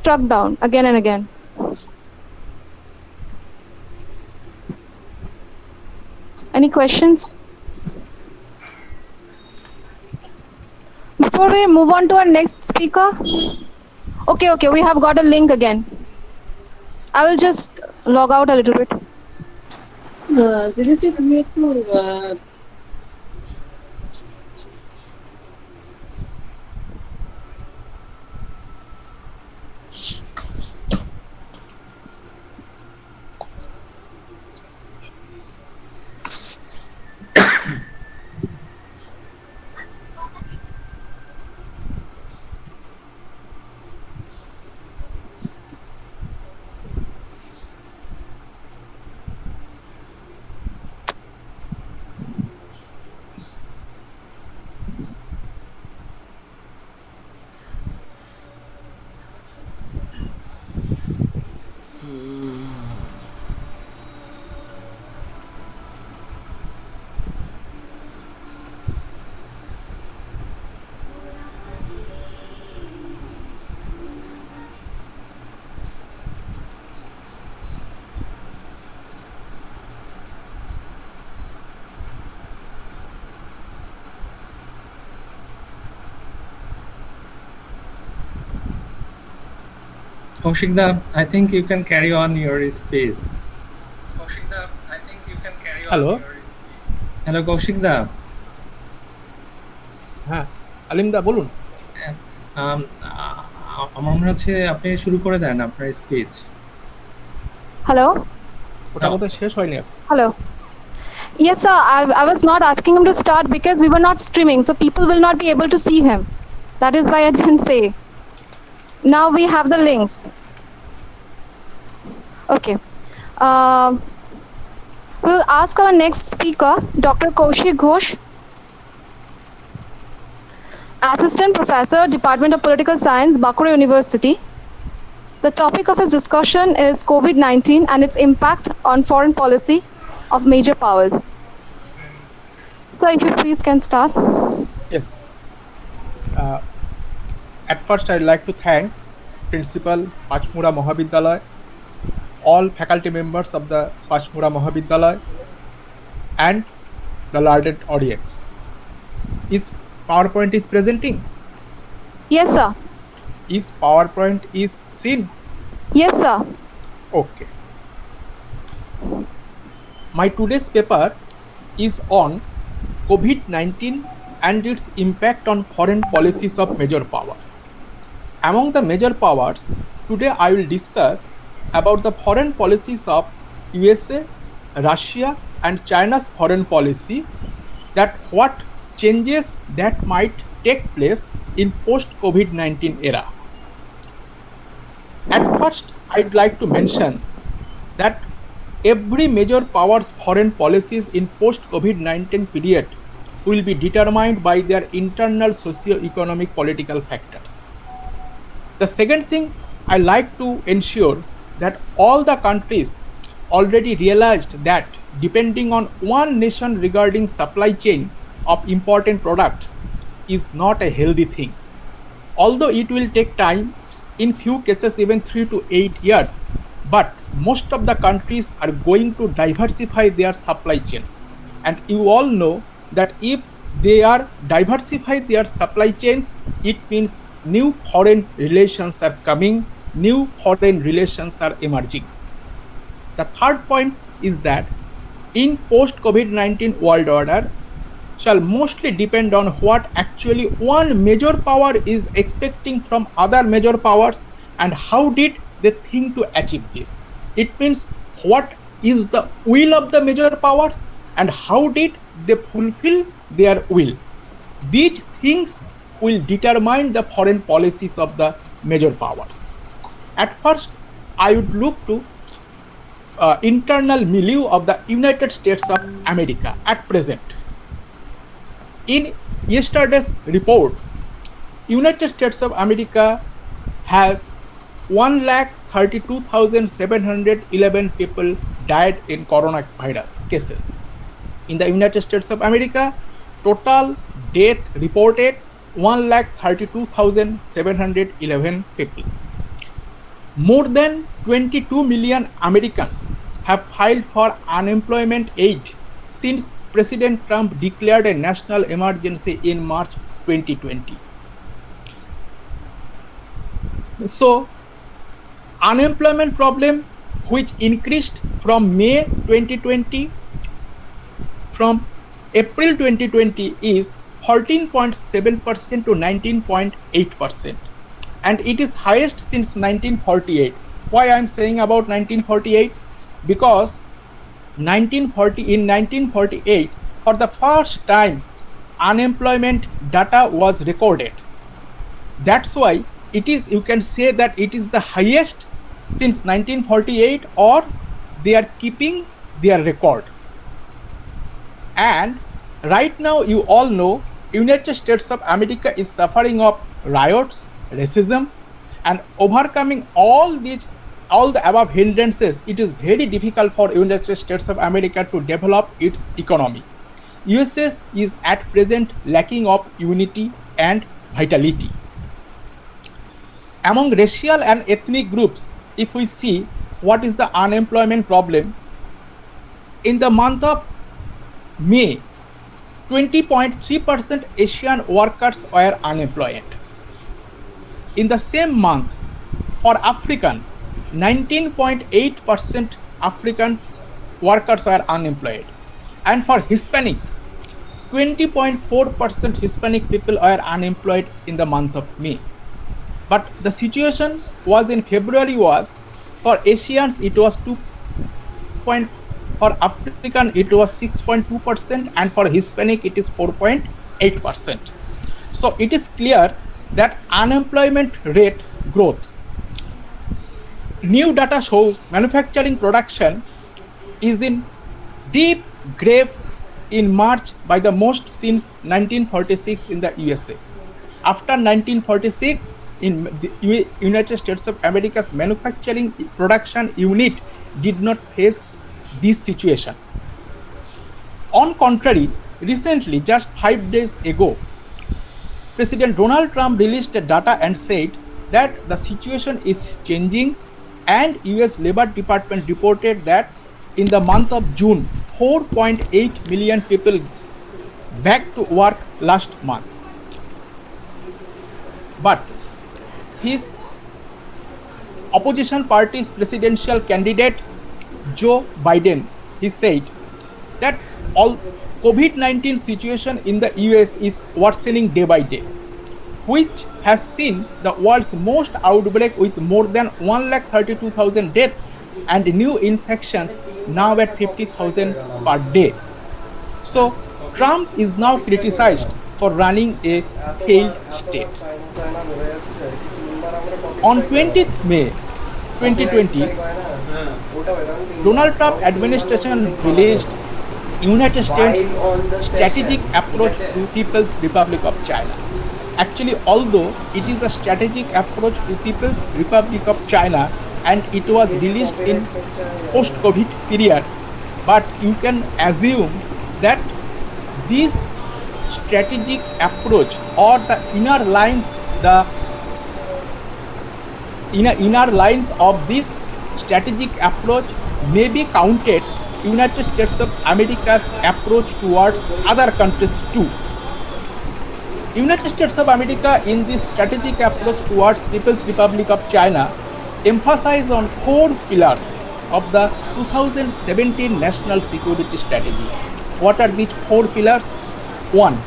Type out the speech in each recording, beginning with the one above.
struck down again and again. Any questions? Before we move on to our next speaker, okay, we have got a link again. I will just log out a little bit. দিদি তুমি একটু Kaushikda, I think you can carry on your space. Hello Hello, Kaushikda. হ্যাঁ আলিমদা বলুন। আমার মনে হচ্ছে আপনি শুরু করে দেন আপনার স্পিচ। Hello? ওটা বোধহয় শেষ হয়নি এখন। Hello. Yes, sir. I was not asking him to start because we were not streaming, so people will not be able to see him. That is why I didn't say. Now we have the links. Okay. We'll ask our next speaker, Dr. Kaushik Ghosh, Assistant Professor, Department of Political Science, Bankura University. The topic of his discussion is COVID-19 and its impact on foreign policy of major powers. So if you please can start. Yes. At first I'd like to thank Principal Panchmura Mahavidyala, all faculty members of the Panchmura Mahavidyala and the learned audience. Is PowerPoint is presenting? Yes, sir. Is PowerPoint is seen? Yes, sir. Okay. My today's paper is on COVID-19 and its impact on foreign policies of major powers. Among the major powers, today I will discuss about the foreign policies of USA, Russia and China's foreign policy, that what changes that might take place in post-COVID-19 era. At first, I'd like to mention that every major power's foreign policies in post-COVID-19 period will be determined by their internal socio-economic political factors. The second thing I like to ensure that all the countries already realized that depending on one nation regarding supply chain of important products is not a healthy thing. Although it will take time, in few cases even 3 to 8 years, but most of the countries are going to diversify their supply chains. And you all know that if they are diversify their supply chains, it means new foreign relations are coming, new foreign relations are emerging. The third point is that in post-COVID-19 world order shall mostly depend on what actually one major power is expecting from other major powers and how did they think to achieve this. It means what is the will of the major powers and how did they fulfill their will. These things will determine the foreign policies of the major powers. At first, I would look to internal milieu of the United States of America at present. In yesterday's report, United States of America has 132,711 people died in coronavirus cases. In the United States of America, total death reported 132,711 people. More than 22 million Americans have filed for unemployment aid since President Trump declared a national emergency in March 2020. So, unemployment problem which increased from May 2020 from April 2020 is 14.7% to 19.8%, and it is highest since 1948. Why I am saying about 1948? Because 1948 for the first time unemployment data was recorded. That's why it is, you can say that it is the highest since 1948, or they are keeping their record. And right now you all know United States of America is suffering of riots, racism, and overcoming all the above hindrances, it is very difficult for United States of America to develop its economy. USA is at present lacking of unity and vitality. Among racial and ethnic groups, if we see what is the unemployment problem, in the month of May, 20.3% Asian workers were unemployed. In the same month, for African, 19.8% African workers were unemployed. And for Hispanic, 20.4% Hispanic people were unemployed in the month of May. But the situation was in February was, for Asians it was 2. For African it was 6.2%, and for Hispanic it is 4.8%. So it is clear that unemployment rate growth. New data shows manufacturing production is in deep grave in March by the most since 1946 in the USA. After 1946, in the United States of America's manufacturing production unit did not face this situation. On contrary, recently, just 5 days ago, President Donald Trump released a data and said that the situation is changing, and US Labor Department reported that in the month of June, 4.8 million people back to work last month. But his opposition party's presidential candidate Joe Biden, he said that all COVID-19 situation in the US is worsening day by day, which has seen the world's most outbreak with more than 132,000 deaths and new infections now at 50,000 per day. So Trump is now criticized for running a failed state. On 20th May 2020, Donald Trump administration released United States strategic approach to People's Republic of China. Actually, although it is a strategic approach to People's Republic of China and it was released in post-COVID period, but you can assume that this strategic approach or the inner lines of this strategic approach may be counted United States of America's approach towards other countries too. United States of America in this strategic approach towards People's Republic of China emphasize on 4 pillars of the 2017 National Security Strategy. What are these 4 pillars? 1.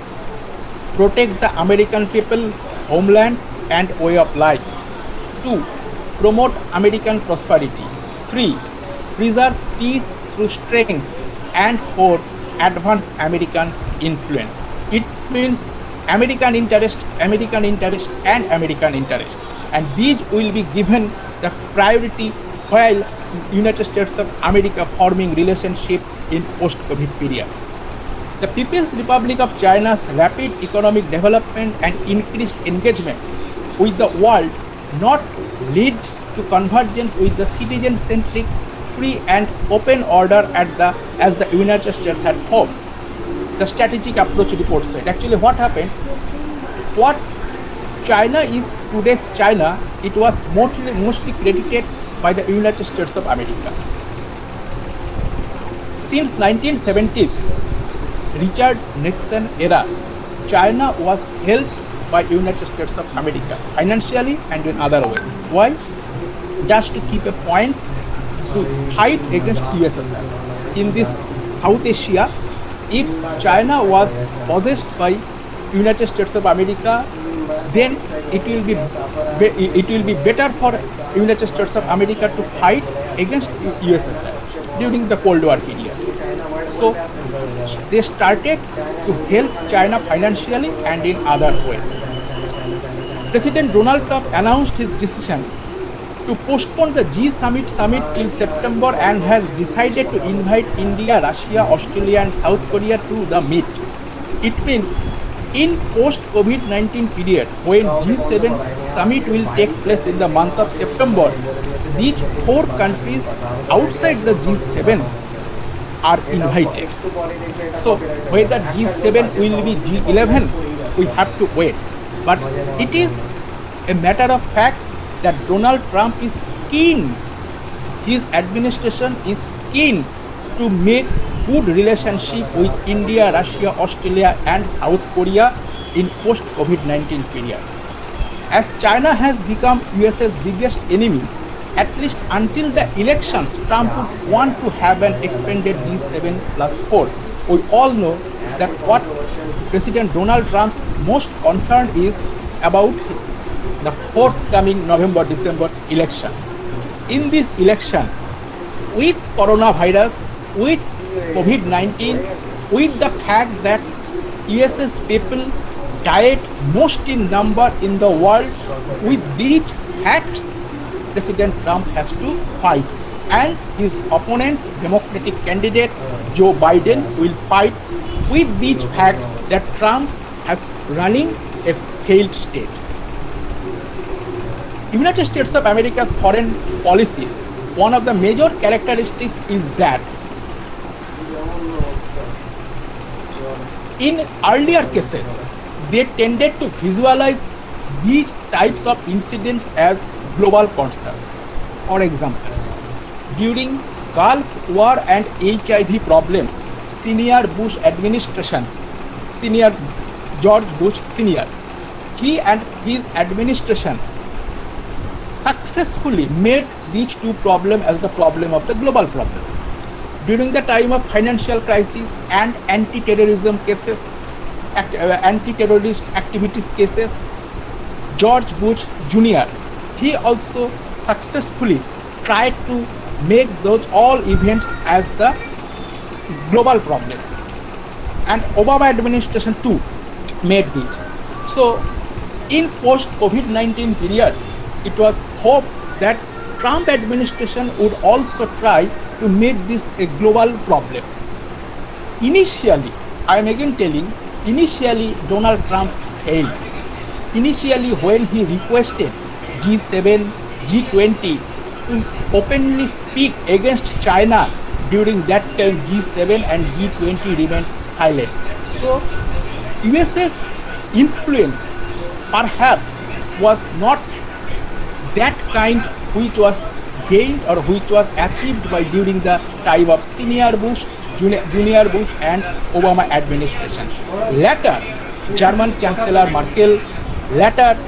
Protect the American people, homeland and way of life. 2. Promote American prosperity. 3. Preserve peace through strength. And 4. Advance American influence. It means American interest, and American interest. And these will be given the priority while United States of America forming relationship in post-COVID period. The People's Republic of China's rapid economic development and increased engagement with the world not lead to convergence with the citizen-centric, free and open order as the United States had hoped. The strategic approach report said. Actually, what happened? What China is today's China, it was mostly credited by the United States of America. Since 1970s, Richard Nixon era, China was helped by United States of America financially and in other ways. Why? Just to keep a point to fight against USSR. In this South Asia, if China was possessed by United States of America, then it will be better for United States of America to fight against USSR during the Cold War period. So they started to help China financially and in other ways. President Donald Trump announced his decision to postpone the G summit till September and has decided to invite India, Russia, Australia and South Korea to the meet. It means in post-COVID-19 period, when G7 summit will take place in the month of September, these 4 countries outside the G7 are invited. So whether G7 will be G11, we have to wait. But it is a matter of fact that Donald Trump is keen, his administration is keen to make good relationship with India, Russia, Australia and South Korea in post-COVID-19 period. As China has become US's biggest enemy, at least until the elections, Trump would want to have an expanded G7 plus 4. We all know that what President Donald Trump's most concerned is about the forthcoming November-December election. In this election, with coronavirus, with COVID-19, with the fact that US's people died most in number in the world, with these facts, President Trump has to fight. And his opponent, Democratic candidate Joe Biden, will fight with these facts that Trump has running a failed state. United States of America's foreign policies, one of the major characteristics is that in earlier cases, they tended to visualize these types of incidents as global concern. For example, during Gulf War and HIV problem, senior Bush administration, senior George Bush Sr., he and his administration successfully made these 2 problems as the problem of the global problem. During the time of financial crisis and anti-terrorism cases, anti-terrorist activities cases, George Bush Jr., he also successfully tried to make those all events as the global problem. And Obama administration too made these. So in post-COVID-19 period, it was hoped that Trump administration would also try to make this a global problem. Initially, I am again telling, initially Donald Trump failed. Initially when he requested G7, G20 to openly speak against China, during that time G7 and G20 remained silent. So US's influence perhaps was not that kind which was gained or which was achieved by during the time of senior Bush, junior Bush and Obama administration. Later, German Chancellor Merkel, later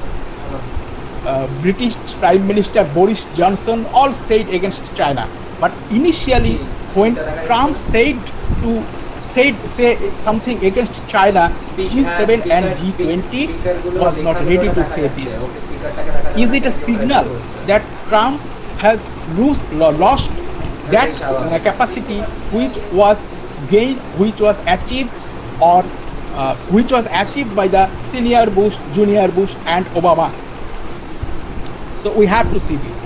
British Prime Minister Boris Johnson all said against China. But initially, when Trump said say something against China, G7 and G20 was not ready to say this. Is it a signal that Trump has lost that capacity which was gained, which was achieved, or which was achieved by the senior Bush, junior Bush and Obama? So we have to see this.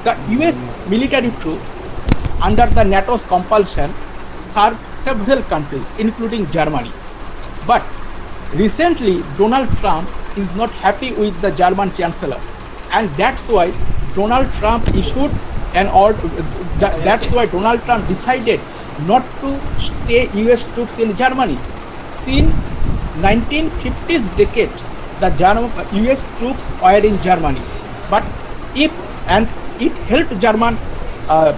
The US military troops under the NATO's compulsion served several countries including Germany. But recently Donald Trump is not happy with the German Chancellor, and that's why Donald Trump issued an order, that's why Donald Trump decided not to stay US troops in Germany. Since 1950s decade, the US troops were in Germany. But if and it helped German, uh,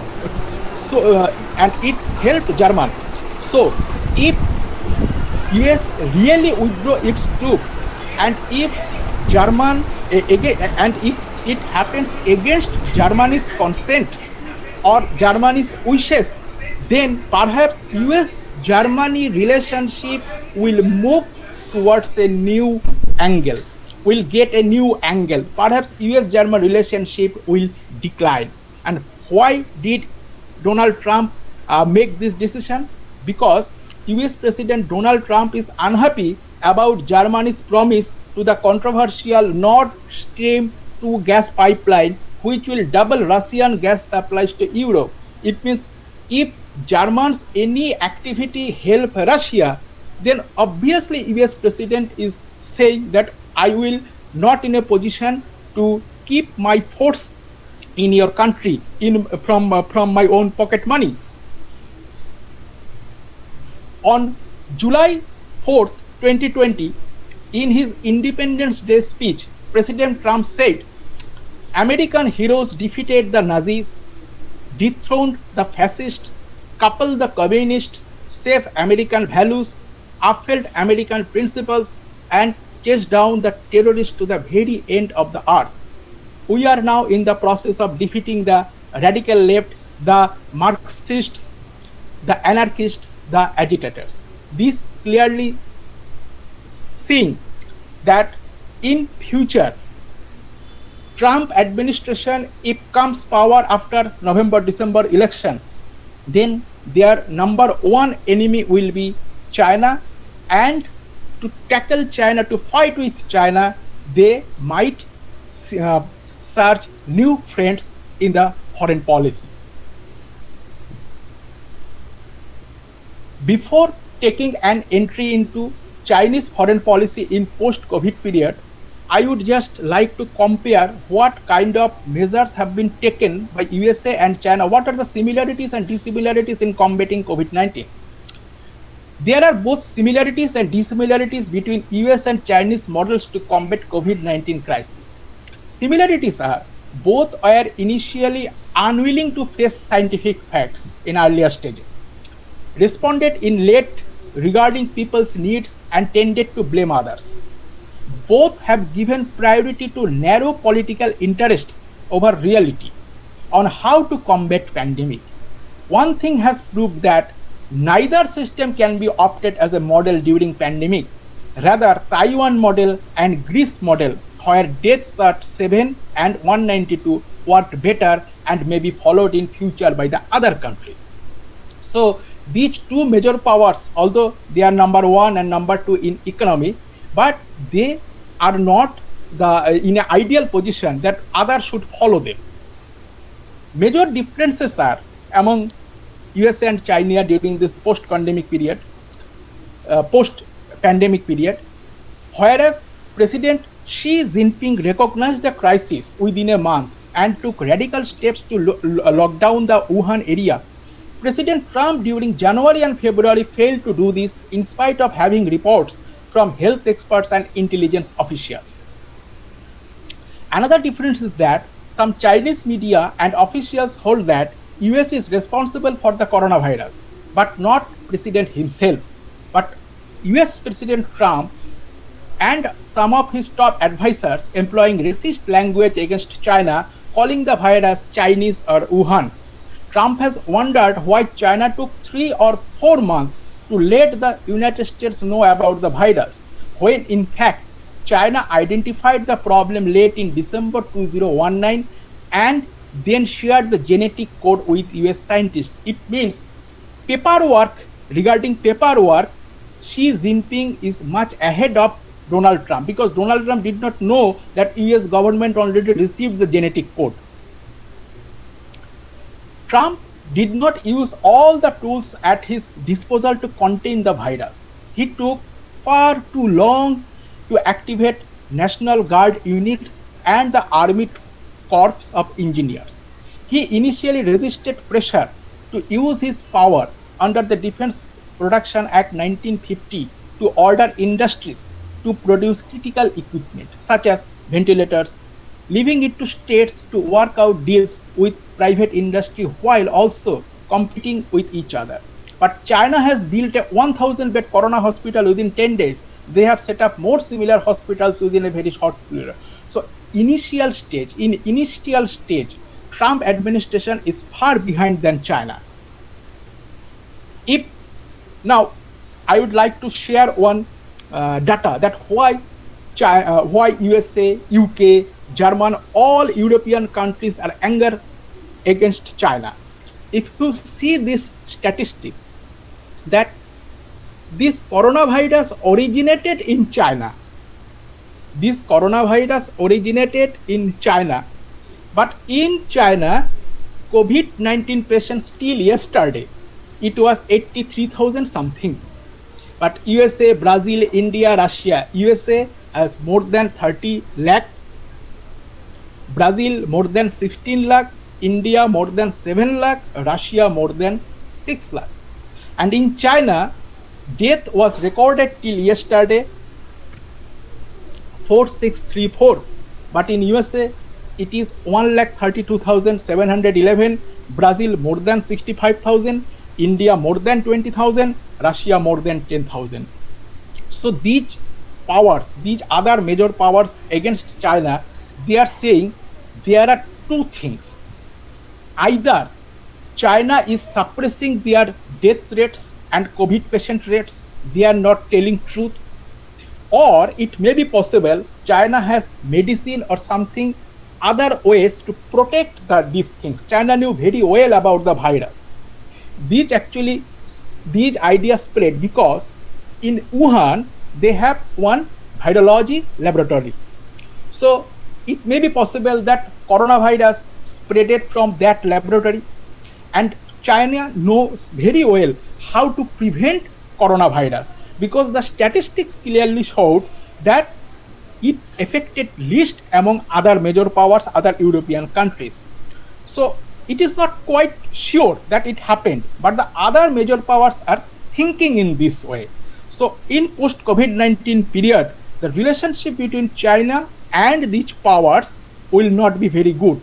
and it helped German. So if US really withdraw its troop, and if German again, and if it happens against Germany's consent or Germany's wishes, then perhaps US Germany relationship will move towards a new angle, will get a new angle. Perhaps US German relationship will decline. And why did Donald Trump make this decision? Because US President Donald Trump is unhappy about Germany's promise to the controversial Nord Stream 2 gas pipeline, which will double Russian gas supplies to Europe. It means if Germans any activity help Russia, then obviously US President is saying that I will not in a position to keep my force in your country from my own pocket money. On July 4th, 2020, in his Independence Day speech, President Trump said, American heroes defeated the Nazis, dethroned the fascists, coupled the communists, saved American values, upheld American principles, and chased down the terrorists to the very end of the earth. We are now in the process of defeating the radical left, the Marxists, the anarchists, the agitators. This clearly seeing that in future Trump administration, if comes power after November-December election, then their number one enemy will be China, and to tackle China, to fight with China, they might search new friends in the foreign policy. Before taking an entry into Chinese foreign policy in post-COVID period, I would just like to compare what kind of measures have been taken by USA and China. What are the similarities and dissimilarities in combating COVID-19? There are both similarities and dissimilarities between US and Chinese models to combat COVID-19 crisis. Similarities are both were initially unwilling to face scientific facts in earlier stages, responded in late regarding people's needs, and tended to blame others. Both have given priority to narrow political interests over reality on how to combat pandemic. One thing has proved that neither system can be opted as a model during pandemic. Rather, Taiwan model and Greece model, where deaths at 7 and 192, worked better and may be followed in future by the other countries. So these two major powers, although they are number one and number two in economy, but they are not in an ideal position that others should follow them. Major differences are among USA and China during this post-pandemic period, whereas President Xi Jinping recognized the crisis within a month and took radical steps to lock down the Wuhan area. President Trump during January and February failed to do this in spite of having reports from health experts and intelligence officials. Another difference is that some Chinese media and officials hold that US is responsible for the coronavirus, but not President himself. But US President Trump and some of his top advisors employing racist language against China, calling the virus Chinese or Wuhan. Trump has wondered why China took 3 or 4 months to let the United States know about the virus, when in fact China identified the problem late in December 2019 and then shared the genetic code with US scientists. It means regarding paperwork, Xi Jinping is much ahead of Donald Trump, because Donald Trump did not know that US government already received the genetic code. Trump did not use all the tools at his disposal to contain the virus. He took far too long to activate National Guard units and the Army Corps of Engineers. He initially resisted pressure to use his power under the Defense Production Act 1950 to order industries to produce critical equipment such as ventilators, leaving it to states to work out deals with private industry while also competing with each other. But China has built a 1,000 bed corona hospital within 10 days. They have set up more similar hospitals within a very short period. So in initial stage, Trump administration is far behind than China. If now I would like to share one data that why USA, UK, German, all European countries are angry against China. If you see these statistics, that this coronavirus originated in China. This coronavirus originated in China. But in China, COVID-19 patients till yesterday, it was 83,000 something. But USA, Brazil, India, Russia, USA has more than 30 lakh, Brazil more than 16 lakh, India more than 7 lakh, Russia more than 6 lakh. And in China, death was recorded till yesterday 4634, but in USA it is 1,32,711, Brazil more than 65,000, India more than 20,000, Russia more than 10,000. So these powers, these other major powers against China, they are saying there are two things. Either China is suppressing their death rates and COVID patient rates, they are not telling truth, or it may be possible China has medicine or something other ways to protect these things. China knew very well about the virus. These ideas spread because in Wuhan they have one virology laboratory. So it may be possible that coronavirus spreaded from that laboratory, and China knows very well how to prevent coronavirus, because the statistics clearly showed that it affected least among other major powers, other European countries. So it is not quite sure that it happened, but the other major powers are thinking in this way. So in post-COVID-19 period, the relationship between China and these powers will not be very good.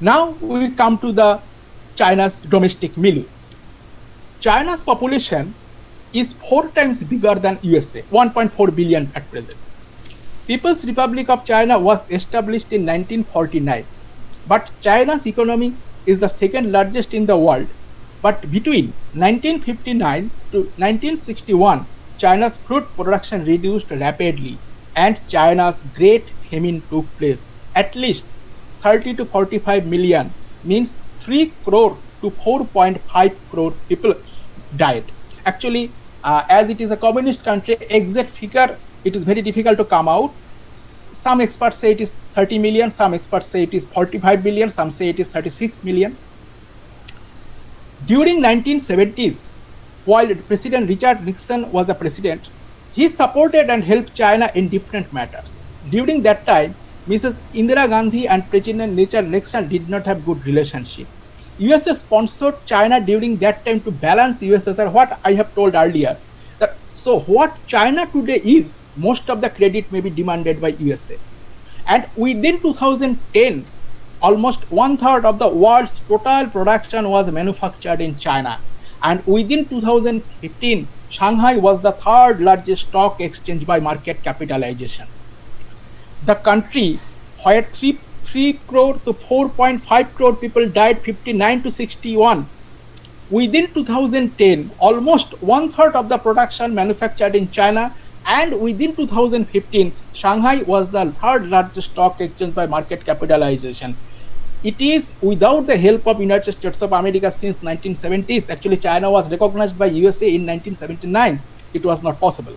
Now we come to the China's domestic milieu. China's population is 4 times bigger than USA, 1.4 billion at present. People's Republic of China was established in 1949, but China's economy is the second largest in the world. But between 1959 to 1961, China's fruit production reduced rapidly and China's Great Famine took place. At least 30 to 45 million, means 3 crore to 4.5 crore people died. Actually, as it is a communist country, exact figure it is very difficult to come out. Some experts say it is 30 million, some experts say it is 45 million, some say it is 36 million. During 1970s, while President Richard Nixon was the president, he supported and helped China in different matters. During that time, Mrs. Indira Gandhi and President Richard Nixon did not have good relationship. USA sponsored China during that time to balance USSR, what I have told earlier. So what China today is, most of the credit may be demanded by USA. And within 2010, almost 1/3 of the world's total production was manufactured in China. And within 2015, Shanghai was the 3rd largest stock exchange by market capitalization. The country where 3 crore to 4.5 crore people died 59 to 61. Within 2010, almost 1/3 of the production manufactured in China, and within 2015, Shanghai was the 3rd largest stock exchange by market capitalization. It is without the help of United States of America since 1970s. Actually, China was recognized by USA in 1979. It was not possible.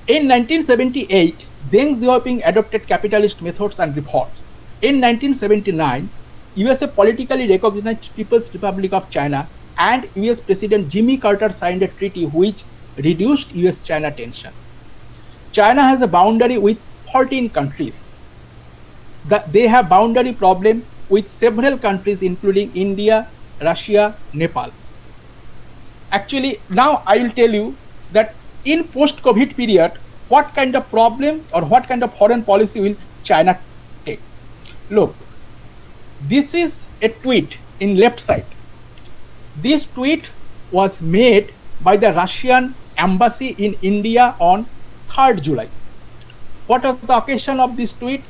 In 1978, Deng Xiaoping adopted capitalist methods and reforms. In 1979, USA politically recognized People's Republic of China, and US President Jimmy Carter signed a treaty which reduced US-China tension. China has a boundary with 14 countries. They have boundary problem with several countries including India, Russia, Nepal. Actually, now I will tell you that in post-COVID period, what kind of problem or what kind of foreign policy will China take? Look, this is a tweet in left side. This tweet was made by the Russian embassy in India on 3rd July. What was the occasion of this tweet?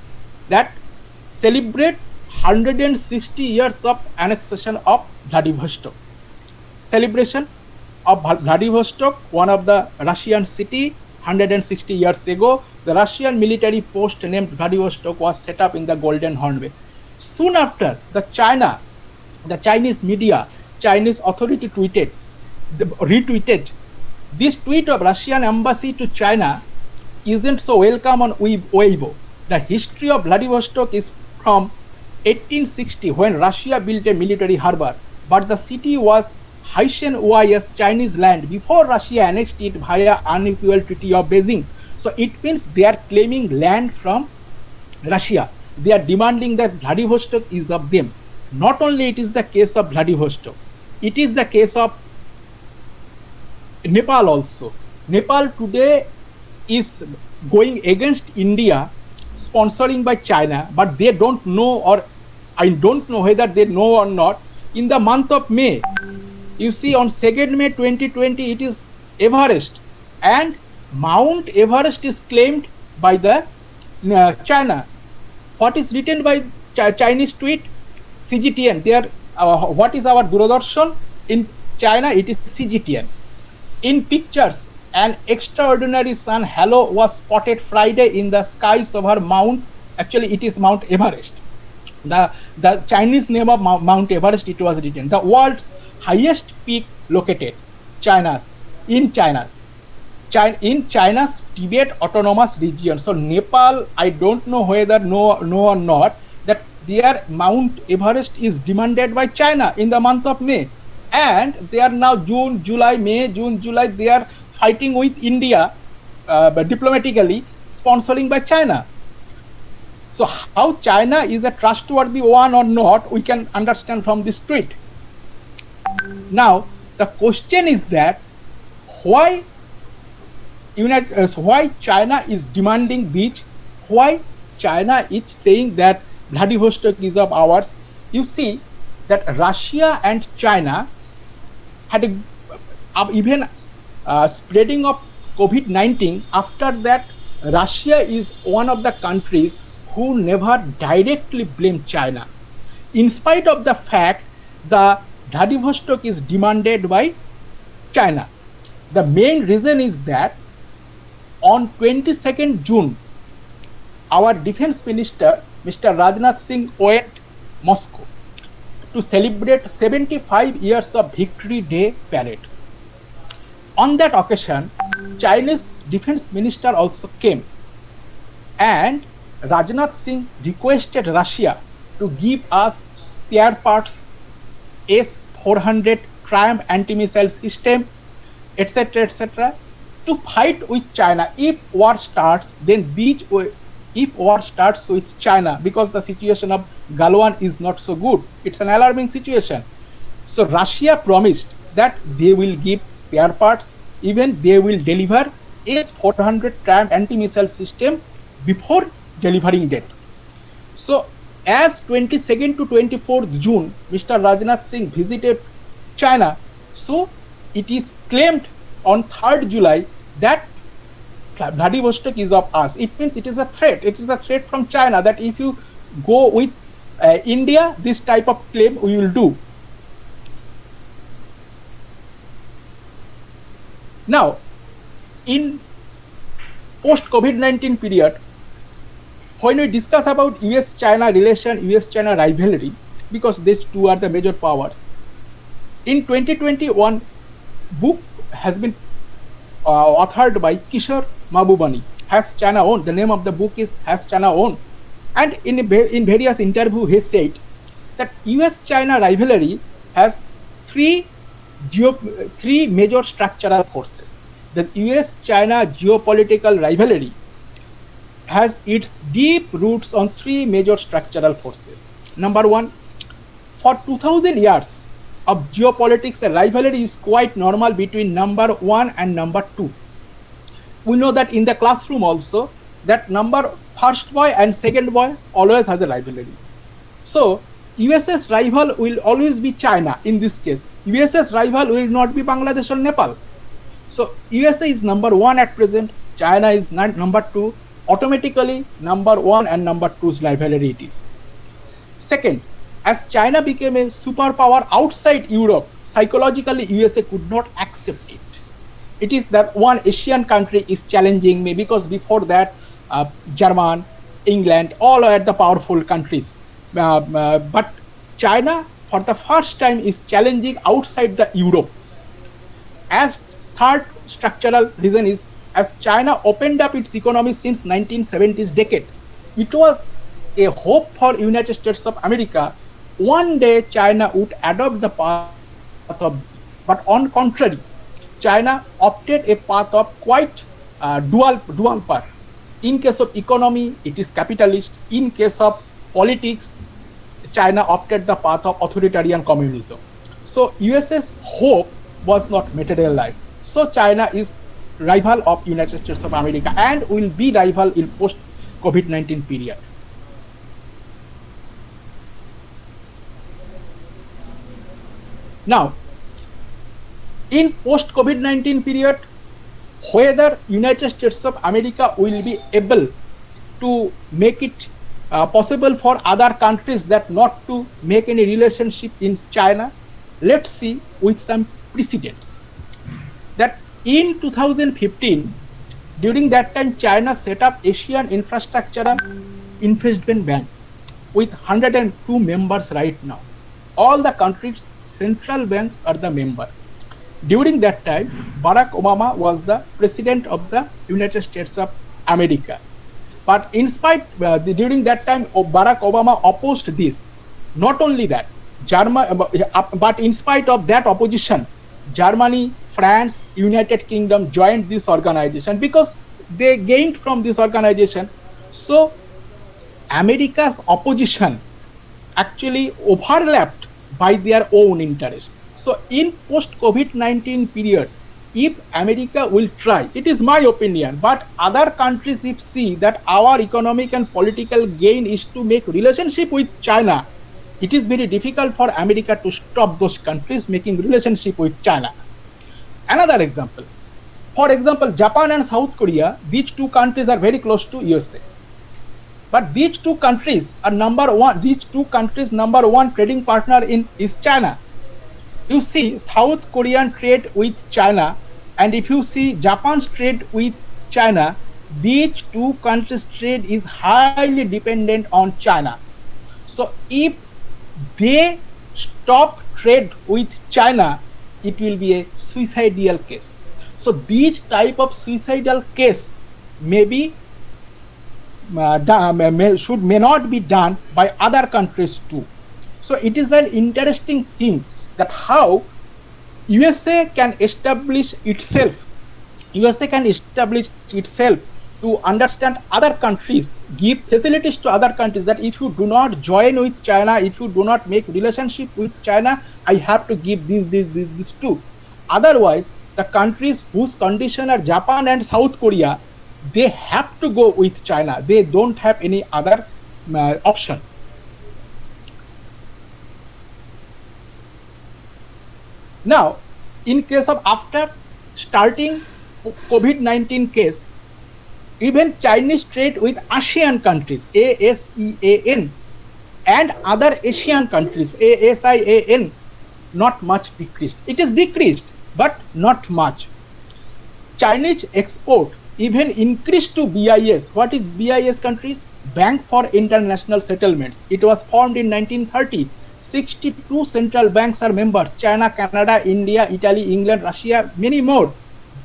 That celebrate 160 years of annexation of Vladivostok. Celebration of Vladivostok, one of the Russian city, 160 years ago, the Russian military post named Vladivostok was set up in the Golden Horn Bay. Soon after, the Chinese media, Chinese authority retweeted this tweet of Russian embassy to China isn't so welcome on Weibo. The history of Vladivostok is from 1860 when Russia built a military harbor, but the city was Haitian Chinese land before Russia annexed it via unequal treaty of Beijing. So it means they are claiming land from Russia. They are demanding that Vladivostok is of them. Not only it is the case of Vladivostok, it is the case of Nepal also. Nepal today is going against India, sponsoring by China, but they don't know, or I don't know whether they know or not. In the month of May, you see on 2nd May 2020, it is Everest, and Mount Everest is claimed by the China. What is written by Chinese tweet? CGTN. There, what is our Doordarshan? In China, it is CGTN. In pictures, an extraordinary sun halo was spotted Friday in the skies over Mount. Actually, it is Mount Everest. The Chinese name of Mount Everest, it was written. The world's highest peak located in China's Tibet autonomous region. So Nepal, I don't know whether know or not that their Mount Everest is demanded by China in the month of May, and they are now June, July, they are fighting with India but diplomatically, sponsoring by China. So how China is a trustworthy one or not, we can understand from this tweet. Now the question is that why China is demanding beach, why China is saying that Vladivostok is of ours. You see that Russia and China had even spreading of COVID-19. After that, Russia is one of the countries who never directly blamed China, in spite of the fact the Vladivostok is demanded by China. The main reason is that on 22nd June, our defense minister, Mr. Rajnath Singh, went Moscow to celebrate 75 years of Victory Day parade. On that occasion, Chinese defense minister also came, and Rajnath Singh requested Russia to give us spare parts, S-400 Triumph anti-missile system, etc., to fight with China. If war starts, if war starts with China, because the situation of Galwan is not so good, it's an alarming situation. So Russia promised that they will give spare parts, even they will deliver S-400 Triumph anti-missile system before delivering date. So as 22nd to 24th June, Mr. Rajnath Singh visited China, so it is claimed on 3rd July that Vladivostok is of us. It means it is a threat. It is a threat from China that if you go with India, this type of claim we will do. Now, in post-COVID-19 period, when we discuss about US-China relation, US-China rivalry, because these two are the major powers, in 2021, book has been authored by Kishore Mahbubani, Has China Owned? The name of the book is Has China Owned? And in various interviews, he said that US-China rivalry has three major structural forces. The US-China geopolitical rivalry has its deep roots on three major structural forces. Number one, for 2000 years of geopolitics, a rivalry is quite normal between number one and number two. We know that in the classroom also, that number first boy and second boy always has a rivalry. So US's rival will always be China in this case. US's rival will not be Bangladesh or Nepal. So USA is number one at present, China is number two. Automatically, number one and number two's rivalry it is. Second, as China became a superpower outside Europe, psychologically USA could not accept it. It is that one Asian country is challenging me, because before that, German, England, all are the powerful countries. But China, for the first time, is challenging outside the Europe. As third structural reason is, as China opened up its economy since 1970s decade, it was a hope for United States of America. One day China would adopt the path of, but on contrary, China opted a path of quite dual path. In case of economy, it is capitalist. In case of politics, China opted the path of authoritarian communism. So US's hope was not materialized. So China is rival of United States of America and will be rival in post COVID-19 period. Now, in post COVID-19 period, whether United States of America will be able to make it possible for other countries that not to make any relationship in China, let's see with some precedents. That in 2015, during that time, China set up Asian Infrastructure Investment Bank with 102 members right now. All the countries' central bank are the member. During that time, Barack Obama was the president of the United States of America. But in spite, during that time, Barack Obama opposed this. Not only that, but in spite of that opposition, Germany, France, United Kingdom joined this organization because they gained from this organization. So America's opposition actually overlapped by their own interest. So in post-COVID-19 period, if America will try, it is my opinion, but other countries if see that our economic and political gain is to make relationship with China, it is very difficult for America to stop those countries making relationship with China. Another example, for example, Japan and South Korea, these two countries are very close to USA. But these two countries are number one trading partner is China. You see South Korean trade with China, and if you see Japan's trade with China, these two countries' trade is highly dependent on China. So if they stop trade with China, it will be a suicidal case. So these type of suicidal case may not be done by other countries too. So it is an interesting thing that how USA can establish itself to understand other countries, give facilities to other countries, that if you do not join with China, if you do not make relationship with China, I have to give this too. Otherwise, the countries whose condition are Japan and South Korea, they have to go with China. They don't have any other option. Now, in case of after starting COVID-19 case, even Chinese trade with ASEAN countries, ASEAN, and other Asian countries, ASEAN, not much decreased. It is decreased, but not much. Chinese export even increased to BIS. What is BIS countries? Bank for International Settlements. It was formed in 1930. 62 central banks are members. China, Canada, India, Italy, England, Russia, many more.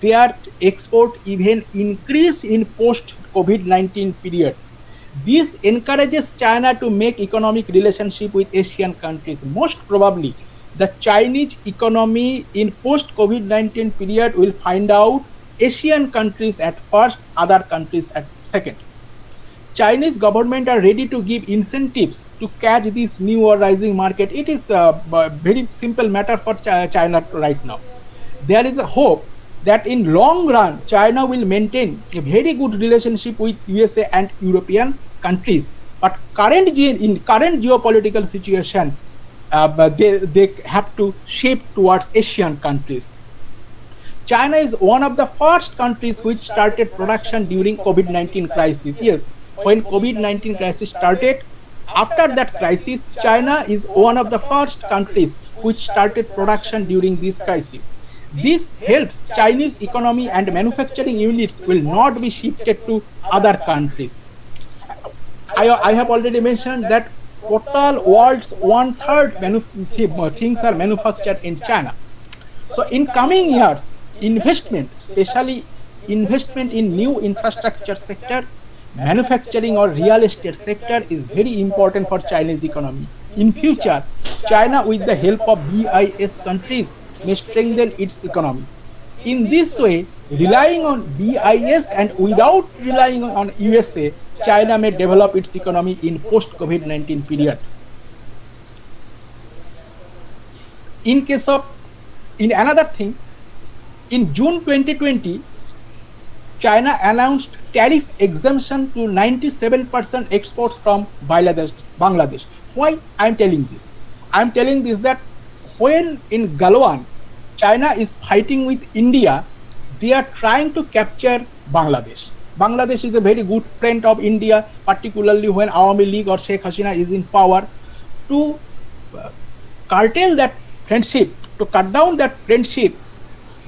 Their export even increased in post-COVID-19 period. This encourages China to make economic relationship with Asian countries. Most probably, the Chinese economy in post-COVID-19 period will find out Asian countries at first, other countries at second. Chinese government are ready to give incentives to catch this new or rising market. It is a very simple matter for China right now. There is a hope that in long run China will maintain a very good relationship with USA and European countries. But in current geopolitical situation, but they have to shape towards Asian countries. China is one of the first countries which started production during COVID-19 crisis. Yes, when COVID-19 crisis started, after that crisis, China is one of the first countries which started production during this crisis. This helps Chinese economy and manufacturing units will not be shifted to other countries. I have already mentioned that total world's one-third things are manufactured in China. So in coming years, investment, especially investment in new infrastructure sector, manufacturing or real estate sector is very important for Chinese economy. In future, China with the help of BIS countries may strengthen its economy. In this way, relying on BIS and without relying on USA, China may develop its economy in post-COVID-19 period. In another thing, in June 2020, China announced tariff exemption to 97% exports from Bangladesh. Why I am telling this? I am telling this that when in Galwan, China is fighting with India, they are trying to capture Bangladesh. Bangladesh is a very good friend of India, particularly when Awami League or Sheikh Hasina is in power. To curtail that friendship, to cut down that friendship,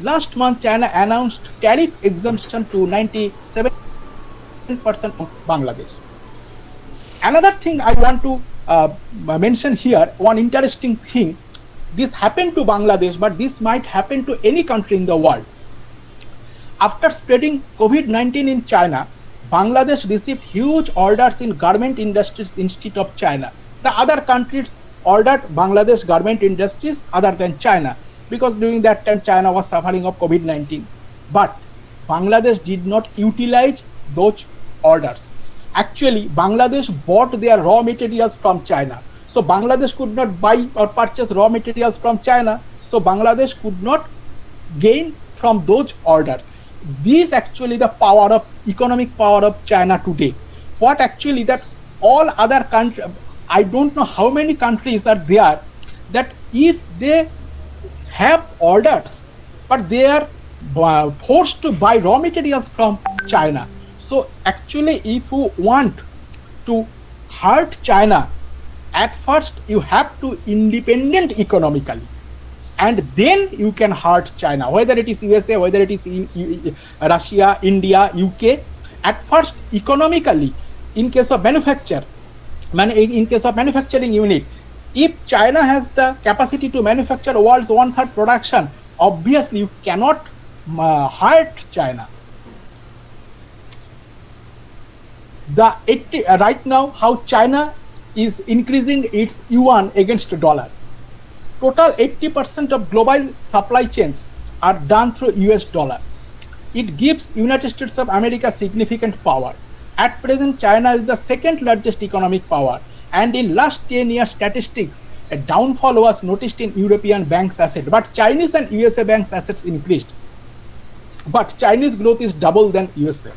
last month China announced tariff exemption to 97% from Bangladesh. Another thing I want to mention here, one interesting thing, this happened to Bangladesh, but this might happen to any country in the world. After spreading COVID-19 in China, Bangladesh received huge orders in garment industries instead of China. The other countries ordered Bangladesh garment industries other than China, because during that time China was suffering of COVID-19. But Bangladesh did not utilize those orders. Actually, Bangladesh bought their raw materials from China. So Bangladesh could not buy or purchase raw materials from China. So Bangladesh could not gain from those orders. This actually the power of economic power of China today. What actually that all other countries, I don't know how many countries are there that if they have orders, but they are forced to buy raw materials from China. So actually, if you want to hurt China, at first you have to independent economically, and then you can hurt China, whether it is USA, whether it is Russia, India, UK. At first, economically, in case of in case of manufacturing unit, if China has the capacity to manufacture world's one-third production, obviously you cannot hurt China. Right now, how China is increasing its yuan against the dollar. Total 80% of global supply chains are done through US dollar. It gives United States of America significant power. At present, China is the second largest economic power, and in last 10 years statistics, a downfall was noticed in European banks' assets, but Chinese and USA banks' assets increased. But Chinese growth is double than USA.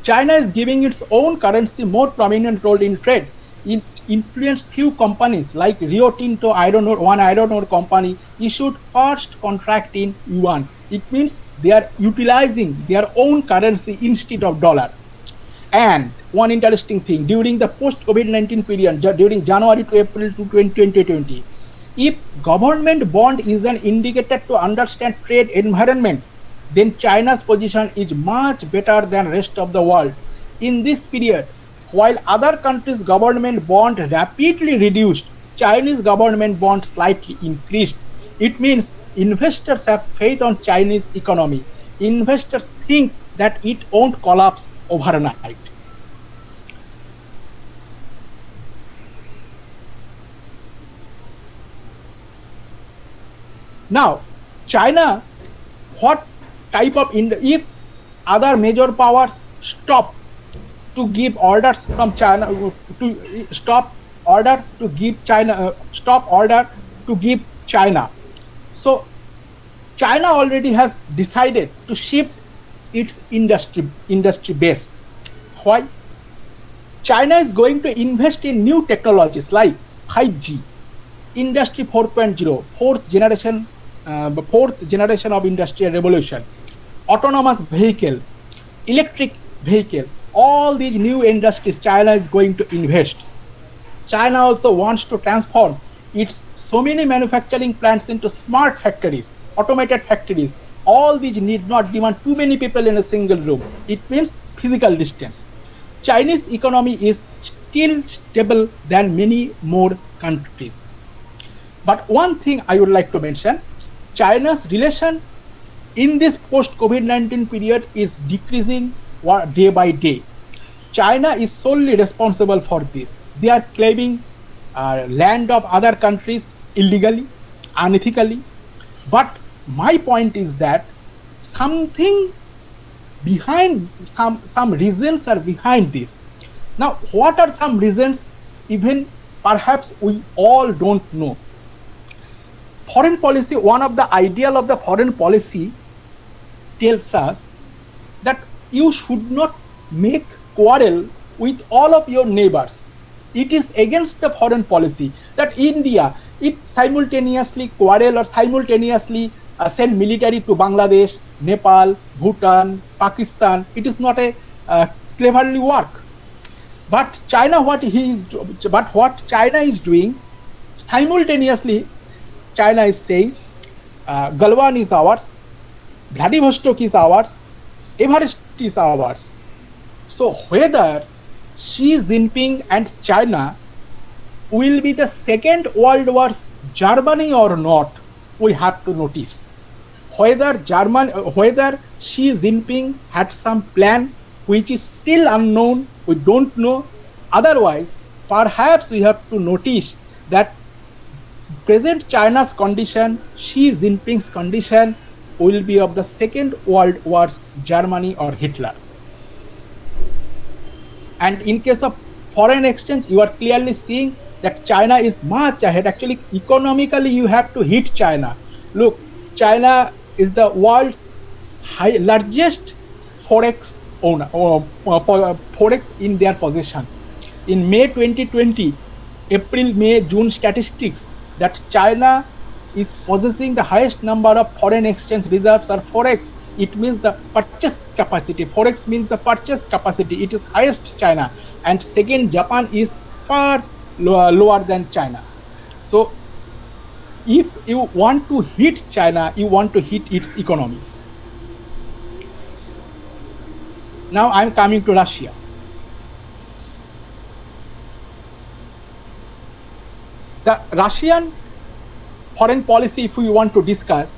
China is giving its own currency more prominent role in trade. It influenced few companies like Rio Tinto one iron ore company issued first contract in yuan. It means they are utilizing their own currency instead of dollar. And one interesting thing, during the post-COVID-19 period, during January to April to 2020, if government bond is an indicator to understand trade environment, then China's position is much better than rest of the world. In this period, while other countries' government bond rapidly reduced, Chinese government bond slightly increased. It means investors have faith on Chinese economy. Investors think that it won't collapse overnight. Now, China, what type of if other major powers stop to give orders from China to stop order to give China stop order to give China. So China already has decided to shift its industry base. Why? China is going to invest in new technologies like 5G, Industry 4.0, fourth generation of industrial revolution, autonomous vehicle, electric vehicle. All these new industries China is going to invest. China also wants to transform its so many manufacturing plants into smart factories, automated factories. All these need not demand too many people in a single room. It means physical distance. Chinese economy is still stable than many more countries. But one thing I would like to mention, China's relation in this post-COVID-19 period is decreasing day by day. China is solely responsible for this. They are claiming land of other countries illegally, unethically. But my point is that something behind, some reasons are behind this. Now, what are some reasons? Even perhaps we all don't know. Foreign policy, one of the ideal of the foreign policy tells us that you should not make quarrel with all of your neighbors. It is against the foreign policy that India, it simultaneously quarrel or simultaneously send military to Bangladesh, Nepal, Bhutan, Pakistan. It is not a cleverly work. But China, what China is doing, simultaneously, China is saying, Galwan is ours, Vladivostok is ours, Everest is ours. So whether Xi Jinping and China will be the second world war's Germany or not, we have to notice. Whether Xi Jinping had some plan which is still unknown, we don't know. Otherwise, perhaps we have to notice that present China's condition, Xi Jinping's condition will be of the second world war's Germany or Hitler. And in case of foreign exchange, you are clearly seeing that China is much ahead. Actually, economically, you have to hit China. Look, China is the world's largest forex owner, forex in their possession. In May 2020, April, May, June statistics, that China is possessing the highest number of foreign exchange reserves or forex. It means the purchase capacity. Forex means the purchase capacity. It is highest China, and second Japan is far lower than China. So if you want to hit China, you want to hit its economy. Now I'm coming to Russia. The Russian foreign policy, if we want to discuss,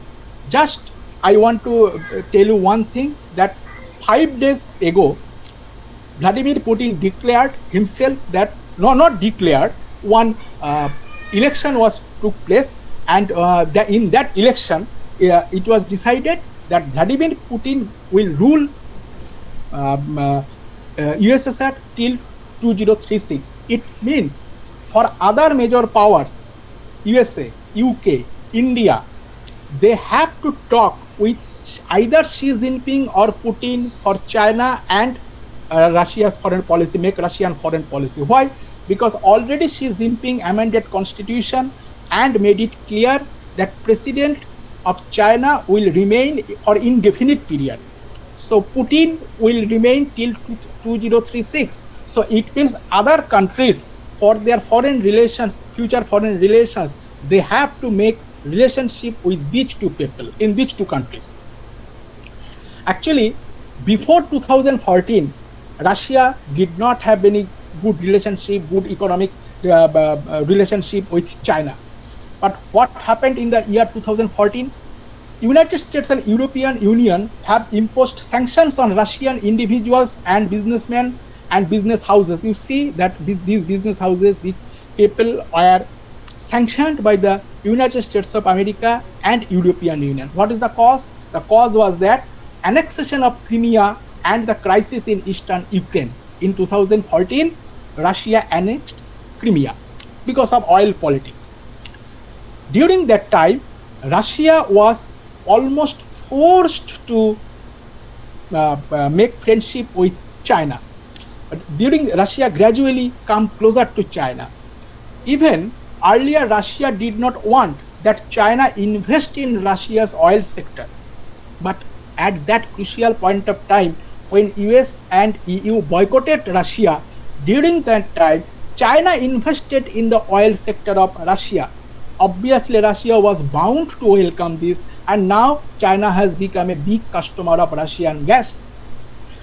just I want to tell you one thing, that 5 days ago, Vladimir Putin declared himself that, no, not declared, one election took place, and in that election, it was decided that Vladimir Putin will rule USSR till 2036. It means for other major powers, USA, UK, India, they have to talk with either Xi Jinping or Putin for China and Russia's foreign policy, make Russian foreign policy. Why? Because already Xi Jinping amended constitution and made it clear that president of China will remain for indefinite period. So Putin will remain till 2036. So it means other countries, for their foreign relations, future foreign relations, they have to make relationship with these two people in these two countries. Actually, before 2014, Russia did not have any good relationship, good economic relationship with China. But what happened in the year 2014? United States and European Union have imposed sanctions on Russian individuals and businessmen and business houses. You see that these business houses, these people are sanctioned by the United States of America and European Union. What is the cause? The cause was that annexation of Crimea and the crisis in eastern Ukraine. in 2014, Russia annexed Crimea because of oil politics. During that time, Russia was almost forced to make friendship with China. During Russia gradually come closer to China. Even earlier, Russia did not want that China invest in Russia's oil sector. But at that crucial point of time, when US and EU boycotted Russia, during that time, China invested in the oil sector of Russia. Obviously, Russia was bound to welcome this, and now China has become a big customer of Russian gas.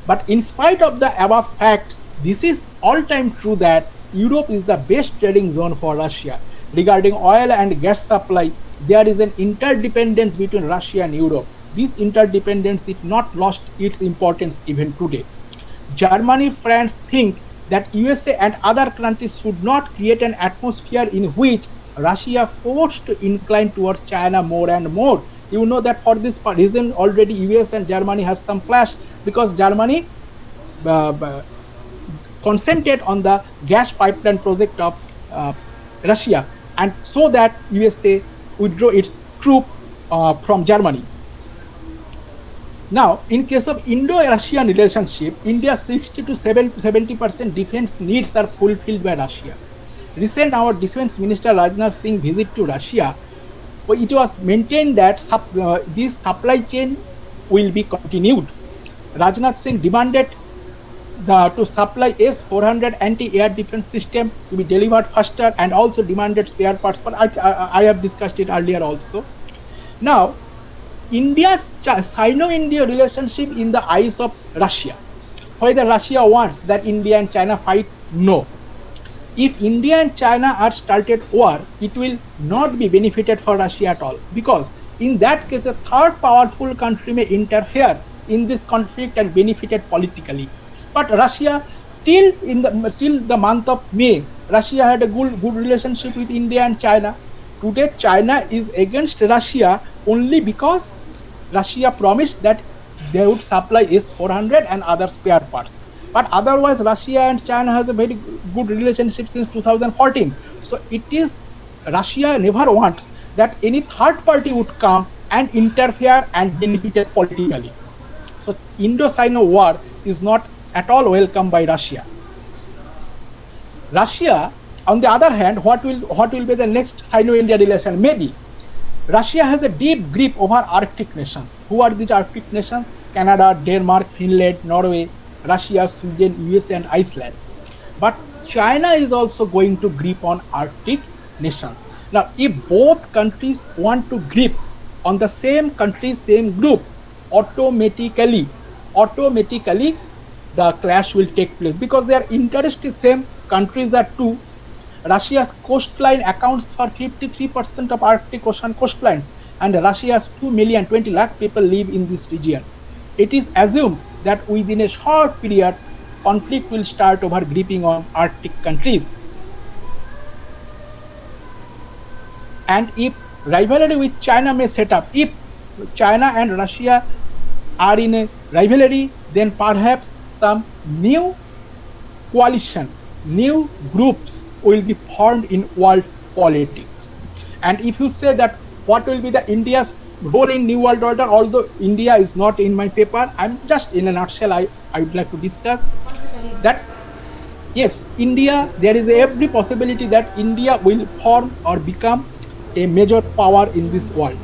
But in spite of the above facts, this is all-time true that Europe is the best trading zone for Russia. Regarding oil and gas supply, there is an interdependence between Russia and Europe. This interdependence is not lost its importance even today. Germany, France think that USA and other countries should not create an atmosphere in which Russia forced to incline towards China more and more. You know that for this reason already US and Germany has some clash, because Germany consented on the gas pipeline project of Russia, and so that USA withdraw its troop from Germany. Now, in case of Indo-Russian relationship, India's 60 to 70% defense needs are fulfilled by Russia. Recent, our Defense Minister Rajnath Singh visit to Russia, it was maintained that this supply chain will be continued. Rajnath Singh demanded to supply S-400 anti-air defense system to be delivered faster, and also demanded spare parts, but I have discussed it earlier also. Now, India's Sino-India relationship in the eyes of Russia. Whether Russia wants that India and China fight? No. If India and China are started war, it will not be benefited for Russia at all, because in that case a third powerful country may interfere in this conflict and benefit it politically. But Russia, till the month of May, Russia had a good relationship with India and China. Today China is against Russia only because Russia promised that they would supply S-400 and other spare parts. But otherwise, Russia and China has a very good relationship since 2014. So it is, Russia never wants that any third party would come and interfere and benefit it politically. So Indo-Sino war is not at all welcome by Russia. Russia, on the other hand, what will be the next Sino-India relation? Maybe Russia has a deep grip over Arctic nations. Who are these Arctic nations? Canada, Denmark, Finland, Norway, Russia, Sweden, USA and Iceland. But China is also going to grip on Arctic nations. Now, if both countries want to grip on the same country, same group, automatically the clash will take place, because their interest is same. Countries are two. Russia's coastline accounts for 53% of Arctic Ocean coastlines, and Russia's 2,020,000 people live in this region. It is assumed that within a short period, conflict will start over gripping on Arctic countries. And if rivalry with China may set up, if China and Russia are in a rivalry, then perhaps some new coalition, new groups will be formed in world politics. And if you say that what will be the India's role in New World Order, although India is not in my paper, I'm just in a nutshell, I would like to discuss that yes, India, there is every possibility that India will form or become a major power in this world.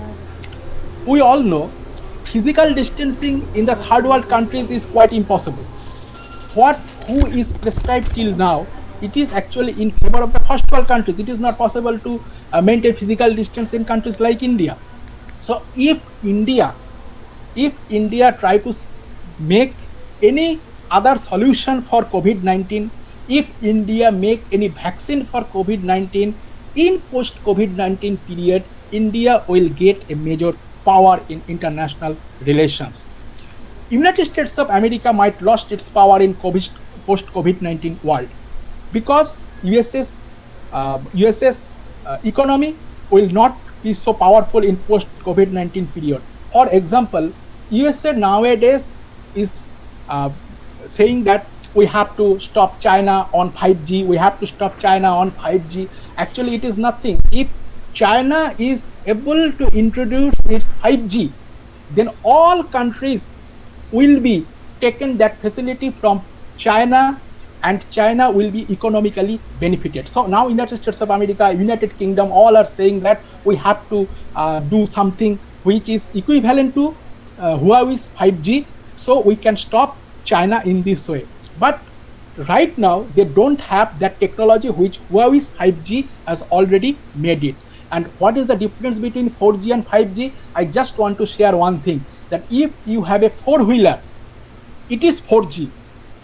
We all know physical distancing in the third world countries is quite impossible. Who is prescribed till now, it is actually in favor of the first world countries. It is not possible to maintain physical distance in countries like India. So if India try to make any other solution for COVID-19, if India make any vaccine for COVID-19, in post-COVID-19 period, India will get a major power in international relations. United States of America might lost its power in post-COVID-19 world, because US's economy will not be so powerful in post-COVID-19 period. For example, USA nowadays is saying that we have to stop China on 5G, we have to stop China on 5G. Actually, it is nothing. If China is able to introduce its 5G, then all countries will be taken that facility from China, and China will be economically benefited. So now United States of America, United Kingdom, all are saying that we have to do something which is equivalent to Huawei's 5G, so we can stop China in this way. But right now they don't have that technology which Huawei's 5G has already made it. And what is the difference between 4G and 5G? I just want to share one thing, that if you have a four-wheeler, it is 4G,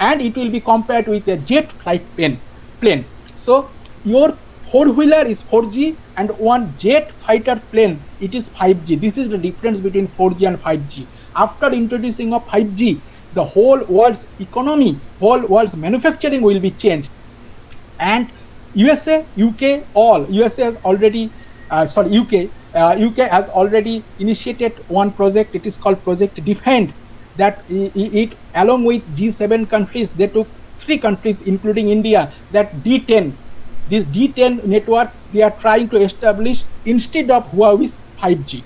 and it will be compared with a jet flight plane. So your four-wheeler is 4G, and one jet fighter plane, it is 5G. This is the difference between 4G and 5G. After introducing of 5G, the whole world's economy, whole world's manufacturing will be changed. And USA, UK, all USA has already, UK has already initiated one project. It is called Project Defend. That it along with G7 countries, they took 3 countries, including India, that D10. This D10 network they are trying to establish instead of Huawei's 5G.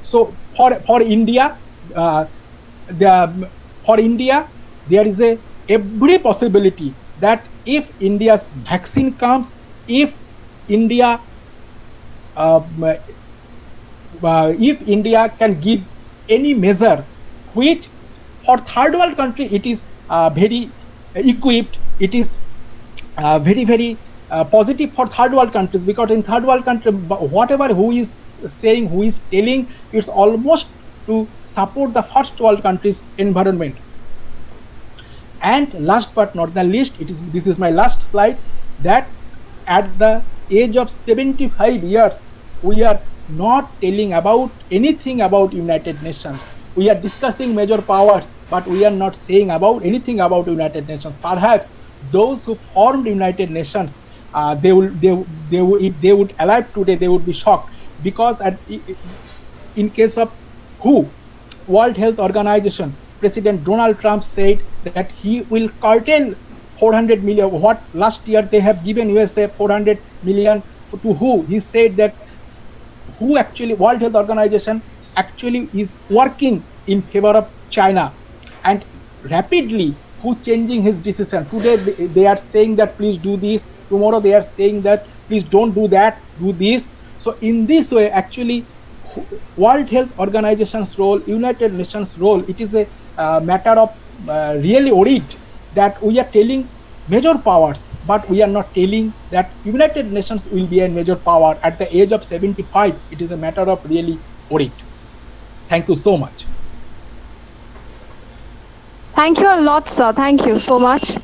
So for India, there is every possibility that if India's vaccine comes, if India can give any measure which for third world country it is very equipped, it is very positive for third world countries, because in third world country whatever who is saying, who is telling, it's almost to support the first world countries environment. And last but not the least, this is my last slide, that at the age of 75 years we are not telling about anything about United Nations. We are discussing major powers, but we are not saying about anything about United Nations. Perhaps those who formed United Nations, if they would alive today, they would be shocked, because in case of WHO, World Health Organization, President Donald Trump said that he will curtail 400 million. What last year they have given USA 400 million to WHO. He said that WHO, actually World Health Organization, actually is working in favor of China, and rapidly WHO changing his decision. Today they are saying that please do this, tomorrow they are saying that please don't do that, do this. So in this way, actually World Health Organization's role, United Nations role, it is a matter of really worried that we are telling major powers, but we are not telling that United Nations will be a major power at the age of 75. It is a matter of really worried. Thank you so much. Thank you a lot, sir. Thank you so much.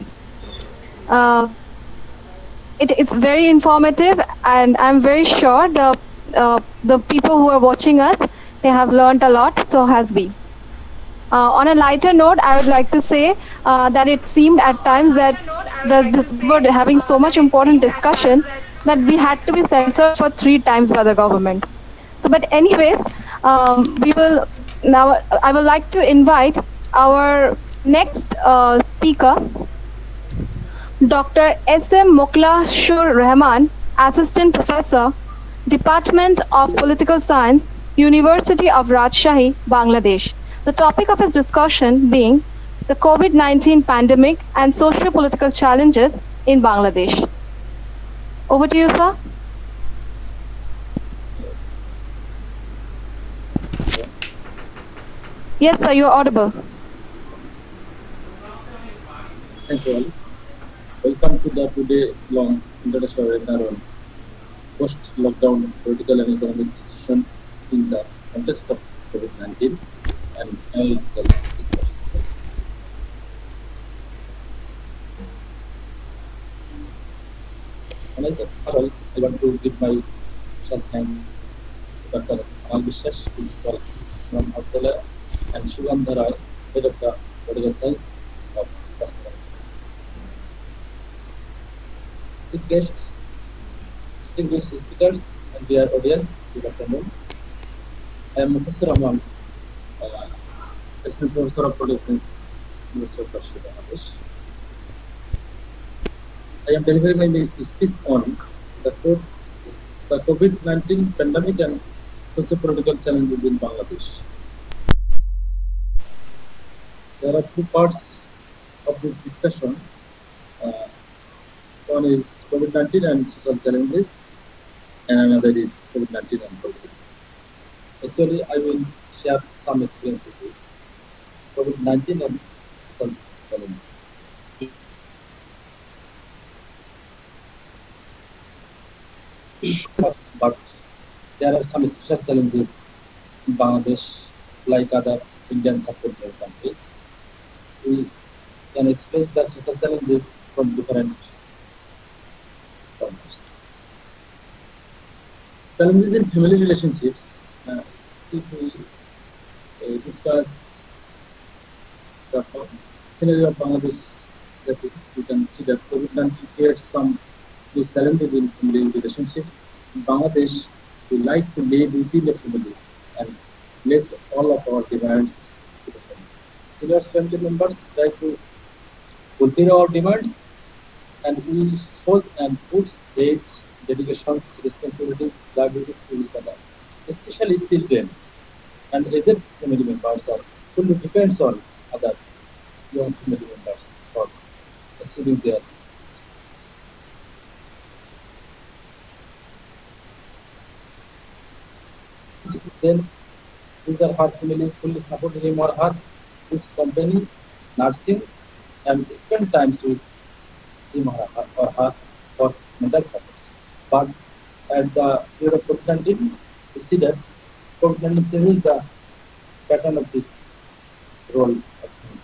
It is very informative, and I'm very sure the people who are watching us, they have learned a lot. So has we. On a lighter note, I would like to say that it seemed at times that we were having so much important discussion that we had to be censored for 3 times by the government. So, but anyways, we will now. I would like to invite our next speaker, Dr. S.M. Moklashur Rahman, Assistant Professor, Department of Political Science, University of Rajshahi, Bangladesh. The topic of his discussion being the COVID-19 pandemic and socio-political challenges in Bangladesh. Over to you, sir. Yes, sir, you are audible. Thank you all. Welcome to the today long international webinar on post-lockdown political and economic situation in the context of COVID-19 and analytical discussion. And first of all, I want to give my special thanks to Dr. Mahavidyala, Principal from Mahavidyala, and Shivandha Rai, Head of the Political Science of Panchmura. With guests, distinguished speakers, and dear audience, good afternoon. I am Professor Rahman, Assistant Professor of Political Science Mr. Bangladesh. I am delivering my speech on the COVID-19 pandemic and socio-political challenges in Bangladesh. There are two parts of this discussion. Uh, One is COVID-19 and social challenges, and another is COVID-19 and politics. Actually, I will share some experience with you. COVID-19 and social challenges. But there are some special challenges in Bangladesh, like other Indian supported countries. We can express the social challenges from different corners. Challenges in family relationships. If we discuss the scenario of Bangladesh setting, we can see that COVID-19 creates some new challenges in family relationships. In Bangladesh, we like to live within the family and place all of our demands to the family. Senior family members try to fulfill our demands, and we shows and puts age, dedications, responsibilities, liabilities to each other. Especially children and aged family members are fully depends on other young family members for achieving their. Then these are her family fully support him or her, puts company, nursing, and spend times with him or her for mental support. But at the period of COVID-19, we see that COVID-19 changes the pattern of this role of him.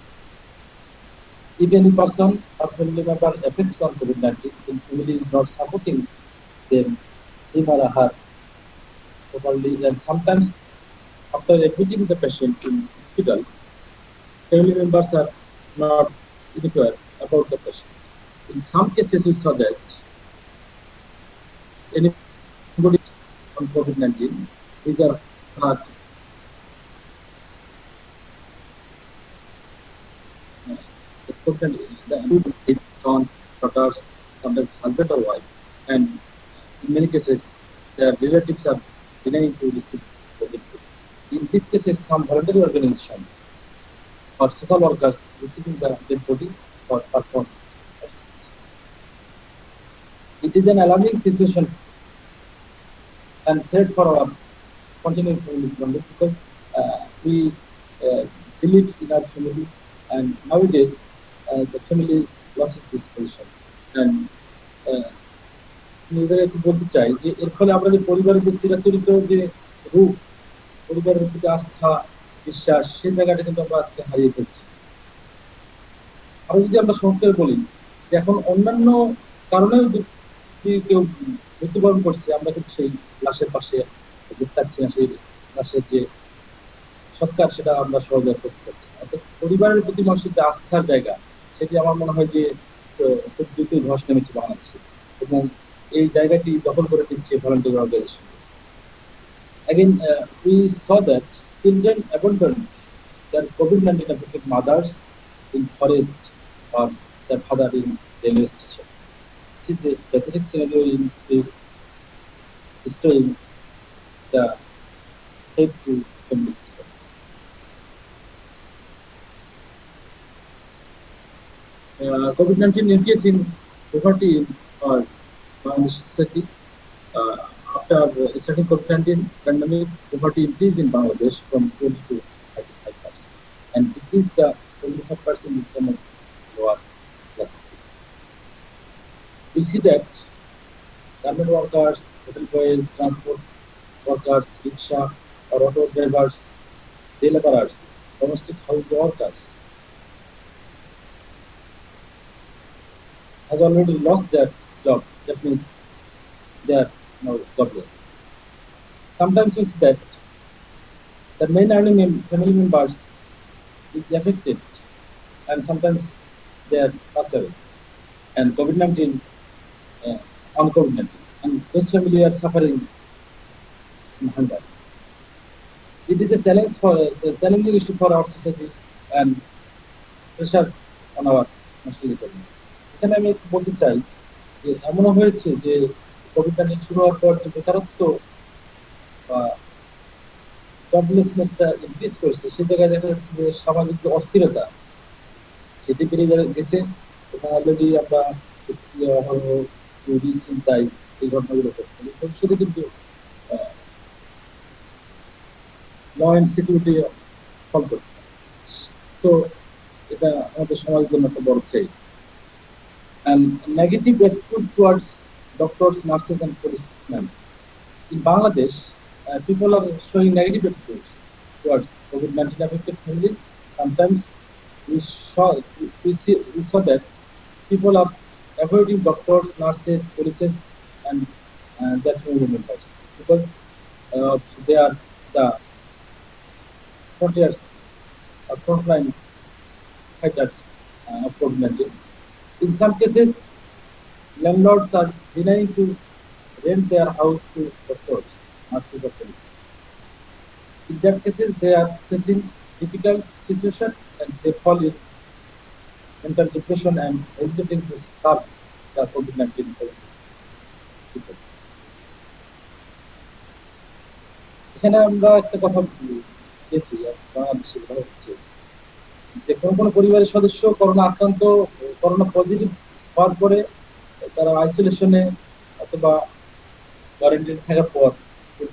If any person or family member affects on COVID-19, then family is not supporting them, him or her properly, and sometimes after admitting the patient in hospital, family members are not inquire about the patient. In some cases, we saw that anybody on COVID-19, these are not his sons, daughters, sometimes husband or wife, and in many cases, their relatives are denying to receive COVID. In these cases, some voluntary organizations or social workers receiving the dead body for perform. It is an alarming situation and threat for our continuing family bonding because we believe in our family, and nowadays the family loses these positions. And আমি এদের একটু বলতে চাই যে এর ফলে আমরা যে পরিবারের যে চিরাচরিত যে রূপ, পরিবারের প্রতি আস্থা, বিশ্বাস, সেই জায়গাটা কিন্তু আমরা আজকে হারিয়ে ফেলছি। আরো যদি আমরা সংস্কার বলি যে এখন অন্যান্য কারণেও যদি কেউ মৃত্যুবরণ করছে, আমরা কিন্তু সেই লাশের পাশে যেতে চাচ্ছি না, সেই লাশের যে সৎকার সেটা আমরা সহজে করতে চাচ্ছি না। অর্থাৎ পরিবারের প্রতি মানুষের যে আস্থার জায়গা, সেটি আমার মনে হয় যে খুব দ্রুতই ধস নেমেছে বাংলাদেশে, এবং এই জায়গাটি দখল করে দিচ্ছে volunteer organisation. Again, we saw that children abandoned their COVID-19 affected mothers in forest or their father in railway station. This is a pathetic scenario in this destroying the help to family systems. COVID-19 increase in poverty in our Bangladesh society. After starting COVID-19 pandemic, poverty increased in Bangladesh from 20 to 35%, and it is the 75% income of lower class. We see that garment workers, hotel boys, transport workers, rickshaw or auto drivers, day laborers, domestic house workers has already lost their job. That means they are now jobless. Sometimes we see that the main earning family members is affected, and sometimes they are passed away. And COVID-19 on COVID-19, and those family are suffering in hunger. It is a challenge for a challenging issue for our society, and pressure on our national economy. এখানে আমি একটু বলতে চাই যে এমনও হয়েছে যে COVID-19 শুরু হওয়ার পর যে বেকারত্ব বা জবলেসনেসটা ইনক্রিজ করেছে, সে জায়গায় দেখা যাচ্ছে যে সামাজিক যে অস্থিরতা সেটি বেড়ে গেছে, এবং অলরেডি আমরা চুরি, ছিনতাই এই ঘটনাগুলো ঘটছে। ভবিষ্যতে কিন্তু ল অ্যান্ড সিকিউরিটি ফল করছে। তো এটা আমাদের সমাজের জন্য একটা বড় threat. And negative attitude towards doctors, nurses, and policemen. In Bangladesh, people are showing negative attitudes towards COVID-19 affected families. Sometimes we saw that people are avoiding doctors, nurses, police, and their family members because they are the frontiers or frontline fighters of COVID-19. In some cases, landlords are denying to rent their house to doctors, nurses, or police. In that cases, they are facing difficult situation and they fall in mental depression and hesitating to serve the COVID-19 people. এখানে আমরা একটা কথা দেখি বাংলাদেশে হচ্ছে যে কোনো পরিবারের সদস্য করোনা পজিটিভ হওয়ার পরে তারা আইসোলেশনে অথবা কোয়ারেন্টাইনে থাকার পর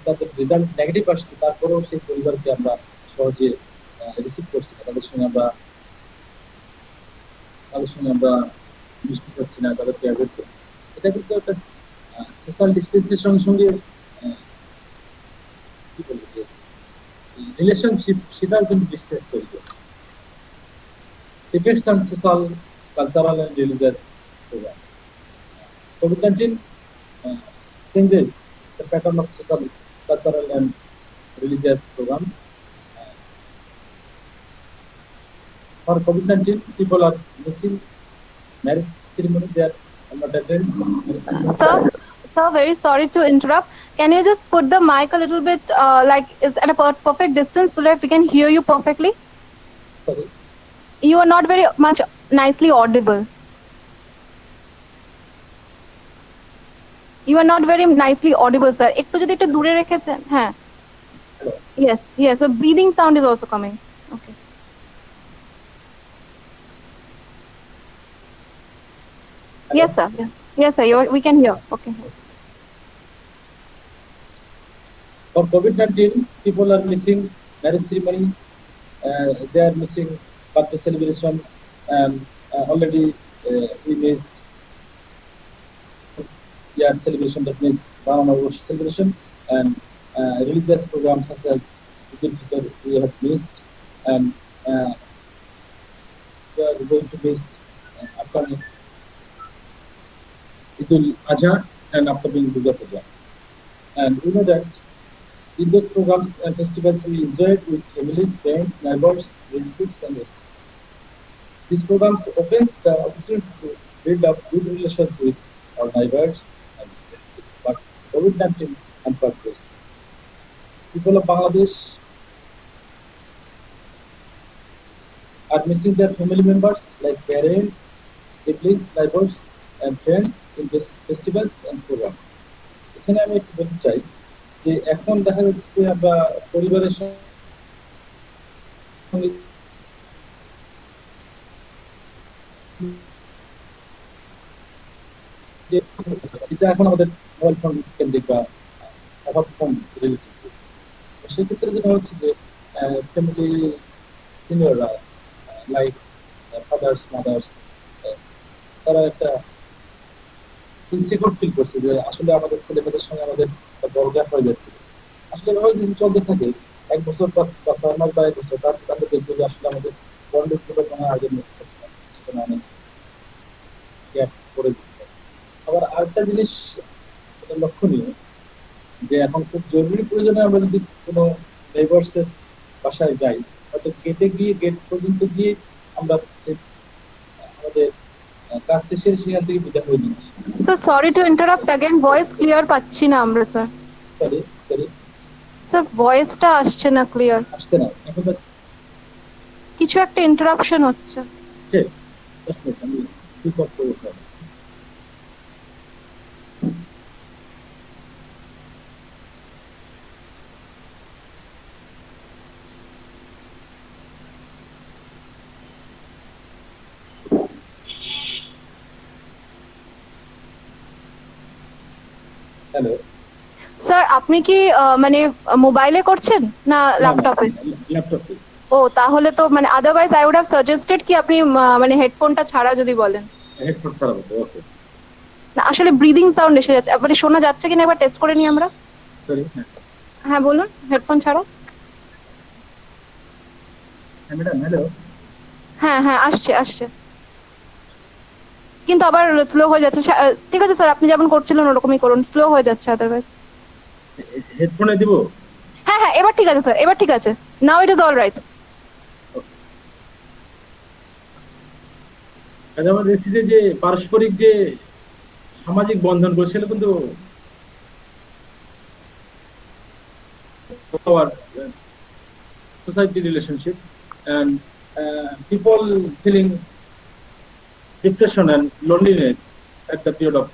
তাদের রেজাল্ট নেগেটিভ আসছে, তারপরেও সেই পরিবারকে আমরা সহজে রিসিভ করছি না, তাদের সঙ্গে আমরা মিশতে চাচ্ছি না, তাদেরকে অ্যাভয়েড করছি। এটা কিন্তু একটা সোশ্যাল ডিস্টেন্সের সঙ্গে কি বলবো যে রিলেশনশিপ, সেটাও কিন্তু ডিস্টেন্স তৈরি করছে। Effects on social, cultural, and religious programs. COVID-19 changes the pattern of social, cultural, and religious programs. For COVID-19, people are missing marriage ceremony. They are not attending marriage ceremony. Sir, very sorry to interrupt. Can you just put the mic a little bit like it's at a perfect distance so that we can hear you perfectly? Sorry. You are not very much nicely audible. You are not very nicely audible, sir. একটু যদি একটু দূরে রেখেছেন, হ্যাঁ। Hello. Yes. So breathing sound is also coming. Okay. Hello? Yes, sir. Yes, sir. We can hear. Okay. For COVID-19, people are missing marriage ceremony. They are missing birthday celebration, and already we missed celebration, that means Ramadan celebration, and religious programs such as Eid al-Fitr we have missed, and we are going to miss upcoming Eid al-Adha and upcoming Durga Puja. And we know that in those programs and festivals we enjoyed with families, friends, neighbors, relatives, and others. These programs opens the opportunity to build up good relations with our neighbors, but COVID-19 hampered this. People of Bangladesh are missing their family members like parents, siblings, neighbors, and friends in these festivals and programs. এখানে আমি একটু বলতে চাই যে এখন দেখা যাচ্ছে যে আমরা পরিবারের সঙ্গে এটা এখন আমাদের মোবাইল ফোন কেন্দ্রিক বা অভাব ফোন রিলেটেড। সেক্ষেত্রে যেটা হচ্ছে যে ফ্যামিলি সিনিয়ররা লাইক ফাদার্স, মাদার্স, তারা একটা ইনসিকিউর ফিল করছে যে আসলে আমাদের ছেলেমেয়েদের সঙ্গে আমাদের বড় গ্যাপ হয়ে যাচ্ছে। আসলে এভাবে যদি চলতে থাকে 1 বছর বা 6 মাস বা 1 বছর, তারপরে দেখবো যে আসলে আমাদের বন্ডের গুলো মনে হয় আগের মতো সেখানে অনেক গ্যাপ পড়ে যেতে। আবার আরেকটা জিনিস লক্ষণীয় যে এখন খুব জরুরি প্রয়োজনে আমরা যদি কোনো নেইবার্সের বাসায় যাই, হয়তো গেট পর্যন্ত গিয়ে আমরা আমাদের কাজ শেষে সেখান থেকে বিদায় হয়ে নিচ্ছি। Sir, sorry to interrupt again. Voice clear পাচ্ছি না আমরা, স্যার। সরি স্যার, ভয়েসটা আসছে না ক্লিয়ার। আসছে না এখন? কিছু একটা ইন্টারাপশন হচ্ছে। check. Just wait, আমি switch off করে দিলাম। হ্যালো, স্যার আপনি কি মানে মোবাইলে করছেন না ল্যাপটপে? ল্যাপটপে। ও তাহলে তো মানে otherwise I would have suggested কি আপনি মানে হেডফোনটা ছাড়া যদি বলেন। হেডফোন ছাড়া বলতে, ওকে। না আসলে ব্রিদিং সাউন্ড এসে যাচ্ছে, মানে শোনা যাচ্ছে কিনা একবার টেস্ট করে নিই আমরা। সরি, হ্যাঁ বলুন, হেডফোন ছাড়া। হ্যাঁ ম্যাডাম, হ্যালো। হ্যাঁ হ্যাঁ আসছে আসছে, কিন্তু আবার স্লো হয়ে যাচ্ছে। ঠিক আছে স্যার, আপনি যেমন করছিলেন ওরকমই করুন, স্লো হয়ে যাচ্ছে আদারওয়াইজ। হেডফোনে দিব? হ্যাঁ হ্যাঁ এবার ঠিক আছে স্যার, এবার ঠিক আছে। নাও ইট ইজ অল রাইট। কাজে আমরা দেখছি যে পারস্পরিক যে সামাজিক বন্ধনগুলো সেগুলো কিন্তু our society relationship, and people feeling depression and loneliness at the period of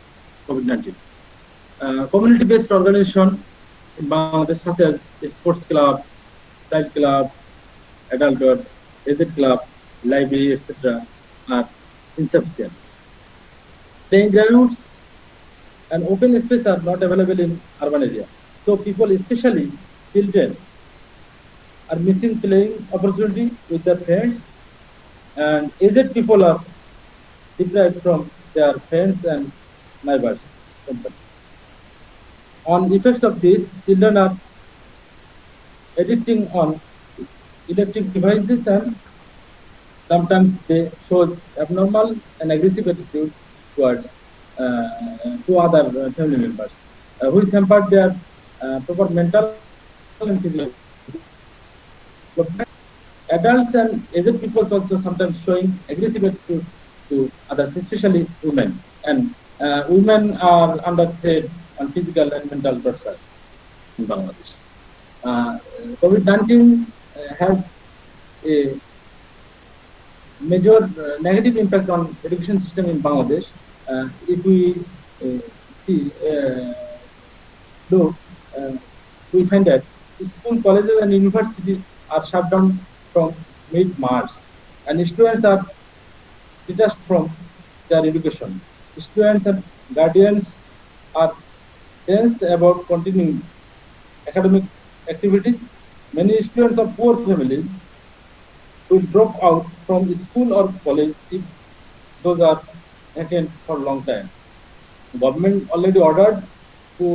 COVID-19. Community-based organization in Bangladesh such as sports club, child club, adulthood, AZ club, library, etc. are insufficient. Playgrounds and open space are not available in urban area. So people, especially children, are missing playing opportunity with their friends, and aged people are deprived from their friends and neighbors. On effects of this, children are addicting on electric devices, and sometimes they show abnormal and aggressive attitude towards to other family members, which hampered their proper mental and physical. Adults and aged people also sometimes showing aggressive attitude to others, especially women. And women are under threat on physical and mental torture in Bangladesh. COVID-19 has a major negative impact on education system in Bangladesh. If we see, look, we find that school, colleges, and universities are shut down from mid-March, and students are detached from their education. Students and guardians are tensed about continuing academic activities. Many students of poor families will drop out from school or college if those are vacant for a long time. Government already ordered to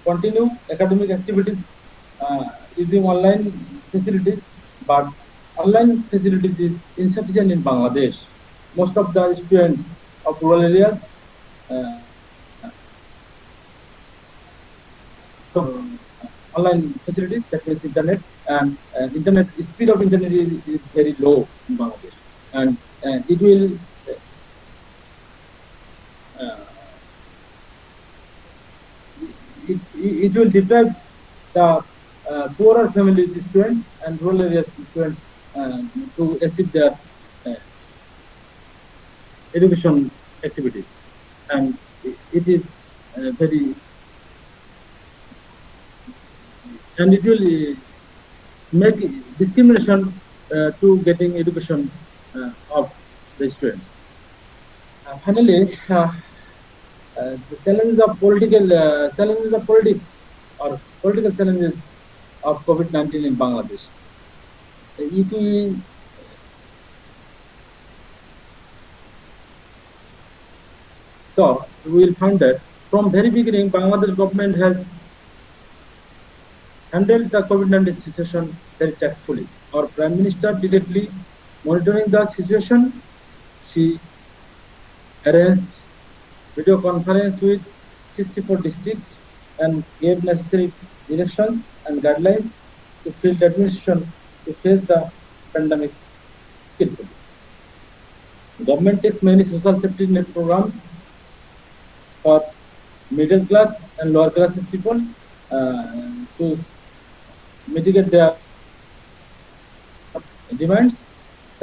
continue academic activities using online facilities, but online facilities is insufficient in Bangladesh. Most of the students of rural areas online facilities, that means internet, and internet speed of internet is very low in Bangladesh, and it will uh, it will deprive the poorer families students and rural areas students to achieve their uh, education activities, and it is very, and it will make discrimination to getting education of the students. Finally, the challenges of politics or political challenges of COVID-19 in Bangladesh. If we saw, we will find that from very beginning, Bangladesh government has handled the COVID-19 situation very tactfully. Our Prime Minister directly monitoring the situation. She arranged video conference with 64 districts and gave necessary directions and guidelines to field administration to face the pandemic skillfully. Government takes many social safety net programs for middle class and lower classes people to mitigate their demands.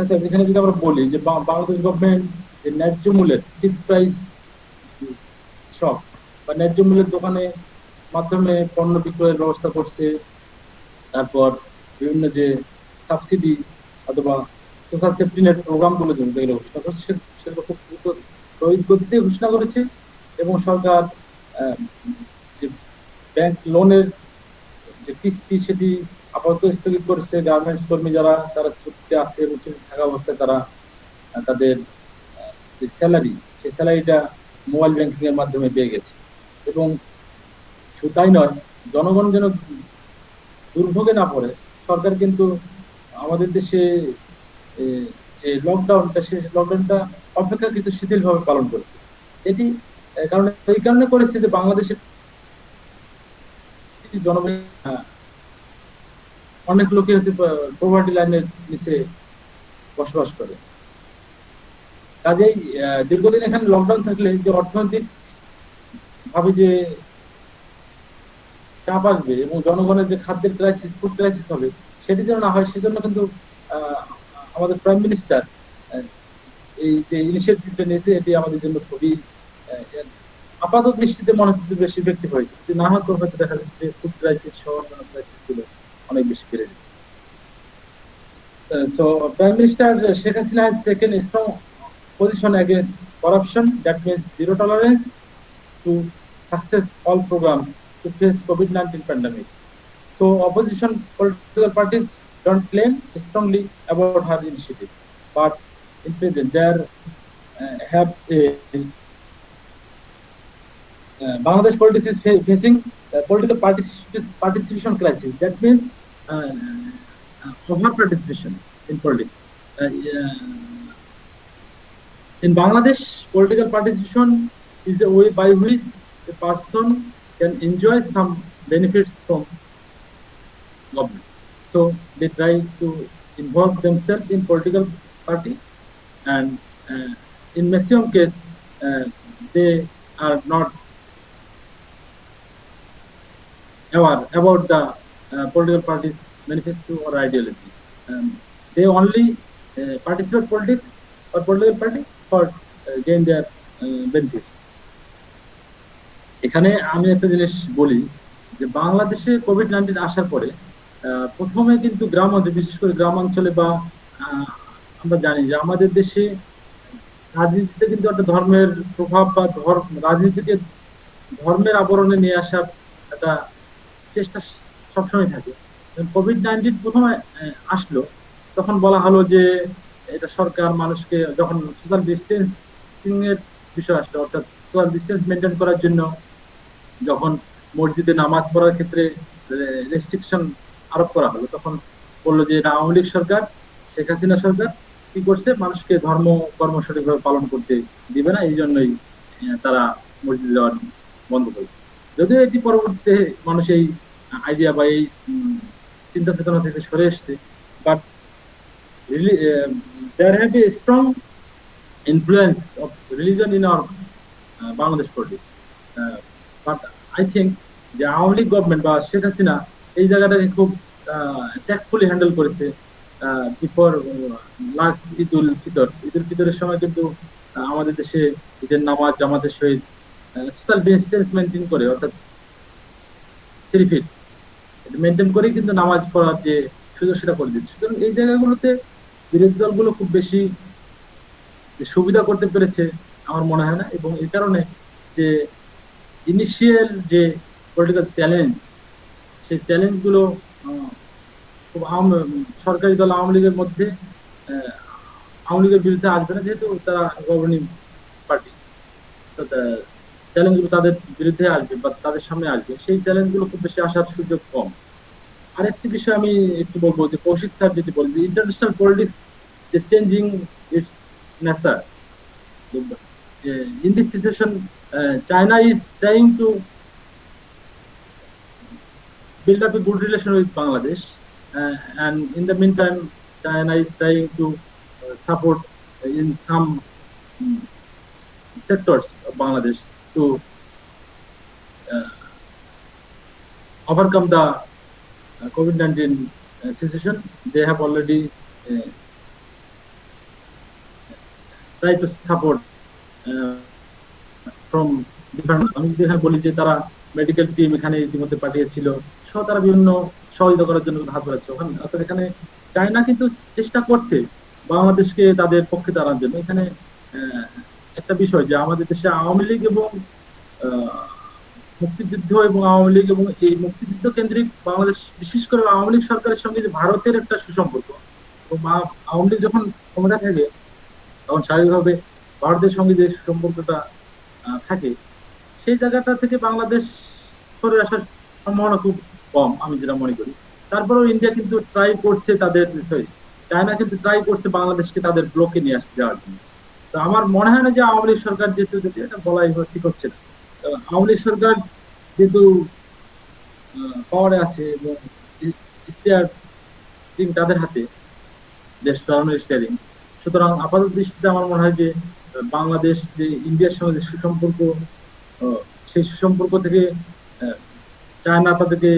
আচ্ছা, এখানে যদি আমরা বলি যে Bangladesh government যে ন্যায্য মূল্যের fixed price shop বা ন্যায্য মূল্যের দোকানে মাধ্যমে পণ্য বিক্রয়ের ব্যবস্থা করছে। তারপর বিভিন্ন যে সাবসিডি অথবা সোশ্যাল সেফটি নেট প্রোগ্রাম গুলো যেগুলো ঘোষণা করছে সেগুলো খুব দ্রুত গতিতে ঘোষণা করেছে। এবং সরকার যে ব্যাংক লোনের যে কিস্তি সেটি আপাতত স্থগিত করেছে। গার্মেন্টস কর্মী যারা তারা ছুটিতে আছে এবং ছুটি থাকা অবস্থায় তারা তাদের যে স্যালারি সেই স্যালারিটা মোবাইল ব্যাংকিং এর মাধ্যমে পেয়ে গেছে। এবং শুধু তাই নয়, জনগণ যেন দুর্ভোগে না পড়ে সরকার কিন্তু আমাদের দেশে যে লকডাউনটা সেই লকডাউনটা অপেক্ষাকৃত শিথিল ভাবে পালন করেছে। এটি কারণ এই কারণে করেছে যে বাংলাদেশের জনগণ অনেক লোকে হচ্ছে পভার্টি লাইনের নিচে বসবাস করে। কাজেই দীর্ঘদিন এখানে লকডাউন থাকলে যে অর্থনৈতিক ভাবে যে চাপ আসবে এবং জনগণের যে খাদ্যের ক্রাইসিস, ফুড ক্রাইসিস হবে সেটি যেন না হয় সেজন্য কিন্তু আমাদের প্রাইম মিনিস্টার এই যে ইনিশিয়েটিভটা নিয়েছে এটি আমাদের জন্য খুবই আপাতত দৃষ্টিতে মনে হচ্ছে বেশি ইফেক্টিভ হয়েছে। যদি না হয়তো হয়তো দেখা যাচ্ছে যে ফুড ক্রাইসিস সহ অন্যান্য ক্রাইসিস গুলো অনেক বেশি বেড়ে যাবে। So Prime Minister Sheikh Hasina has taken a strong position against corruption. That means zero tolerance to success all programs to face COVID-19 pandemic. So opposition political parties don't claim strongly about her initiative, but in present there have a Bangladesh politics is facing political participation crisis. That means over participation in politics. In Bangladesh, political participation is a way by which a person can enjoy some benefits from government. So they try to involve themselves in political party, and in maximum case, they are not aware about the political parties manifesto or ideology. They only participate politics or political party for gain their benefits. এখানে আমি একটা জিনিস বলি যে বাংলাদেশে COVID-19 আসার পরে প্রথমে কিন্তু গ্রাম অঞ্চলে, বিশেষ করে গ্রাম অঞ্চলে বা আমরা জানি যে আমাদের দেশে রাজনীতিতে কিন্তু একটা ধর্মের প্রভাব বা রাজনীতিকে ধর্মের আবরণে নিয়ে আসার একটা চেষ্টা সবসময় থাকে। কোভিড-19 প্রথমে আসলো তখন বলা হলো যে এটা সরকার মানুষকে, যখন সোশ্যাল ডিস্টেন্সিং এর বিষয় আসলো, অর্থাৎ সোশ্যাল ডিস্টেন্স মেনটেন করার জন্য যখন মসজিদে নামাজ পড়ার ক্ষেত্রে রেস্ট্রিকশন আরোপ করা হলো, তখন বললো যে এটা আওয়ামী লীগ সরকার, শেখ হাসিনা সরকার কি করছে, মানুষকে ধর্ম কর্ম সঠিকভাবে পালন করতে দিবে না, এই জন্যই তারা মসজিদে যাওয়া বন্ধ করেছে। যদিও এটি পরবর্তীতে মানুষ এই আইডিয়া বা এই চিন্তা চেতনা থেকে সরে এসছে, but there have a strong influence of religion in our Bangladesh politics. But I think যে আওয়ামী লীগ গভর্নমেন্ট বা শেখ হাসিনা এই জায়গাটাকে খুব ট্যাক্টফুলি হ্যান্ডেল করেছে। বিফোর লাস্ট ঈদুল ফিতরের সময় কিন্তু আমাদের দেশে ঈদের নামাজ জামাতের সহিত সোশ্যাল ডিস্টেন্স মেনটেন করে, অর্থাৎ 3 ফিট মেনটেন করে কিন্তু নামাজ পড়ার যে সুযোগ সেটা করে দিচ্ছে। সুতরাং এই জায়গাগুলোতে বিরোধী দলগুলো খুব বেশি সুবিধা করতে পেরেছে আমার মনে হয় না। এবং এই কারণে যে ইনিশিয়াল যে পলিটিক্যাল চ্যালেঞ্জ, সেই চ্যালেঞ্জ গুলো খুব সরকারি দল আওয়ামী লীগের মধ্যে আওয়ামী লীগের বিরুদ্ধে আসবে না, যেহেতু তারা গভর্নিং পার্টি, চ্যালেঞ্জ গুলো তাদের বিরুদ্ধে আসবে বা তাদের সামনে আসবে, সেই চ্যালেঞ্জ গুলো খুব বেশি আসার সুযোগ কম। আরেকটি বিষয় আমি একটু বলবো যে কৌশিক স্যার যেটি বলেন, international politics is changing its nature. In this situation, China is trying to build up a good relation with Bangladesh, and in the meantime, China is trying to support in some sectors of Bangladesh to overcome the COVID-19 situation. They have already try to support from different. আমি যদি এখানে বলি যে তারা medical team এখানে ইতিমধ্যে পাঠিয়েছিল, সহ তারা বিভিন্ন সহযোগিতা করার জন্য হাত বাড়াচ্ছে ওখানে। অর্থাৎ এখানে চায়না কিন্তু চেষ্টা করছে বাংলাদেশকে তাদের পক্ষে দাঁড়ানোর জন্য। এখানে একটা বিষয় যে আমাদের দেশে আওয়ামী লীগ এবং মুক্তিযুদ্ধ এবং আওয়ামী লীগ এবং এই মুক্তিযুদ্ধ কেন্দ্রিক বাংলাদেশ, বিশেষ করে আওয়ামী লীগ সরকারের সঙ্গে যে ভারতের একটা সুসম্পর্ক, আওয়ামী লীগ যখন ক্ষমতা থাকে তখন স্বাভাবিকভাবে ভারতের সঙ্গে যে সম্পর্কটা থাকে, সেই জায়গাটা থেকে বাংলাদেশ সরে আসার সম্ভাবনা খুব কম আমি যেটা মনে করি। তারপরেও ইন্ডিয়া কিন্তু ট্রাই করছে তাদের, সরি চায়না কিন্তু ট্রাই করছে বাংলাদেশকে তাদের ব্লকে নিয়ে আসতে যাওয়ার জন্য। তো আমার মনে হয় না যে আওয়ামী লীগ সরকার যেহেতু, এটা বলাই ঠিক হচ্ছে না, আওয়ামী লীগ সরকার যেহেতু পাওয়ারে আছে এবং স্টিয়ারিং তাদের হাতে, দেশ চালানোর স্টিয়ারিং, সুতরাং আপাতত দৃষ্টিতে আমার মনে হয় যে বাংলাদেশ যে ইন্ডিয়ার সঙ্গে যে সুসম্পর্ক, সেই সুসম্পর্ক থেকে চায়না তাদেরকে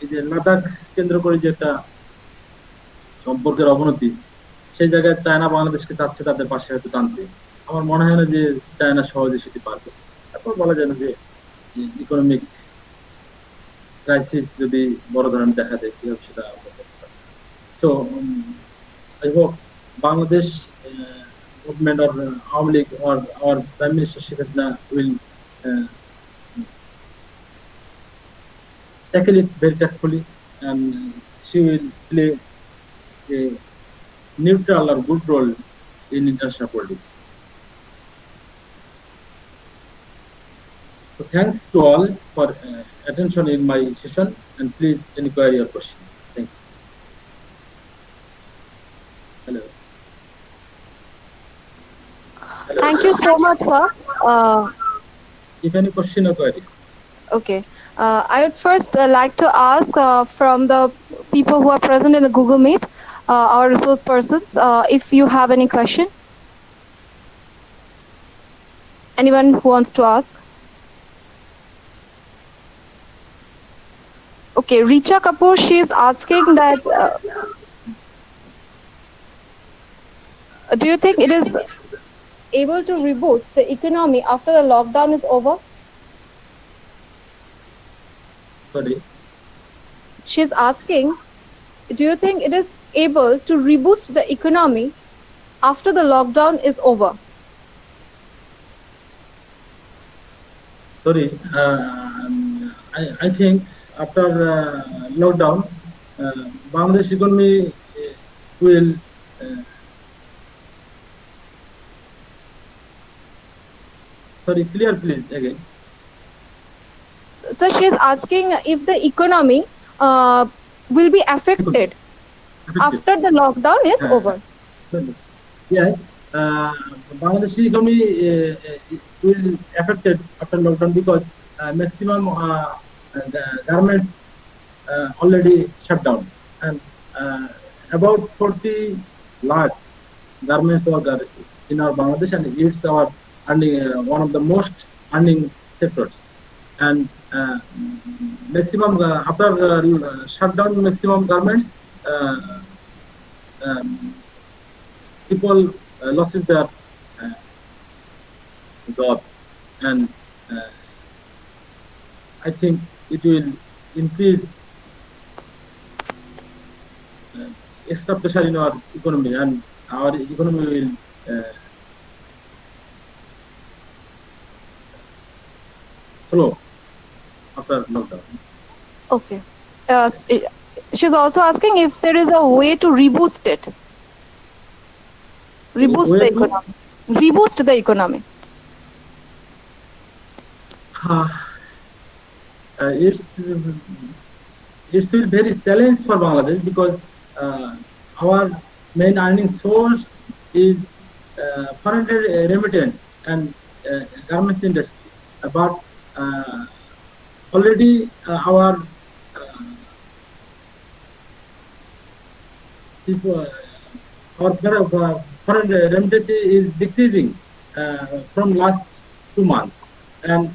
এই যে লাদাখ কেন্দ্র করে যে একটা সম্পর্কের অবনতি, সেই জায়গায় চায়না বাংলাদেশকে চাচ্ছে তাদের পাশে হয়তো টানতে। আমার মনে হয় না যে চায়না সহজে সেটি পারবে। তারপর বলা যায় না যে ইকোনমিক ক্রাইসিস যদি বড় ধরনের দেখা দেয় কি হবে সেটা। So I hope Bangladesh government or Awamu League or our Prime Minister Sheikh Hasina will tackle it very tactfully, and she will play a neutral or good role in international politics. So thanks to all for attention in my session, and please inquire your question. Thank you. Hello. Hello. Thank you so much, sir. If any question or query. Okay. I would first like to ask from the people who are present in the Google Meet, our resource persons, if you have any question. Anyone who wants to ask? Okay, Richa Kapoor, she is asking that, do you think it is able to reboost the economy after the lockdown is over? Sorry. She's asking, do you think it is able to reboost the economy after the lockdown is over? Sorry, I think after lockdown, Bangladesh economy will sorry, clear please again. So she's asking if the economy will be affected after the lockdown is over. Yes, Bangladesh economy will affected after lockdown because maximum garments already shut down, and about 40 lakhs garments workers in our Bangladesh, and it's our earning, one of the most earning sectors. And maximum after shutdown, maximum garments people losses their jobs, and I think it will increase extra pressure in our economy, and our economy will slow after lockdown. Okay. She's also asking if there is a way to reboost it. Reboost Way the to- economy. Reboost the economy. It's a very challenge for Bangladesh because our main earning source is foreign remittance and garments industry. But already our people, our foreign remittance is decreasing from last 2 months, and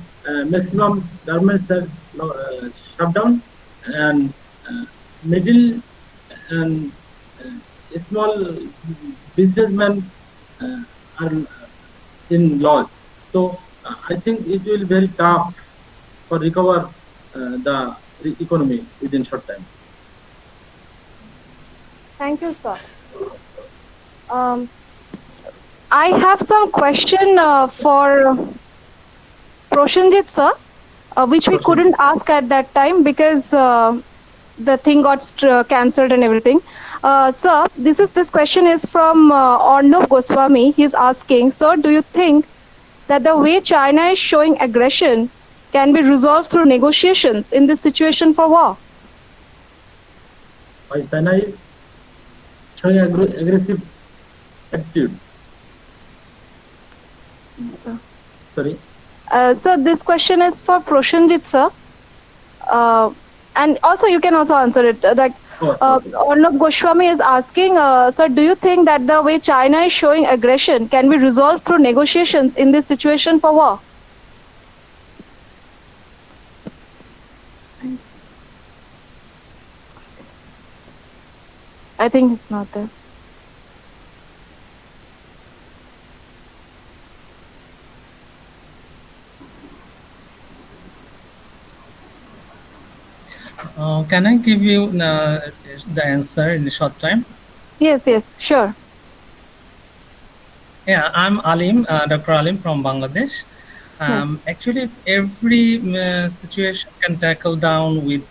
maximum garments have shut down, and middle and small businessmen are in loss. So I think it will be very tough for recover the economy within short times. Thank you, sir. Um, I have some question for Proshanjit, sir, which we Proshanjit. couldn't ask at that time because the thing got cancelled and everything. Sir, this question is from Arnav Goswami. He's asking, sir, do you think that the way China is showing aggression can be resolved through negotiations in this situation for war? Why China is showing aggressive attitude? Yes, sir. Sorry. So this question is for Proshanjit, sir. And also you can also answer it. Arnab Goswami is asking, sir, do you think that the way China is showing aggression can be resolved through negotiations in this situation for war? I think it's not there. Can I give you the answer in a short time? Yes, sure. Yeah, I'm Alim, Dr. Alim from Bangladesh. Yes. Actually, every situation can tackle down with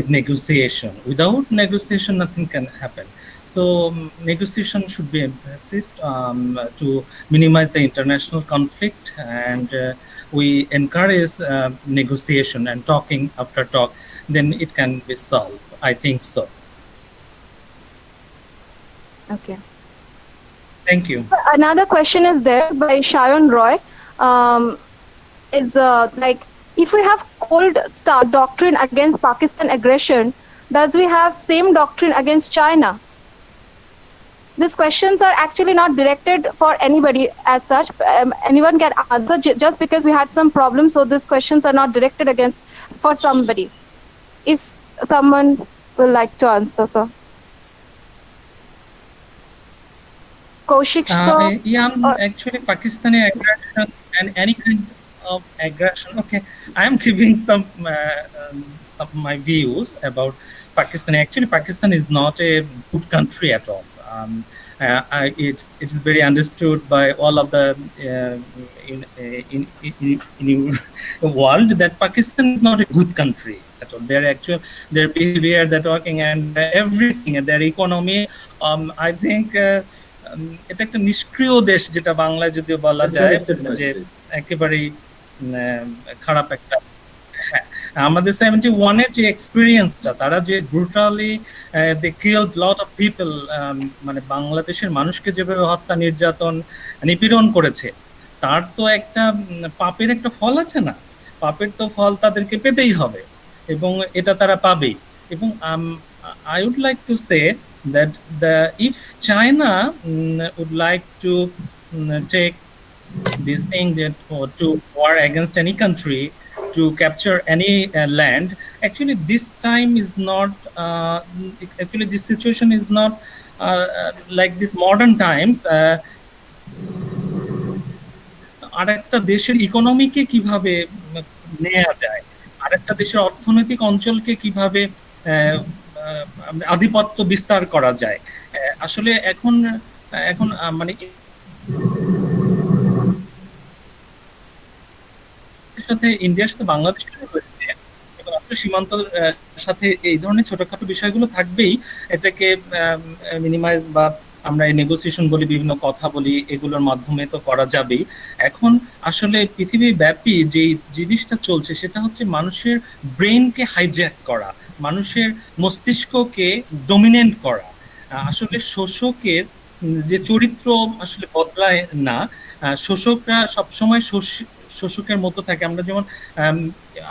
negotiation. Without negotiation, nothing can happen. So negotiation should be emphasized to minimize the international conflict, and we encourage negotiation and talking after talk. Then it can be solved. I think so. Okay. Thank you. Another question is there by Shayan Roy. Is like, if we have cold start doctrine against Pakistan aggression, does we have same doctrine against China? These questions are actually not directed for anybody as such. Anyone can answer just because we had some problems. So these questions are not directed against for somebody. If someone will like to answer, sir. Kaushik, sir? Yeah, actually, Pakistani aggression and any kind of aggression. Okay, I am giving some of my views about Pakistan. Actually, Pakistan is not a good country at all. It's very understood by all of the in world that Pakistan is not a good country at all. Their behavior, their talking, and everything, and their economy. I think. এটা একটা নিষ্ক্রিয় দেশ, যেটা বাংলায় যদিও বলা যায় যে একেবারেই খারাপ একটা। হ্যাঁ, আমাদের 71 এর যে এক্সপেরিয়েন্সটা, তারা যে brutally they killed lot of people, মানে বাংলাদেশের মানুষকে যেভাবে হত্যা, নির্যাতন, নিপীড়ন করেছে, তার তো একটা পাপের একটা ফল আছে না? পাপের তো ফল তাদেরকে পেতেই হবে, এবং এটা তারা পাবেই। এবং I would like to say that if China would like to take this thing that to war against any country, to capture any land, actually this time is not actually this situation is not like this modern times. আরেকটা দেশের ইকোনমিকে কিভাবে নেওয়া যায়, আরেকটা দেশের অর্থনৈতিক অঞ্চলকে কিভাবে আধিপত্য বিস্তার করা যায়। আসলে এখন মানে সাথে ইন্ডিয়ার সাথে বাংলাদেশ হয়েছে, এবং আসলে সীমান্ত সাথে এই ধরনের ছোটখাটো বিষয়গুলো থাকবেই। এটাকে মিনিমাইজ বা আমরা এই নেগোসিয়েশন বলি, বিভিন্ন কথা বলি, এগুলোর মাধ্যমে তো করা যাবেই। এখন আসলে পৃথিবী ব্যাপী যে জিনিসটা চলছে সেটা হচ্ছে মানুষের ব্রেনকে হাইজ্যাক করা, মানুষের মস্তিষ্ককে ডমিনেন্ট করা। আসলে শোষকের যে চরিত্র আসলে বদলায় না, শোষকরা সবসময় শোষকের মতো থাকে।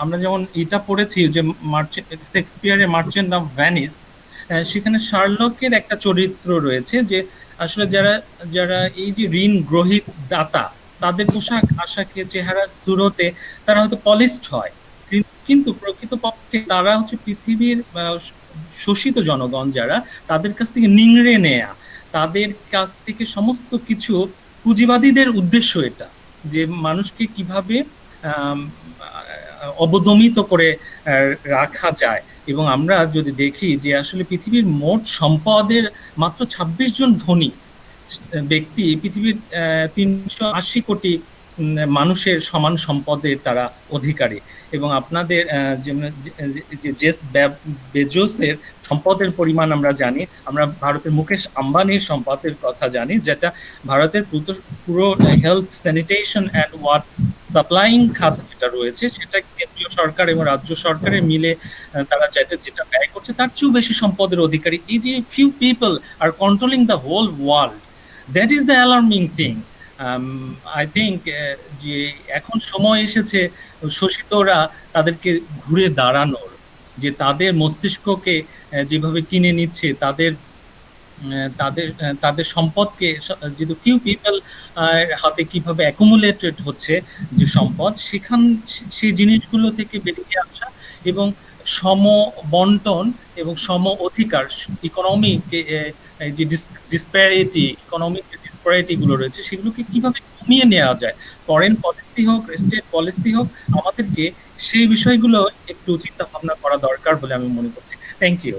আমরা যেমন এটা পড়েছি যে শেক্সপিয়ারের মার্চেন্ট অফ ভেনিস, সেখানে শার্লকের একটা চরিত্র রয়েছে যে আসলে যারা এই যে ঋণ গ্রহীত দাতা, তাদের পোশাক আশাকে, চেহারা সুরতে তারা হয়তো পলিশড হয়, কিন্তু প্রকৃতপক্ষে তারা হচ্ছে পৃথিবীর শোষিত জনগণ, যারা তাদের কাছ থেকে নিংড়ে নেয়া, তাদের কাছ থেকে সমস্ত কিছু পুঁজিবাদীদের উদ্দেশ্য এটা, যে মানুষকে কিভাবে অবদমিত করে রাখা যায়। এবং আমরা যদি দেখি যে আসলে পৃথিবীর মোট সম্পদের মাত্র ২৬ জন ধনী ব্যক্তি পৃথিবীর ৩৮০ কোটি মানুষের সমান সম্পদের তারা অধিকারী। এবং আপনাদের যে জেফ বেজোসের সম্পদের পরিমাণ আমরা জানি, আমরা ভারতের মুকেশ আম্বানির সম্পদের কথা জানি, যেটা ভারতের পুরো health, sanitation and water supplying খাত যেটা রয়েছে, সেটা কেন্দ্রীয় সরকার এবং রাজ্য সরকারের মিলে তারা যেটা ব্যয় করছে তার চেয়েও বেশি সম্পদের অধিকারী। এই যে few people are controlling the whole world, that is the alarming thing. I think যে এখন সময় এসেছে শোষিতরা তাদেরকে ঘুরে দাঁড়ানোর, যে তাদের মস্তিষ্ককে যেভাবে কিনে নিচ্ছে, তাদের তাদের তাদের সম্পদকে, যেহেতু ফিউ পিপল হাতে কিভাবে অ্যাকুমুলেটেড হচ্ছে যে সম্পদ, সেই জিনিসগুলো থেকে বেরিয়ে আসা এবং সম বন্টন এবং সম অধিকার, ইকোনমিক যে ডিসপ্যারিটি, ইকোনমিক ডিসপ্যারিটি গুলো রয়েছে, সেগুলোকে কিভাবে কমিয়ে নেওয়া যায়, ফরেন পলিসি হোক, স্টেট পলিসি হোক, আমাদেরকে সেই বিষয়গুলো একটু চিন্তা ভাবনা করা দরকার বলে আমি মনে করছি। Thank you.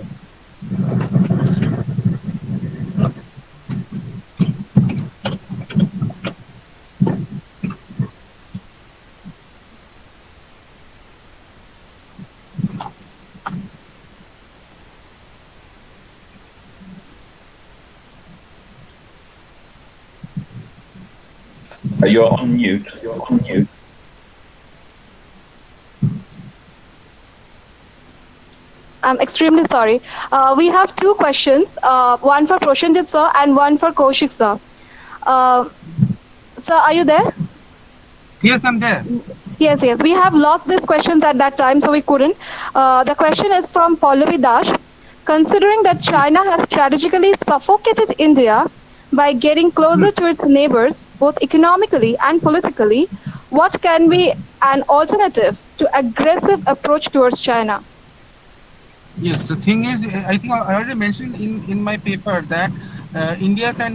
You're on mute. You're on mute. I'm extremely sorry. We have two questions, one for Proshenjit sir and one for Kaushik sir. Sir, are you there? Yes, I'm there. Yes. We have lost these questions at that time, so we couldn't. The question is from Pallavi Dash. Considering that China has strategically suffocated India by getting closer to its neighbors, both economically and politically, what can be an alternative to aggressive approach towards China? Yes, the thing is, I think I already mentioned in my paper that India can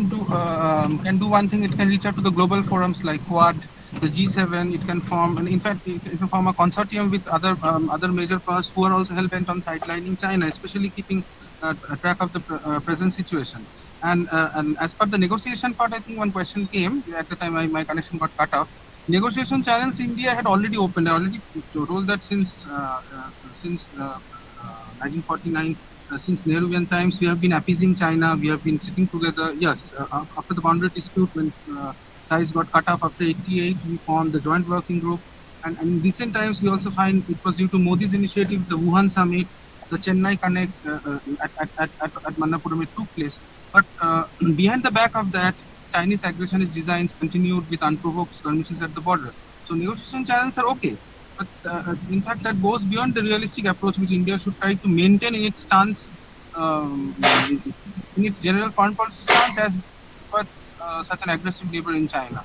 do one thing. It can reach out to the global forums like Quad, the G7. It can form, and in fact, it can form a consortium with other major powers who are also hell bent on sidelining China, especially keeping track of the present situation. And as per the negotiation part, I think one question came at the time my connection got cut off. Negotiation channels India had already opened. I already told that since 1949, since Nehruvian times, we have been appeasing China. We have been sitting together. Yes, after the boundary dispute, when ties got cut off after 88, we formed the joint working group. And in recent times, we also find it was due to Modi's initiative, the Wuhan summit, the Chennai Connect at Manappuram, it took place. But behind the back of that, Chinese aggressionist designs continued with unprovoked skirmishes at the border. So negotiation channels are okay. But in fact, that goes beyond the realistic approach which India should try to maintain in its stance, in its general foreign policy stance as such an aggressive neighbor in China.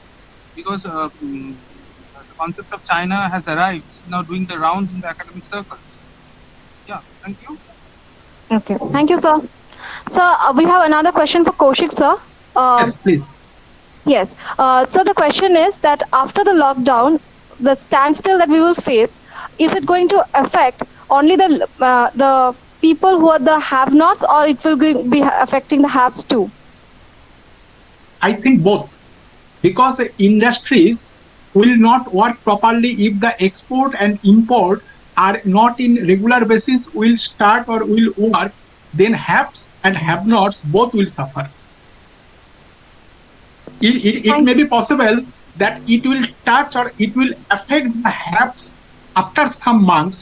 Because the concept of China has arrived, it's now doing the rounds in the academic circles. Yeah, thank you. Okay, thank you, sir. Sir, we have another question for Kaushik, sir. Yes, please. Yes. So the question is that after the lockdown, the standstill that we will face, is it going to affect only the people who are the have-nots, or it will be affecting the haves too? I think both, because the industries will not work properly if the export and import are not in regular basis, will start or will work, then haves and have-nots both will suffer. It may be possible that it will touch or it will affect the haves after some months,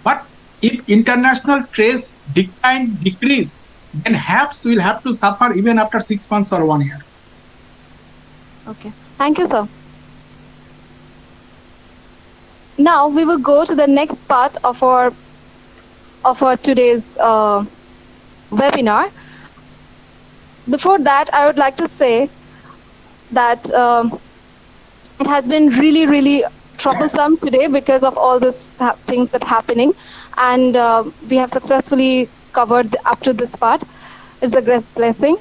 but if international trade decrease, then haves will have to suffer even after 6 months or 1 year. Okay, thank you, sir. Now we will go to the next part of our today's webinar. Before that, I would like to say that it has been really troublesome today because of all these things that happening, and we have successfully covered up to this part. It's a great blessing.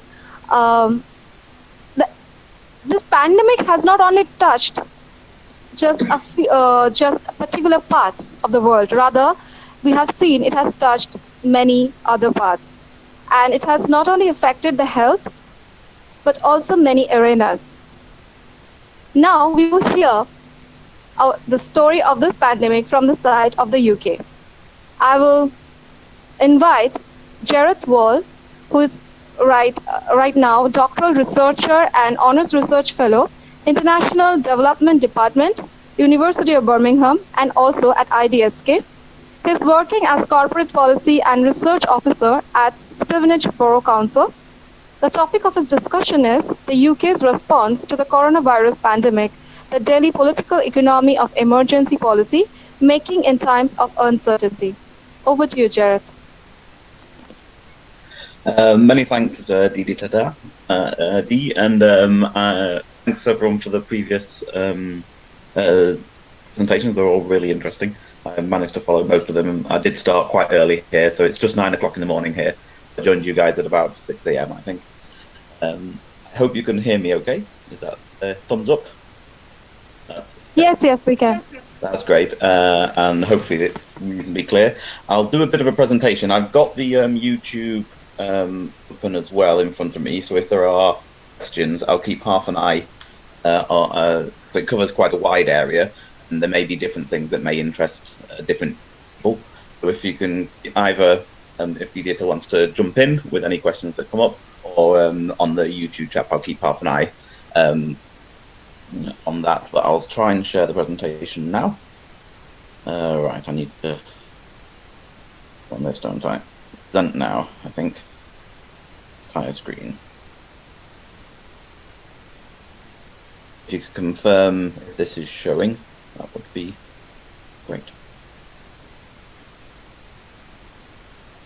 this pandemic has not only touched just particular parts of the world. Rather, we have seen it has touched many other parts. And it has not only affected the health, but also many arenas. Now we will hear the story of this pandemic from the side of the UK. I will invite Jareth Wall, who is right now doctoral researcher and honors research fellow, International Development Department, University of Birmingham, and also at IDSK. He is working as corporate policy and research officer at Stevenage Borough Council. The topic of his discussion is the UK's response to the coronavirus pandemic, the daily political economy of emergency policy, making in times of uncertainty. Over to you, Jareth. Many thanks, Didi Tada, Dee, and thanks everyone for the previous presentations. They're all really interesting. I managed to follow most of them. I did start quite early here, so it's just 9 o'clock in the morning here. I joined you guys at about 6 a.m. I think. I hope you can hear me okay. Is that thumbs up? Yes, we can. That's great, and hopefully it's reasonably clear. I'll do a bit of a presentation. I've got the YouTube open as well in front of me, so if there are questions, I'll keep half an eye. So it covers quite a wide area, and there may be different things that may interest different people. So if you can either, if Didi wants to jump in with any questions that come up, or on the YouTube chat, I'll keep half an eye on that. But I'll try and share the presentation now. Right, I need to on this, don't I? Present now, I think. Entire screen. If you could confirm if this is showing, that would be great.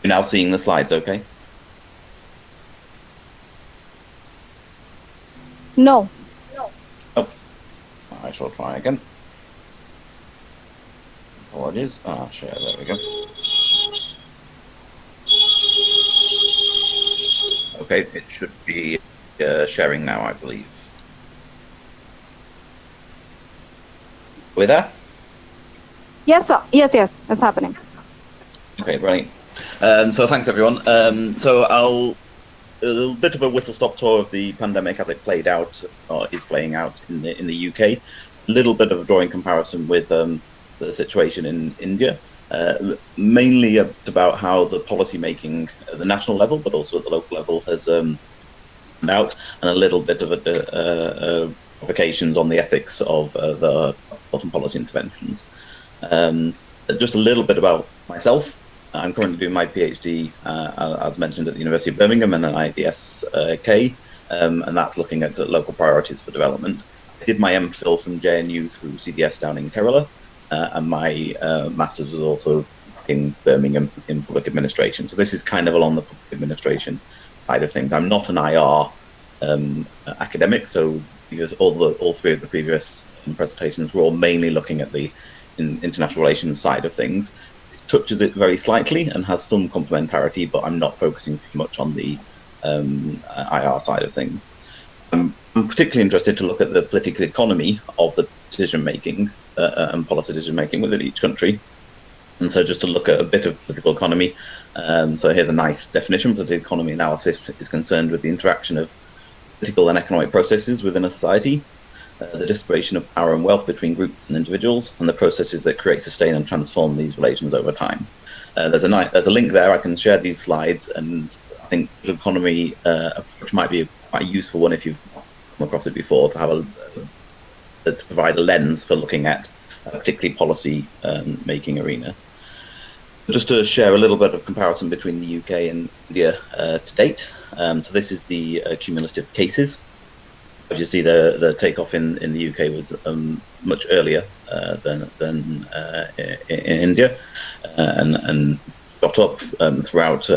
You're now seeing the slides, okay? No. Oh, I shall try again. Apologies. Share, there we go. Okay, it should be sharing now, I believe. Are we there? Yes, sir. Yes, it's happening. Okay, brilliant. So thanks everyone. So a little bit of a whistle-stop tour of the pandemic as it played out, or is playing out in the UK. A little bit of a drawing comparison with the situation in India. Mainly about how the policy making at the national level, but also at the local level, has turned out, and a little bit of provocations on the ethics of the health and policy interventions. Just a little bit about myself. I'm currently doing my PhD, as mentioned, at the University of Birmingham and an IDSK, and that's looking at local priorities for development. I did my MPhil from JNU through CDS down in Kerala, and my master's was also in Birmingham in public administration. So this is kind of along the public administration side of things. I'm not an IR academic, so because all three of the previous presentations were all mainly looking at the international relations side of things. It touches it very slightly and has some complementarity, but I'm not focusing too much on the IR side of things. I'm particularly interested to look at the political economy of the decision-making and policy decision-making within each country. And so just to look at a bit of political economy, so here's a nice definition. Political economy analysis is concerned with the interaction of political and economic processes within a society, the distribution of power and wealth between groups and individuals, and the processes that create, sustain, and transform these relations over time. There's a link there. I can share these slides, and I think the economy approach might be quite a useful one if you've come across it before, to have to provide a lens for looking at particularly policy making arena. Just to share a little bit of comparison between the UK and India to date. So this is the cumulative cases. As you see, the takeoff in the UK was much earlier than in India, and got up throughout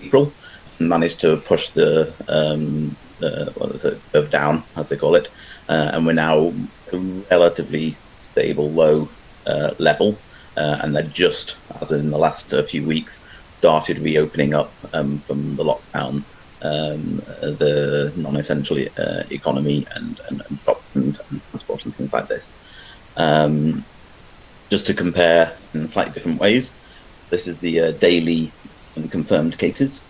April, and managed to push the curve down, as they call it, and we're now a relatively stable low level, and they're just, as in the last few weeks, started reopening up from the lockdown the non-essential economy and transport and things like this. Just to compare in slightly different ways, this is the daily confirmed cases.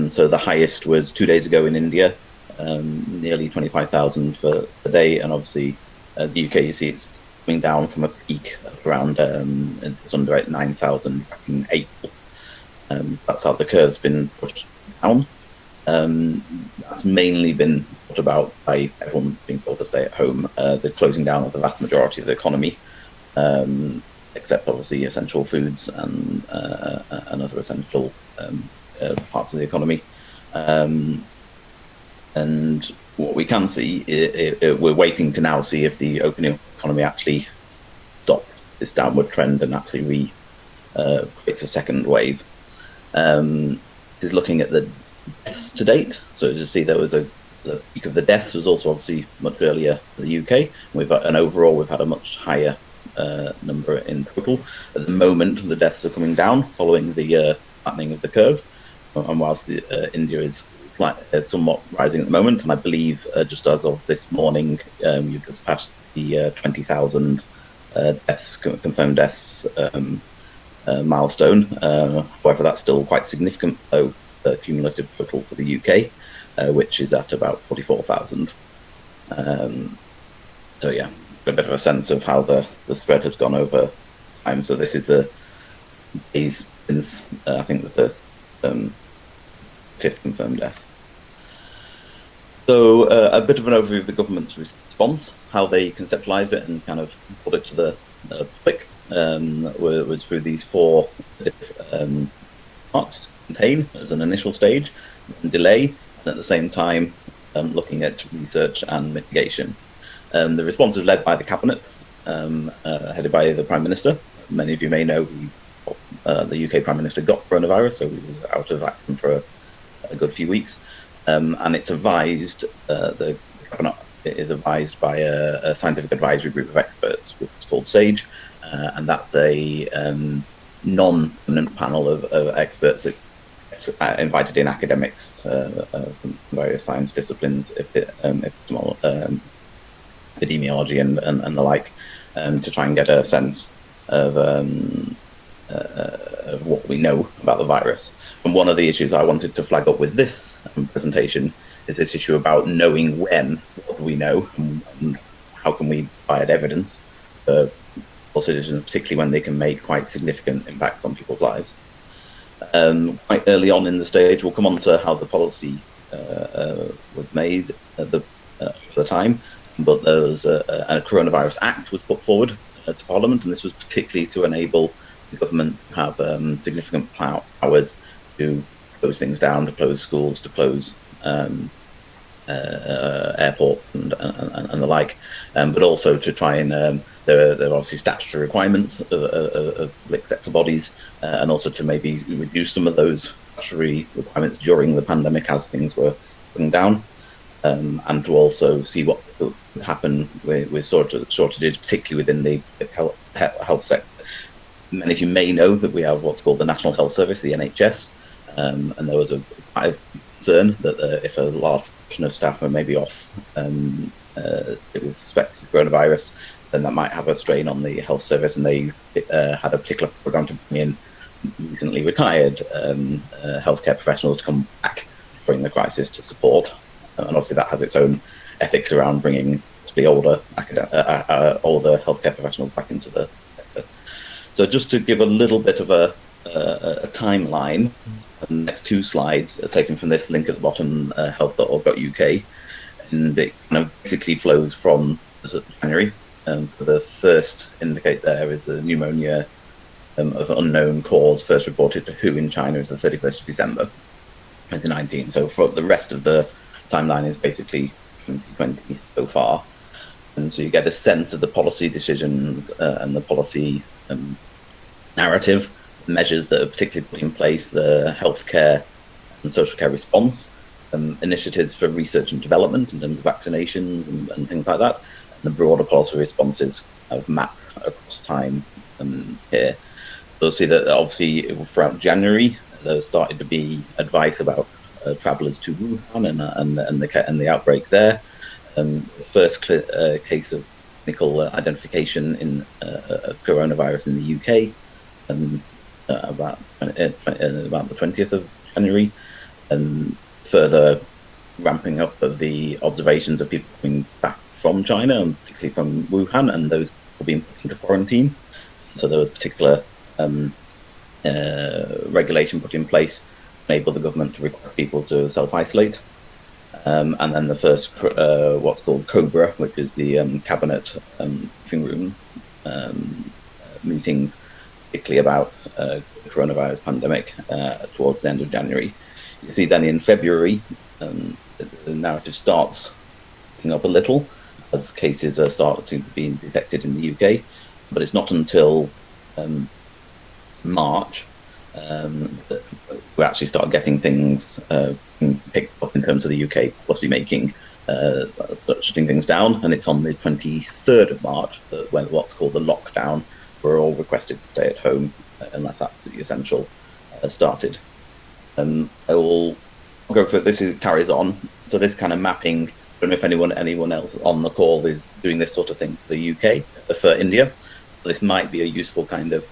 So the highest was 2 days ago in India, nearly 25,000 for the day, and obviously the UK, you see it's coming down from a peak of around it's under 9,000 back in April. That's how the curve's been pushed down. That's mainly been brought about by everyone being told to stay at home, the closing down of the vast majority of the economy, except obviously essential foods and other essential parts of the economy. And what we can see, we're waiting to now see if the open economy actually stops its downward trend and actually creates a second wave. This is looking at the deaths to date. So as you see, the peak of the deaths was also obviously much earlier for the UK. And overall, we've had a much higher number in total. At the moment, the deaths are coming down following the flattening of the curve. And whilst India is somewhat rising at the moment, and I believe just as of this morning, you've just passed the 20,000 deaths, confirmed deaths milestone. However, that's still quite significant, though, the cumulative total for the UK, which is at about 44,000. So yeah, a bit of a sense of how the spread has gone over time. So this is the days since I think the first fifth confirmed death. So a bit of an overview of the government's response, how they conceptualized it and kind of put it to the public, was through these four parts: contain as an initial stage, delay, and at the same time looking at research and mitigation. The response is led by the cabinet, headed by the Prime Minister. Many of you may know the UK Prime Minister got coronavirus, so he was out of action for a good few weeks. And it's advised, the cabinet is advised by a scientific advisory group of experts, which is called SAGE, and that's a non-permanent panel of experts that invited in academics from various science disciplines, epidemiology and the like, to try and get a sense of what we know about the virus. And one of the issues I wanted to flag up with this presentation is this issue about knowing what do we know, and how can we provide evidence for decisions, particularly when they can make quite significant impacts on people's lives. Quite early on in the stage, we'll come on to how the policy was made at the time, but there was a Coronavirus Act was put forward to Parliament, and this was particularly to enable the government to have significant powers to close things down, to close schools, to close airports and the like, but also to try and there are obviously statutory requirements of public sector bodies, and also to maybe reduce some of those statutory requirements during the pandemic as things were closing down, and to also see what would happen with shortages, particularly within the health sector. Many of you may know that we have what's called the National Health Service, the NHS, and there was quite a concern that if a large portion of staff were maybe off with suspected coronavirus, then that might have a strain on the health service, and they had a particular program to bring in recently retired healthcare professionals to come back during the crisis to support. And obviously that has its own ethics around bringing older healthcare professionals back into the sector. So just to give a little bit of a timeline, the next two slides are taken from this link at the bottom, health.org.uk, and it kind of basically flows from January. The first indicate there is the pneumonia of unknown cause first reported to WHO in China is the 31st of December 2019. So for the rest of the timeline is basically 2020 so far. And so you get a sense of the policy decision and the policy narrative, measures that are particularly put in place, the healthcare and social care response, initiatives for research and development in terms of vaccinations and things like that, and the broader policy responses have mapped across time here. So you'll see that obviously throughout January, there started to be advice about travellers to Wuhan and the outbreak there. The first case of clinical identification of coronavirus in the UK about the 20th of January, and further ramping up of the observations of people coming back from China, and particularly from Wuhan, and those people being put into quarantine. So there was particular regulation put in place to enable the government to require people to self-isolate. And then the first, what's called COBRA, which is the cabinet briefing room meetings, particularly about the coronavirus pandemic towards the end of January. You see then in February, the narrative starts picking up a little as cases are starting to be detected in the UK, but it's not until March that we actually start getting things picked up in terms of the UK policy making, shutting things down, and it's on the 23rd of March that when what's called the lockdown, we're all requested to stay at home unless absolutely essential started. I will go for this. Carries on. So this kind of mapping. I don't know if anyone else on the call is doing this sort of thing for the UK, for India. This might be a useful kind of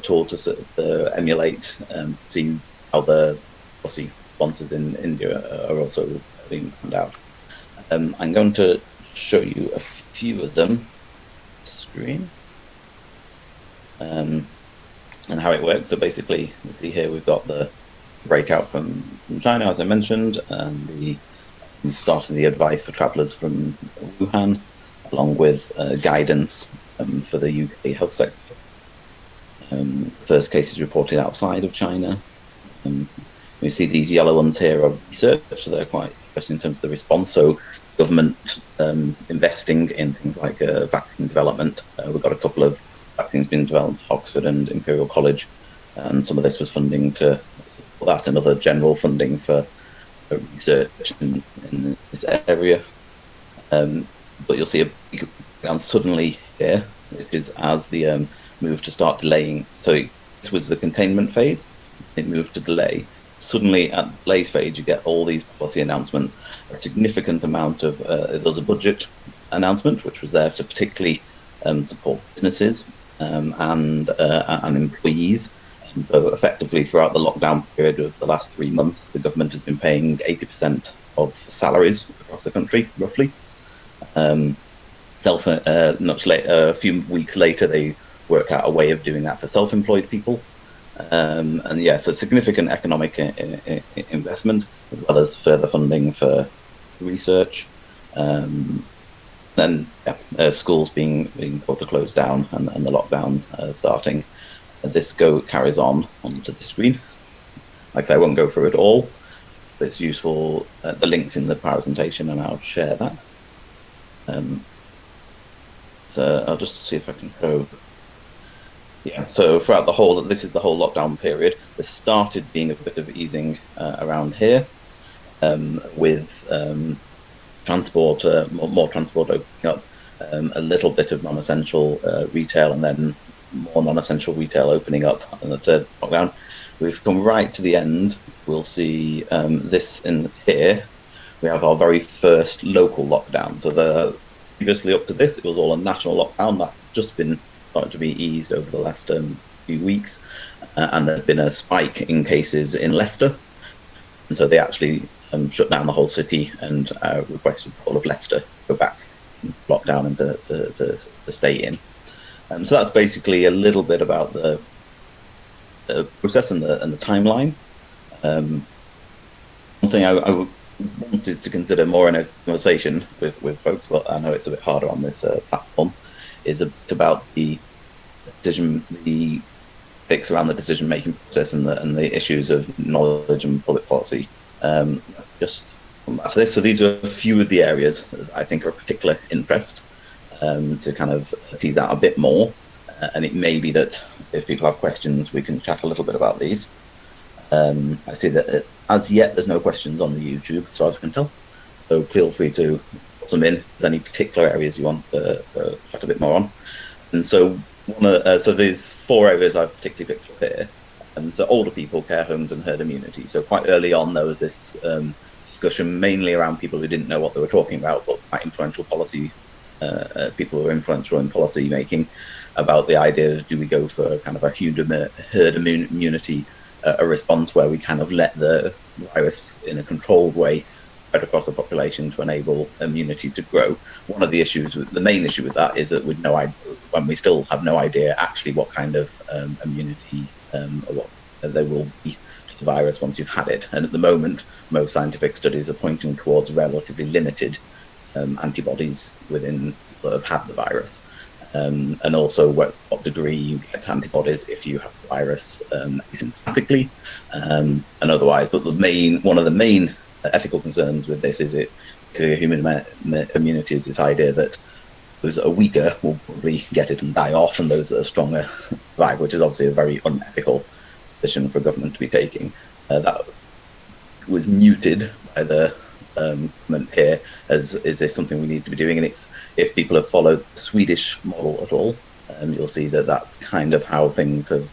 tool to emulate, see how the policy sponsors in India are also being found out. I'm going to show you a few of them. Screen. And how it works. So basically, here we've got the breakout from China, as I mentioned, and the start of the advice for travellers from Wuhan, along with guidance for the UK health sector. First cases reported outside of China. You see these yellow ones here are research, so they're quite interesting in terms of the response. So government investing in things like vaccine development. We've got a couple of vaccines being developed, Oxford and Imperial College, and some of this was funding to that and other general funding for research in this area. But you'll see a big down suddenly here, which is as the move to start delaying. So this was the containment phase. It moved to delay. Suddenly at the delay phase, you get all these policy announcements. A significant amount of there was a budget announcement, which was there to particularly support businesses and employees. So effectively, throughout the lockdown period of the last 3 months, the government has been paying 80% of salaries across the country, roughly. Much later, a few weeks later, they work out a way of doing that for self-employed people. And yeah, so significant economic investment, as well as further funding for research. Then schools being told to close down and the lockdown starting. This carries on onto the screen. Like I say, I won't go through it all, but it's useful. The link's in the presentation, and I'll share that. So I'll just see if I can go. Yeah, so throughout this is the whole lockdown period. There started being a bit of easing around here, with transport, more transport opening up, a little bit of non-essential retail, and then more non-essential retail opening up in the third lockdown. We've come right to the end. We'll see this in here. We have our very first local lockdown. So previously up to this, it was all a national lockdown that's just been starting to be eased over the last few weeks, and there's been a spike in cases in Leicester, and so they actually shut down the whole city and requested all of Leicester to go back and lock down and to stay in. So that's basically a little bit about the process and the timeline. One thing I wanted to consider more in a conversation with folks, but I know it's a bit harder on this platform, is about the ethics around the decision-making process and the issues of knowledge and public policy. Just come back to this. So these are a few of the areas that I think are of particular interest, to kind of tease out a bit more. And it may be that if people have questions, we can chat a little bit about these. I see that as yet there's no questions on the YouTube, as far as I can tell. So feel free to put some in. If there's any particular areas you want to chat a bit more on. And so so there's 4 areas I've particularly picked up here. and so older people, care homes, and herd immunity. So quite early on, there was this discussion mainly around people who didn't know what they were talking about, but quite influential policy people who are influential in policy making, about the idea of do we go for kind of a herd immunity, a response where we kind of let the virus in a controlled way spread across the population to enable immunity to grow. One of the issues, the main issue with that is that when we still have no idea actually what kind of immunity or what there will be to the virus once you've had it. And at the moment, most scientific studies are pointing towards relatively limited antibodies within people that have had the virus. And also what degree you get antibodies if you have the virus asymptomatically and otherwise. But one of the main ethical concerns with this is human immunity is this idea that those that are weaker will probably get it and die off, and those that are stronger survive, which is obviously a very unethical position for government to be taking. That was muted by the government here as is this something we need to be doing, and it's, if people have followed the Swedish model at all, you'll see that that's kind of how things have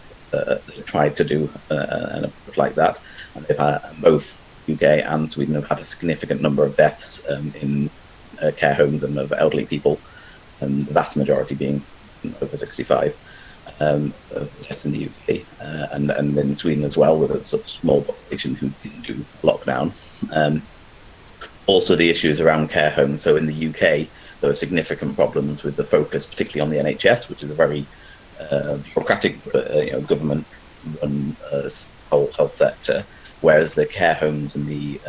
tried to do an approach like that, and they've had both UK and Sweden have had a significant number of deaths in care homes and of elderly people, and the vast majority being over 65 of deaths in the UK, and in Sweden as well, with such a small population who didn't do lockdown. Also the issues around care homes. So in the UK, there are significant problems with the focus, particularly on the NHS, which is a very bureaucratic, government-run whole health sector, whereas the care homes and the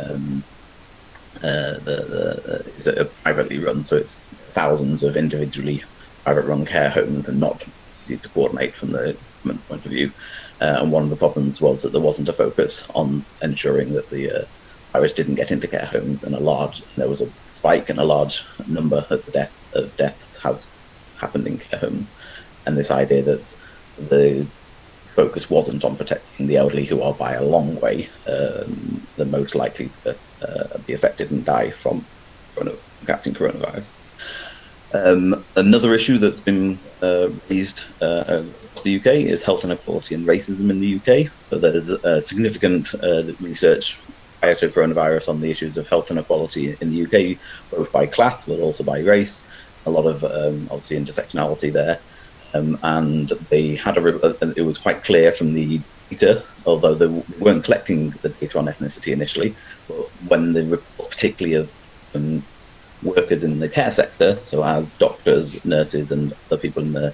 is privately run, so it's thousands of individually private-run care homes, and not easy to coordinate from the government point of view. And one of the problems was that there wasn't a focus on ensuring that the virus didn't get into care homes, and there was a spike and a large number of deaths has happened in care homes. And this idea that the focus wasn't on protecting the elderly, who are by a long way the most likely to be affected and die from contracting coronavirus. Another issue that's been raised across the UK is health inequality and racism in the UK. So there's significant research prior to coronavirus on the issues of health inequality in the UK, both by class but also by race. A lot of obviously intersectionality there. And they had it was quite clear from the data, although they weren't collecting the data on ethnicity initially, but when the reports, particularly of workers in the care sector, so as doctors, nurses, and other people in the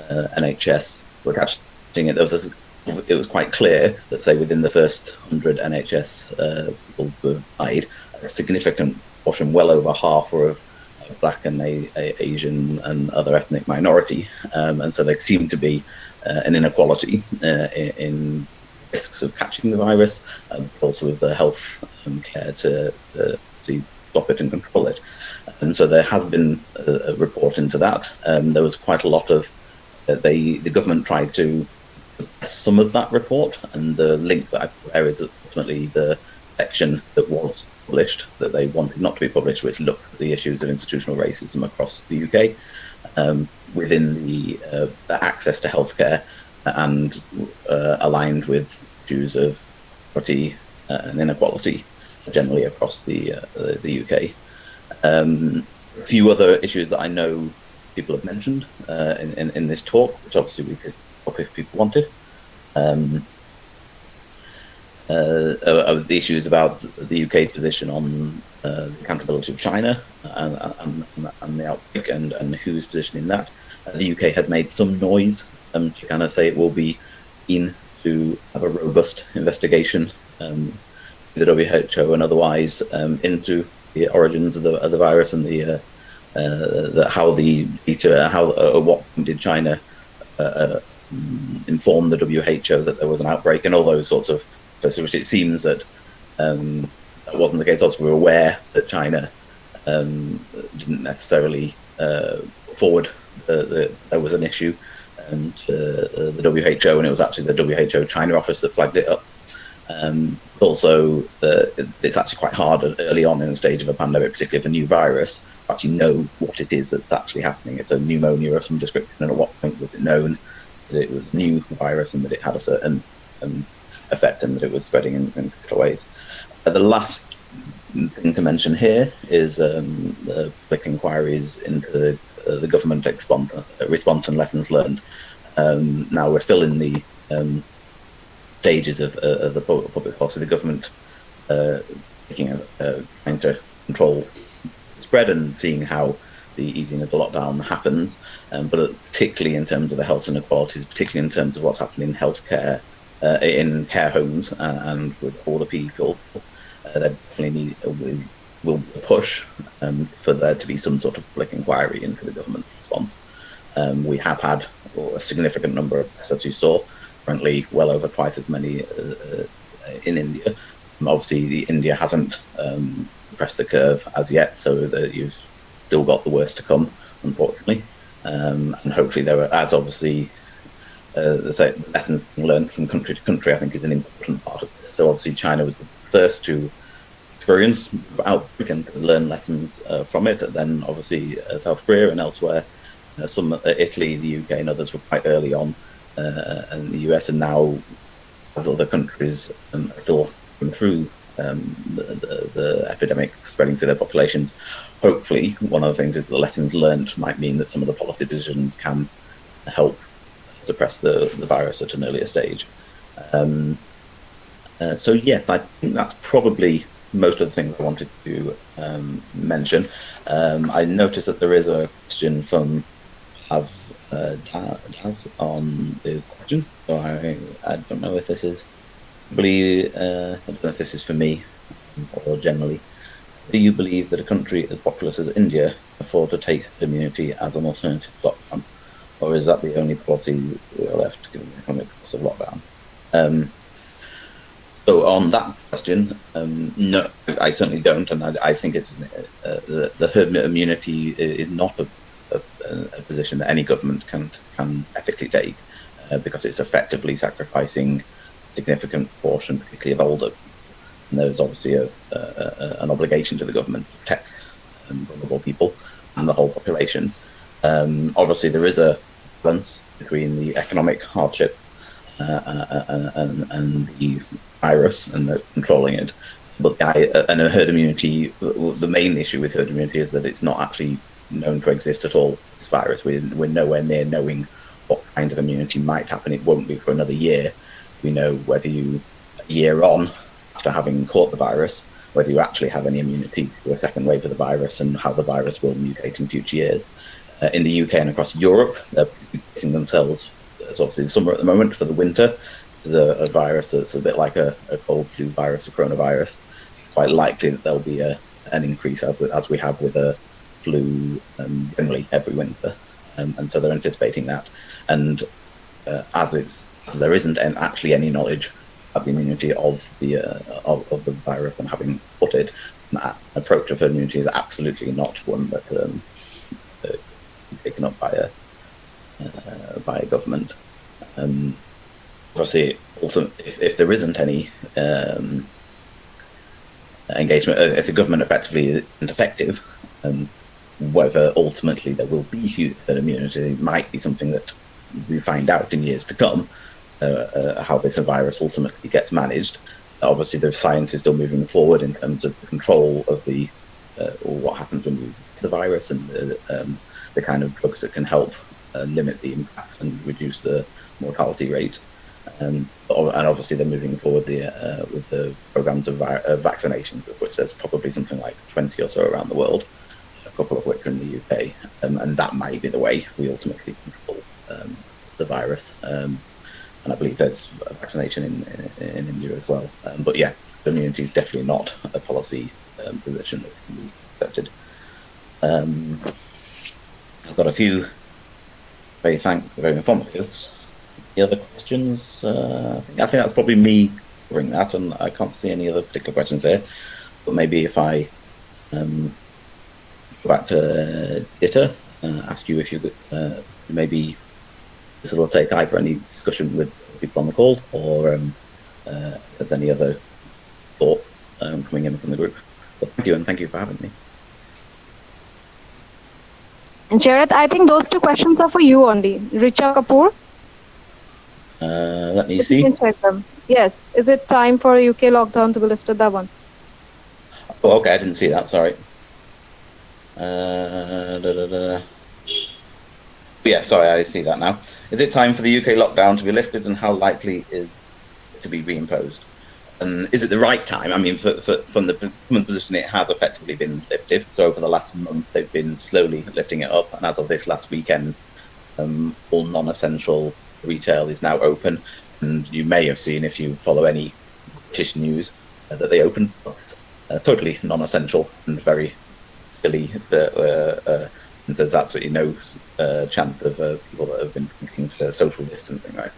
NHS were catching it, it was quite clear that they, within the first 100 NHS people who died, a significant portion, well over half, were of Black and Asian and other ethnic minority, and so there seemed to be an inequality in risks of catching the virus, also with the health care to stop it and control it. And so there has been a report into that. There was quite a lot of the government tried to suppress some of that report, and the link that I put there is ultimately the section that was published that they wanted not to be published, which looked at the issues of institutional racism across the UK within the access to healthcare, and aligned with issues of poverty and inequality generally across the UK. A few other issues that I know people have mentioned in this talk, which obviously we could talk if people wanted. The issues about the UK's position on the accountability of China and the outbreak, and who's position in that. The UK has made some noise to kind of say it will be keen to have a robust investigation, the WHO and otherwise, into the origins of the virus and what did China inform the WHO that there was an outbreak, and all those sorts of. Which it seems that that wasn't the case. Also, we were aware that China didn't necessarily forward that there was an issue, and the WHO, and it was actually the WHO China office that flagged it up. Also, it's actually quite hard early on in the stage of a pandemic, particularly of a new virus, to actually know what it is that's actually happening. It's a pneumonia of some description, and at what point was it known that it was a new virus and that it had a certain effect and that it was spreading in particular ways. The last thing to mention here is the public inquiries into the government response and lessons learned. Now we're still in the stages of the public policy, the government trying to control the spread and seeing how the easing of the lockdown happens, but particularly in terms of the health inequalities, particularly in terms of what's happening in healthcare, in care homes and with older people, there definitely will be a push for there to be some sort of public inquiry into the government response. We have had a significant number of deaths, as you saw, currently well over twice as many in India. Obviously, India hasn't pressed the curve as yet, so that you've still got the worst to come, unfortunately. And hopefully there are, as obviously the lessons learned from country to country, I think is an important part of this. So obviously China was the first to experience outbreak and learn lessons from it. And then obviously South Korea and elsewhere, some Italy, the UK and others were quite early on, and the US, and now as other countries are still going through the epidemic spreading through their populations. Hopefully, one of the things is the lessons learned might mean that some of the policy decisions can help suppress the virus at an earlier stage. So yes, I think that's probably most of the things I wanted to mention. I noticed that there is a question from Daz on the question. So I don't know if this is I don't know if this is for me or generally. Do you believe that a country as populous as India can afford to take immunity as an alternative to lockdown? Or is that the only policy we are left given the economic cost of lockdown? So on that question, no, I certainly don't, and I think it's the herd immunity is not a position that any government can ethically take, because it's effectively sacrificing a significant portion, particularly of older people. And there's obviously an obligation to the government to protect vulnerable people and the whole population. Obviously, there is a balance between the economic hardship and the virus and the controlling it. But and a herd immunity, the main issue with herd immunity is that it's not actually known to exist at all, this virus. We're nowhere near knowing what kind of immunity might happen. It won't be for another year. We know whether you, a year on, after having caught the virus, whether you actually have any immunity to a second wave of the virus and how the virus will mutate in future years. In the UK and across Europe, they're bracing themselves. It's obviously the summer at the moment. For the winter, there's a virus that's a bit like a cold flu virus, a coronavirus. It's quite likely that there'll be an increase as we have with a flu generally every winter, and so they're anticipating that. And as there isn't actually any knowledge of the immunity of the virus and having caught it, that approach of herd immunity is absolutely not one that taken up by a government. Obviously, also, if there isn't any engagement, if the government effectively isn't effective, whether ultimately there will be herd immunity might be something that we find out in years to come, how this virus ultimately gets managed. Obviously, the science is still moving forward in terms of the control of or what happens when you get the virus and the kind of drugs that can help limit the impact and reduce the mortality rate. And obviously they're moving forward with the programs of vaccinations, of which there's probably something like 20 or so around the world, a couple of which are in the UK, and that might be the way we ultimately control the virus. And I believe there's a vaccination in India as well. But yeah, immunity is definitely not a policy position that can be accepted. I've got a few very informative. Any other questions? I think that's probably me covering that, and I can't see any other particular questions there. But maybe if I go back to Dita, ask you if you could maybe facilitate either any discussion with people on the call, or if there's any other thought coming in from the group. But thank you, and thank you for having me. Jared, I think those two questions are for you only. Richa Kapoor. Let me If you see. can check them. Yes. Is it time for a UK lockdown to be lifted? That one. Oh, okay, I didn't see that. Sorry. Yeah, sorry, I see that now. Is it time for the UK lockdown to be lifted, and how likely is it to be reimposed? And is it the right time? I mean, from the position, it has effectively been lifted. So over the last month, they've been slowly lifting it up, and as of this last weekend, all non-essential retail is now open. And you may have seen, if you follow any British news, that they opened totally non-essential and very silly. And there's absolutely no chance of people that have been drinking social distancing, right?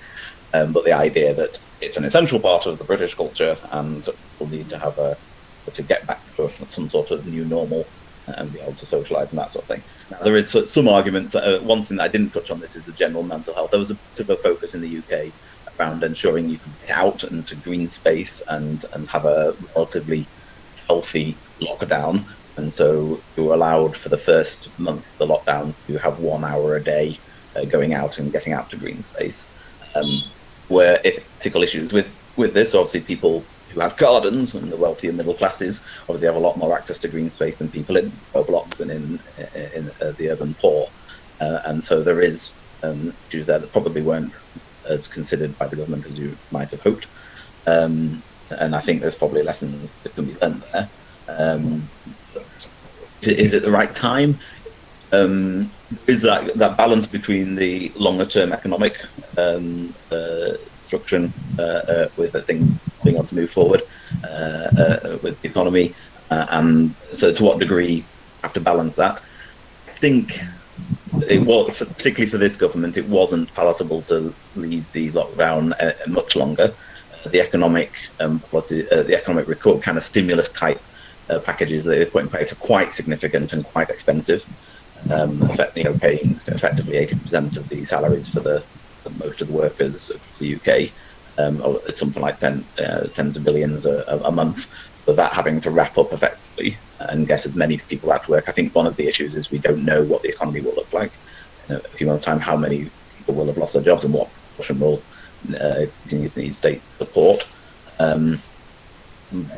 But the idea that it's an essential part of the British culture and we'll need to have to get back to some sort of new normal and be able to socialise and that sort of thing. Now, there is some arguments. One thing that I didn't touch on this is the general mental health. There was a bit of a focus in the UK around ensuring you could get out into green space and have a relatively healthy lockdown. And so you were allowed for the first month of the lockdown to have 1 hour a day going out and getting out to green space. Where ethical issues with this, obviously people who have gardens and the wealthier middle classes obviously have a lot more access to green space than people in blocks and in the urban poor. And so there is issues there that probably weren't as considered by the government as you might have hoped. And I think there's probably lessons that can be learned there. Is it the right time? Is that balance between the longer term economic structure with the things being able to move forward with the economy, and so to what degree you have to balance that? I think it was, particularly for this government, it wasn't palatable to leave the lockdown much longer. The economic policy, the economic record kind of stimulus type packages that they put in place are quite significant and quite expensive. Paying effectively 80% of the salaries for most of the workers of the UK, or something like tens of billions a month. But that having to wrap up effectively and get as many people out to work. I think one of the issues is we don't know what the economy will look like in a few months' time. How many people will have lost their jobs and what portion will continue to need state support.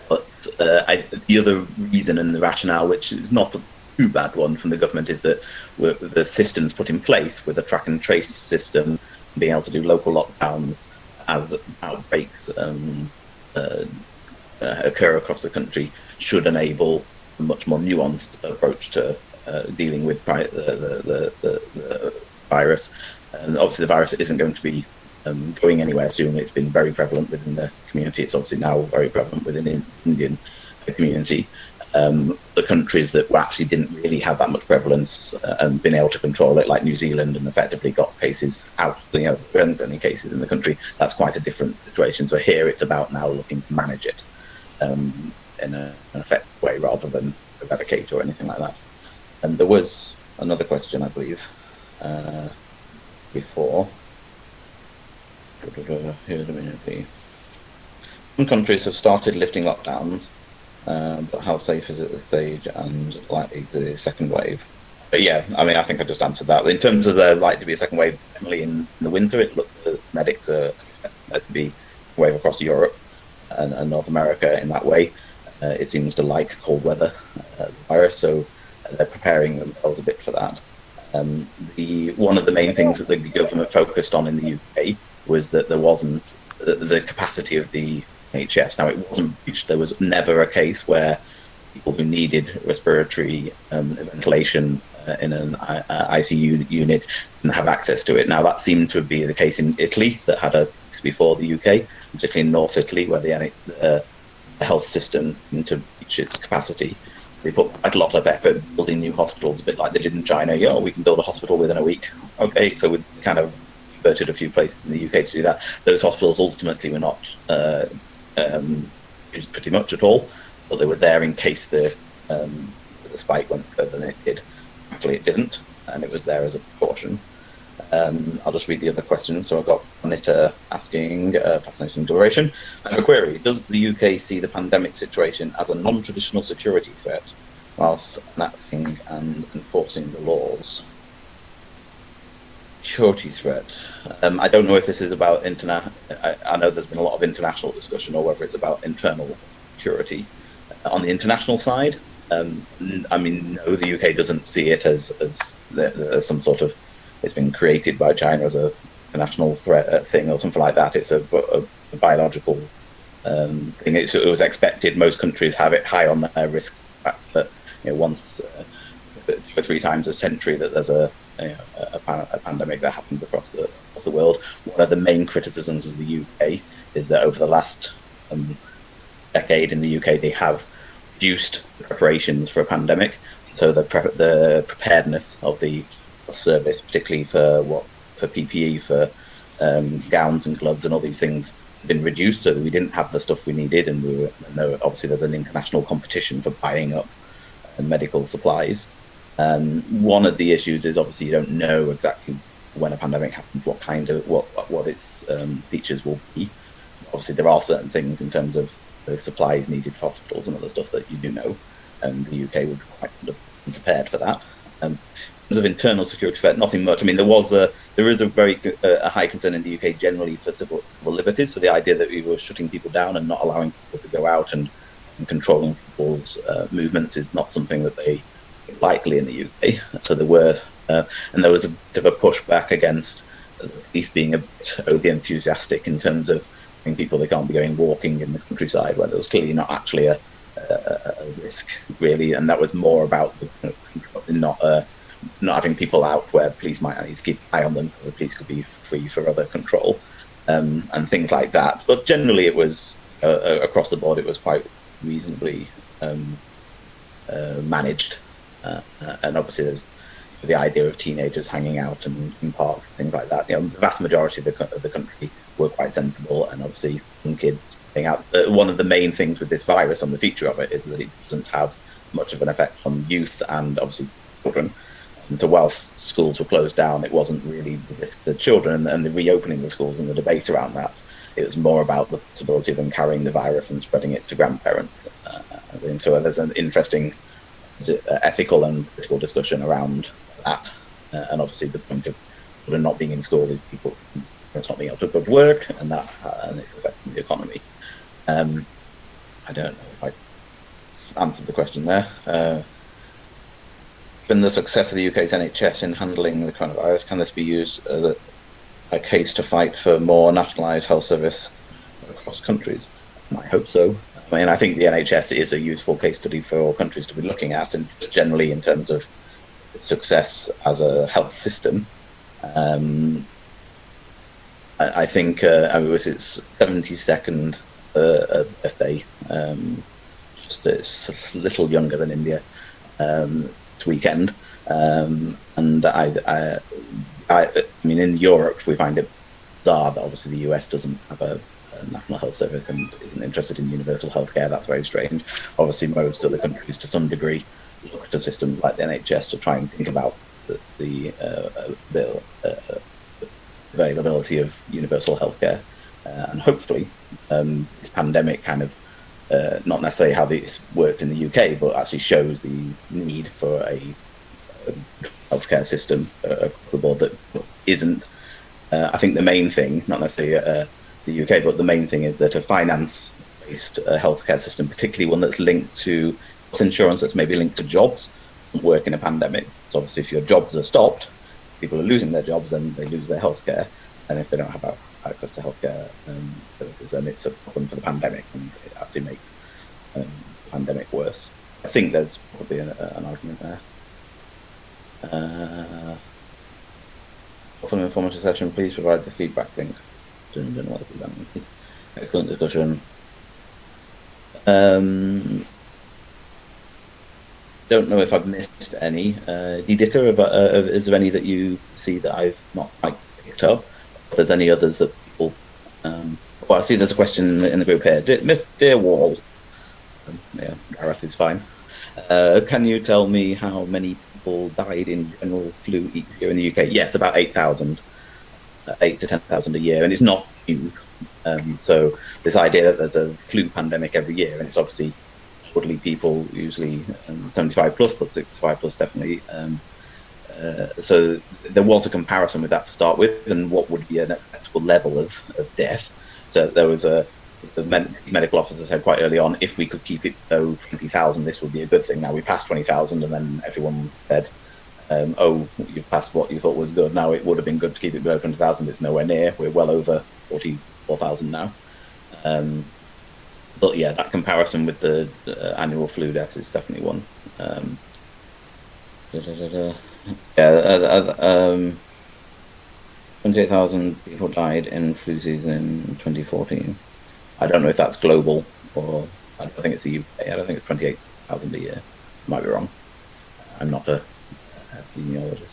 But the other reason and the rationale, which is not a too bad one from the government, is that the systems put in place with a track and trace system, being able to do local lockdowns as outbreaks occur across the country, should enable a much more nuanced approach to dealing with the virus. And obviously the virus isn't going to be going anywhere soon. It's been very prevalent within the community. It's obviously now very prevalent within the Indian community. The countries that actually didn't really have that much prevalence and been able to control it, like New Zealand, and effectively got cases out, there aren't any cases in the country. That's quite a different situation. So here it's about now looking to manage it in an effective way rather than eradicate or anything like that. And there was another question, I believe, before. Some countries have started lifting lockdowns, but how safe is it at this stage and likely to be a second wave? But yeah, I mean, I think I just answered that. In terms of the likely to be a second wave, definitely in the winter, it looks the medics are expecting to be a wave across Europe and North America in that way. It seems to like cold weather, the virus, so they're preparing themselves a bit for that. One of the main things that the government focused on in the UK was that there wasn't the capacity of the NHS. Now, it wasn't reached. There was never a case where people who needed respiratory ventilation in an ICU unit didn't have access to it. Now, that seemed to be the case in Italy, that had a case before the UK, particularly in North Italy, where the health system seemed to reach its capacity. They put quite a lot of effort building new hospitals, a bit like they did in China. We can build a hospital within a week. Okay, so we kind of converted a few places in the UK to do that. Those hospitals ultimately were not used pretty much at all, but they were there in case the spike went further than it did. Actually, it didn't, and it was there as a precaution. I'll just read the other question. So I've got Anita asking, fascinating duration. I have a query. Does the UK see the pandemic situation as a non-traditional security threat whilst enacting and enforcing the laws? Security threat. I don't know if this is about I know there's been a lot of international discussion, or whether it's about internal security. On the international side, I mean, no, the UK doesn't see it as some sort of, it's been created by China as a national threat thing or something like that. It's a biological thing. It was expected. Most countries have it high on their risk factor. Once 2 or 3 times a century that there's a pandemic that happened across the world. One of the main criticisms of the UK is that over the last decade in the UK, they have reduced preparations for a pandemic. So the preparedness of the service, particularly for PPE, for gowns and gloves and all these things, have been reduced. So we didn't have the stuff we needed, and obviously there's an international competition for buying up medical supplies. One of the issues is obviously you don't know exactly when a pandemic happens, what its features will be. Obviously, there are certain things in terms of the supplies needed for hospitals and other stuff that you do know, and the UK would be quite prepared for that. In terms of internal security threat, nothing much. I mean, there is a very high concern in the UK generally for civil liberties. So the idea that we were shutting people down and not allowing people to go out and controlling people's movements is not something that they likely in the UK. So there was a bit of a pushback against the police being a bit overly enthusiastic in terms of people they can't be going walking in the countryside, where there was clearly not actually a risk really, and that was more about not having people out where police might need to keep an eye on them, the police could be free for other control, and things like that. But generally it was across the board, it was quite reasonably managed, and obviously there's the idea of teenagers hanging out in parks, things like that. The vast majority of the country were quite sensible, and obviously young kids being out. One of the main things with this virus, on the feature of it, is that it doesn't have much of an effect on youth and obviously children. And so whilst schools were closed down, it wasn't really the risk to children, and the reopening of the schools and the debate around that, it was more about the possibility of them carrying the virus and spreading it to grandparents. And so there's an interesting ethical and political discussion around that, and obviously the point of children not being in school is people not being able to go to work, and that and it's affecting the economy. I don't know if I answered the question there. Given the success of the UK's NHS in handling the coronavirus, can this be used as a case to fight for more nationalised health service across countries? I hope so. I mean, I think the NHS is a useful case study for all countries to be looking at, and just generally in terms of success as a health system. I think it was its 72nd birthday. It's a little younger than India. This weekend, and I mean, in Europe we find it bizarre that obviously the US doesn't have a national health service and isn't interested in universal healthcare. That's very strange. Obviously, most other countries, to some degree, look to systems like the NHS to try and think about the availability of universal healthcare, and hopefully this pandemic kind of not necessarily how this worked in the UK, but actually shows the need for a healthcare system across the board that isn't. I think the main thing, not necessarily the UK, but the main thing is that a finance-based healthcare system, particularly one that's linked to health insurance, that's maybe linked to jobs, doesn't work in a pandemic. So obviously, if your jobs are stopped, people are losing their jobs, then they lose their healthcare, and if they don't have access to healthcare, then it's a problem for the pandemic, and it actually makes the pandemic worse. I think there's probably an argument there. For an informative session, please provide the feedback link. Don't know what the feedback link is. Excellent discussion. Don't know if I've missed any. Didika, is there any that you see that I've not quite picked up? If there's any others that people... well, I see there's a question in the group here. Dear Wall, yeah, Gareth is fine. Can you tell me how many people died in general flu each year in the UK? Yes, about 8,000, 8 to 10,000 a year, and it's not huge. So this idea that there's a flu pandemic every year, and it's obviously elderly people, usually 75 plus, but 65 plus definitely, So there was a comparison with that to start with, and what would be an acceptable level of death. So there was the medical officer said quite early on, if we could keep it below 20,000, this would be a good thing. Now we passed 20,000, and then everyone said, oh, you've passed what you thought was good. Now it would have been good to keep it below 20,000. It's nowhere near. We're well over 44,000 now. But yeah, that comparison with the annual flu deaths is definitely one. 28,000 people died in flu season in 2014. I don't know if that's global, or I don't think it's the UK. I don't think it's 28,000 a year. I might be wrong. I'm not a epidemiologist.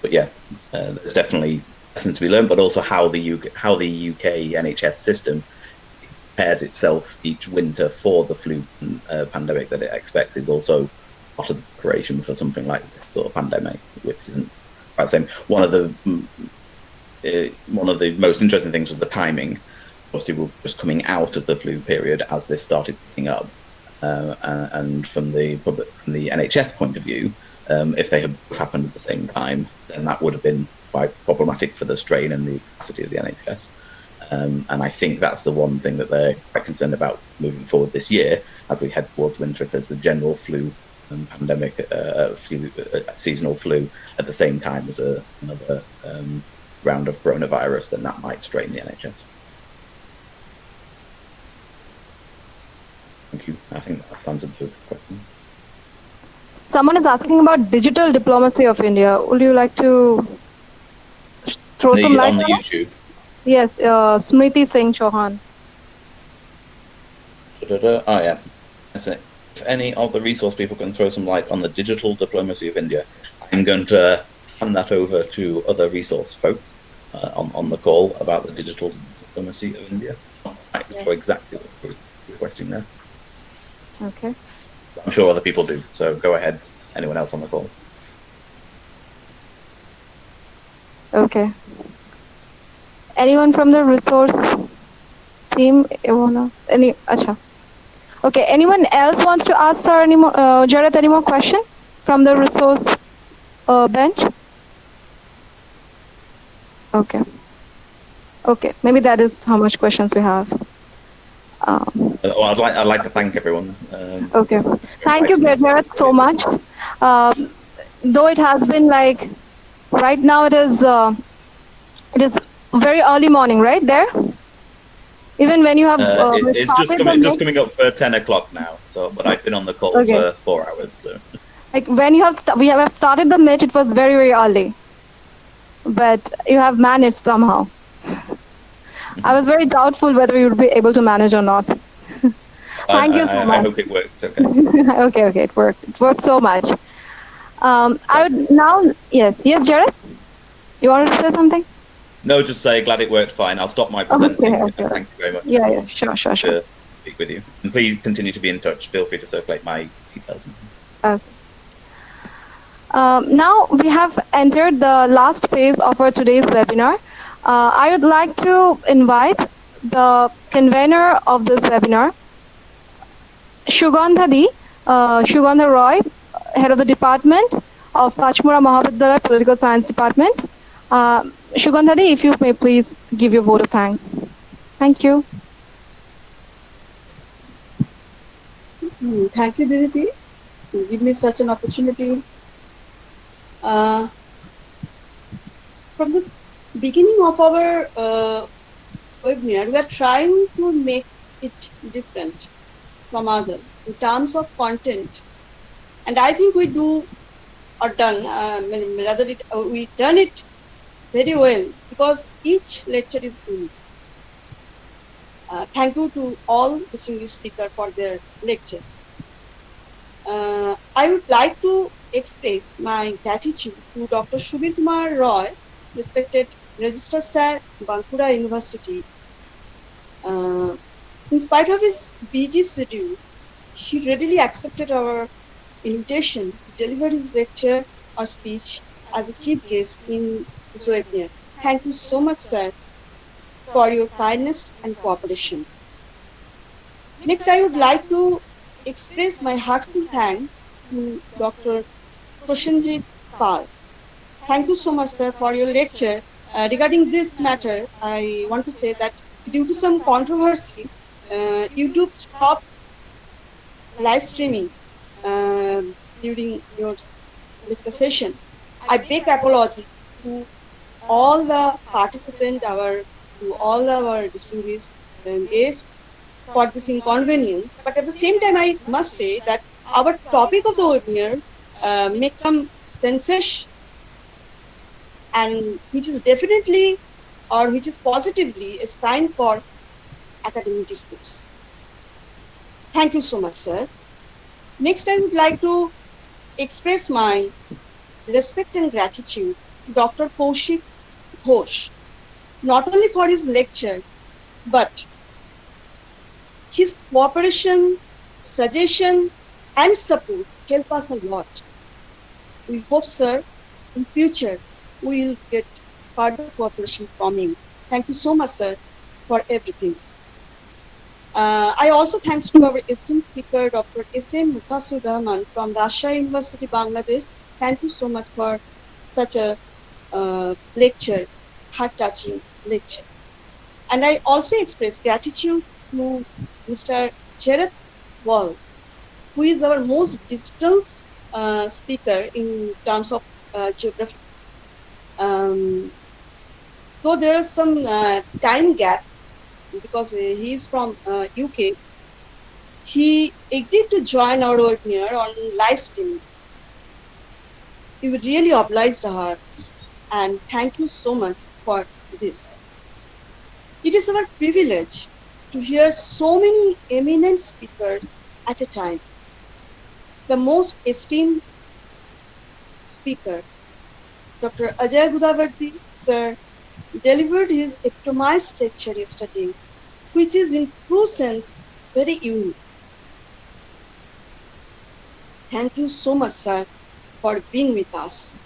But yeah, there's definitely lessons to be learned, but also how the UK NHS system prepares itself each winter for the flu pandemic that it expects is also part of the preparation for something like this sort of pandemic, which isn't quite the same. One of the most interesting things was the timing. Obviously, we're just coming out of the flu period as this started picking up, and from the NHS point of view, if they had happened at the same time, then that would have been quite problematic for the strain and the capacity of the NHS. And I think that's the one thing that they're quite concerned about moving forward this year as we head towards winter. If there's the general flu pandemic, seasonal flu at the same time as another round of coronavirus, then that might strain the NHS. Thank you. I think that's answered the questions. Someone is asking about digital diplomacy of India. Would you like to throw some light on the on it? YouTube? Yes, Smriti Singh Chauhan. Oh yeah. If any of the resource people can throw some light on the digital diplomacy of India, I'm going to hand that over to other resource folks on the call about the digital diplomacy of India. I'm not quite sure exactly what you're requesting there. Okay. I'm sure other people do, so go ahead. Anyone else on the call? Okay. Anyone from the resource team? Acha. Okay. Anyone else wants to ask sir any more, Jared, any more question from the resource bench? Okay. Okay. Maybe that is how much questions we have. I'd like to thank everyone. Okay. Thank you, Jared, so much. Though it has been like, right now it is very early morning, right there? Even when you have it's just coming up for 10 o'clock now. So, but I've been on the call for 4 hours. So, like when you have we have started the meet, it was very early, but you have managed somehow. I was very doubtful whether you would be able to manage or not. Thank you so much. I hope it worked. Okay. Okay, it worked. It worked so much. I would now, yes, Jared, you wanted to say something? No, just say glad it worked fine. I'll stop my presenting. Okay. Thank you very much. Yeah, sure. To speak with you, and please continue to be in touch. Feel free to circulate my details. Okay. Now we have entered the last phase of our today's webinar. I would like to invite the convener of this webinar, Shugandha Roy, head of the department of Panchmura Mahavidyala Political Science Department. Shugandha, if you may please give your vote of thanks. Thank you. Thank you, Diditi, to give me such an opportunity. From the beginning of our webinar, we are trying to make it different from others in terms of content, and I think we do or done we done it very well because each lecture is unique. Thank you to all distinguished speakers for their lectures. I would like to express my gratitude to Dr. Shubir Kumar Roy, respected Registrar Sir, Panchmura University. In spite of his busy schedule, he readily accepted our invitation to deliver his lecture or speech as a chief guest in this webinar. Thank you so much, sir, for your kindness and cooperation. Next, I would like to express my heartfelt thanks to Dr. Prashanjit Pal. Thank you so much, sir, for your lecture. Regarding this matter, I want to say that due to some controversy, YouTube stopped live streaming during your lecture session. I beg apology to all the participants, to all our distinguished guests for this inconvenience. But at the same time, I must say that our topic of the webinar makes some sensation, and which is definitely or which is positively a sign for academic discourse. Thank you so much, sir. Next, I would like to express my respect and gratitude to Dr. Kaushik Ghosh, not only for his lecture, but his cooperation, suggestion, and support help us a lot. We hope, sir, in future we will get further cooperation from him. Thank you so much, sir, for everything. I also thanks to our esteemed speaker, Dr. S.M. Mutasur Rahman from Rajshahi University, Bangladesh. Thank you so much for such a lecture, heart-touching lecture. And I also express gratitude to Mr. Jared Wall, who is our most distant speaker in terms of geography. Though there is some time gap, because he is from UK, he agreed to join our webinar on live streaming. We would really obliged her, and thank you so much for this. It is our privilege to hear so many eminent speakers at a time. The most esteemed speaker, Dr. Ajay Gudavardi, sir, delivered his epitomized lecture yesterday, which is in true sense very unique. Thank you so much, sir, for being with us.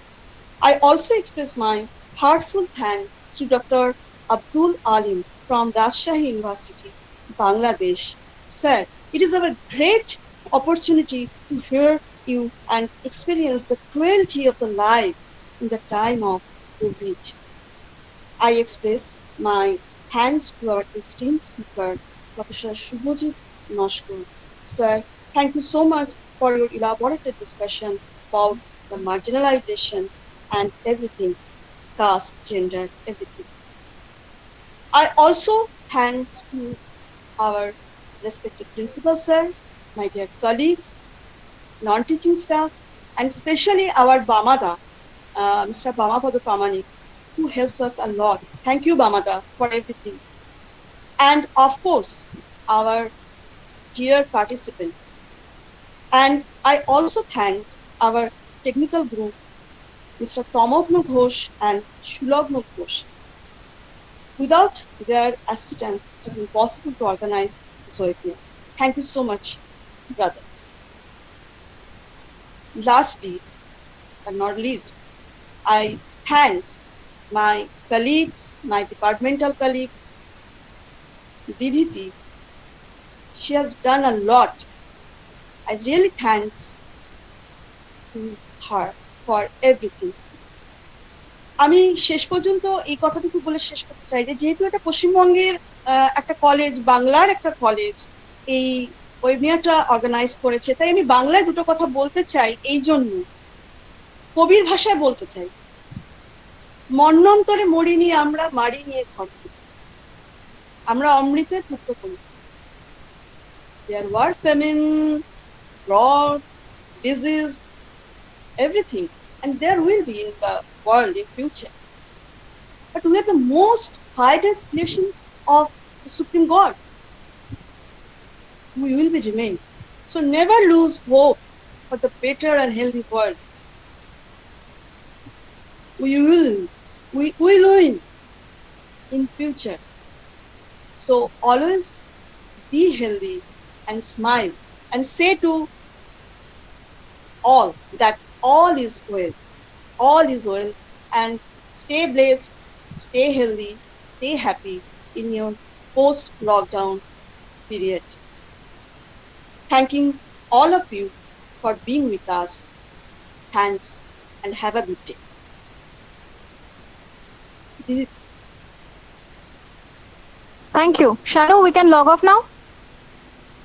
I also express my heartfelt thanks to Dr. Abdul Alim from Rajshahi University, Bangladesh. Sir, it is our great opportunity to hear you and experience the cruelty of the life in the time of COVID. I express my thanks to our esteemed speaker, Professor Shubhajit Noshkar. Sir, thank you so much for your elaborated discussion about the marginalization and everything, caste, gender, everything. I also thanks to our respected principal, sir, my dear colleagues, non-teaching staff, and especially our Bamada, Mr. Bamapada Pramanik, who helps us a lot. Thank you, Bamada, for everything. And of course, our dear participants. And I also thanks our technical group, Mr. Tomogno Ghosh and Shulogno Ghosh. Without their assistance, it is impossible to organize this webinar. Thank you so much, brother. Lastly, but not least, I thanks my colleagues, my departmental colleagues, Diditi. She has done a lot. I really thanks to her for everything. আমি শেষ পর্যন্ত এই কথাটুকু বলে শেষ করতে চাই যে যেহেতু এটা পশ্চিমবঙ্গের একটা কলেজ, বাংলার একটা কলেজ এই ওয়েবিনারটা অর্গানাইজ করেছে, তাই আমি বাংলায় দুটো কথা বলতে চাই। এই জন্য কবির ভাষায় বলতে চাই, মন্বন্তরে মরিনি আমরা, মারি নিয়ে ঘর, আমরা অমৃতের পুত্র করি। There were famine, drought, disease, everything, and there will be in the world in future. But we are the most highest creation of the Supreme God. We will be remain. So never lose hope for the better and healthy world. We will win in future. So always be healthy and smile and say to all that all is well, and stay blessed, stay healthy, stay happy in your post-lockdown period. Thanking all of you for being with us. Thanks and have a good day. This is Thank you. Shanu, we can log off now?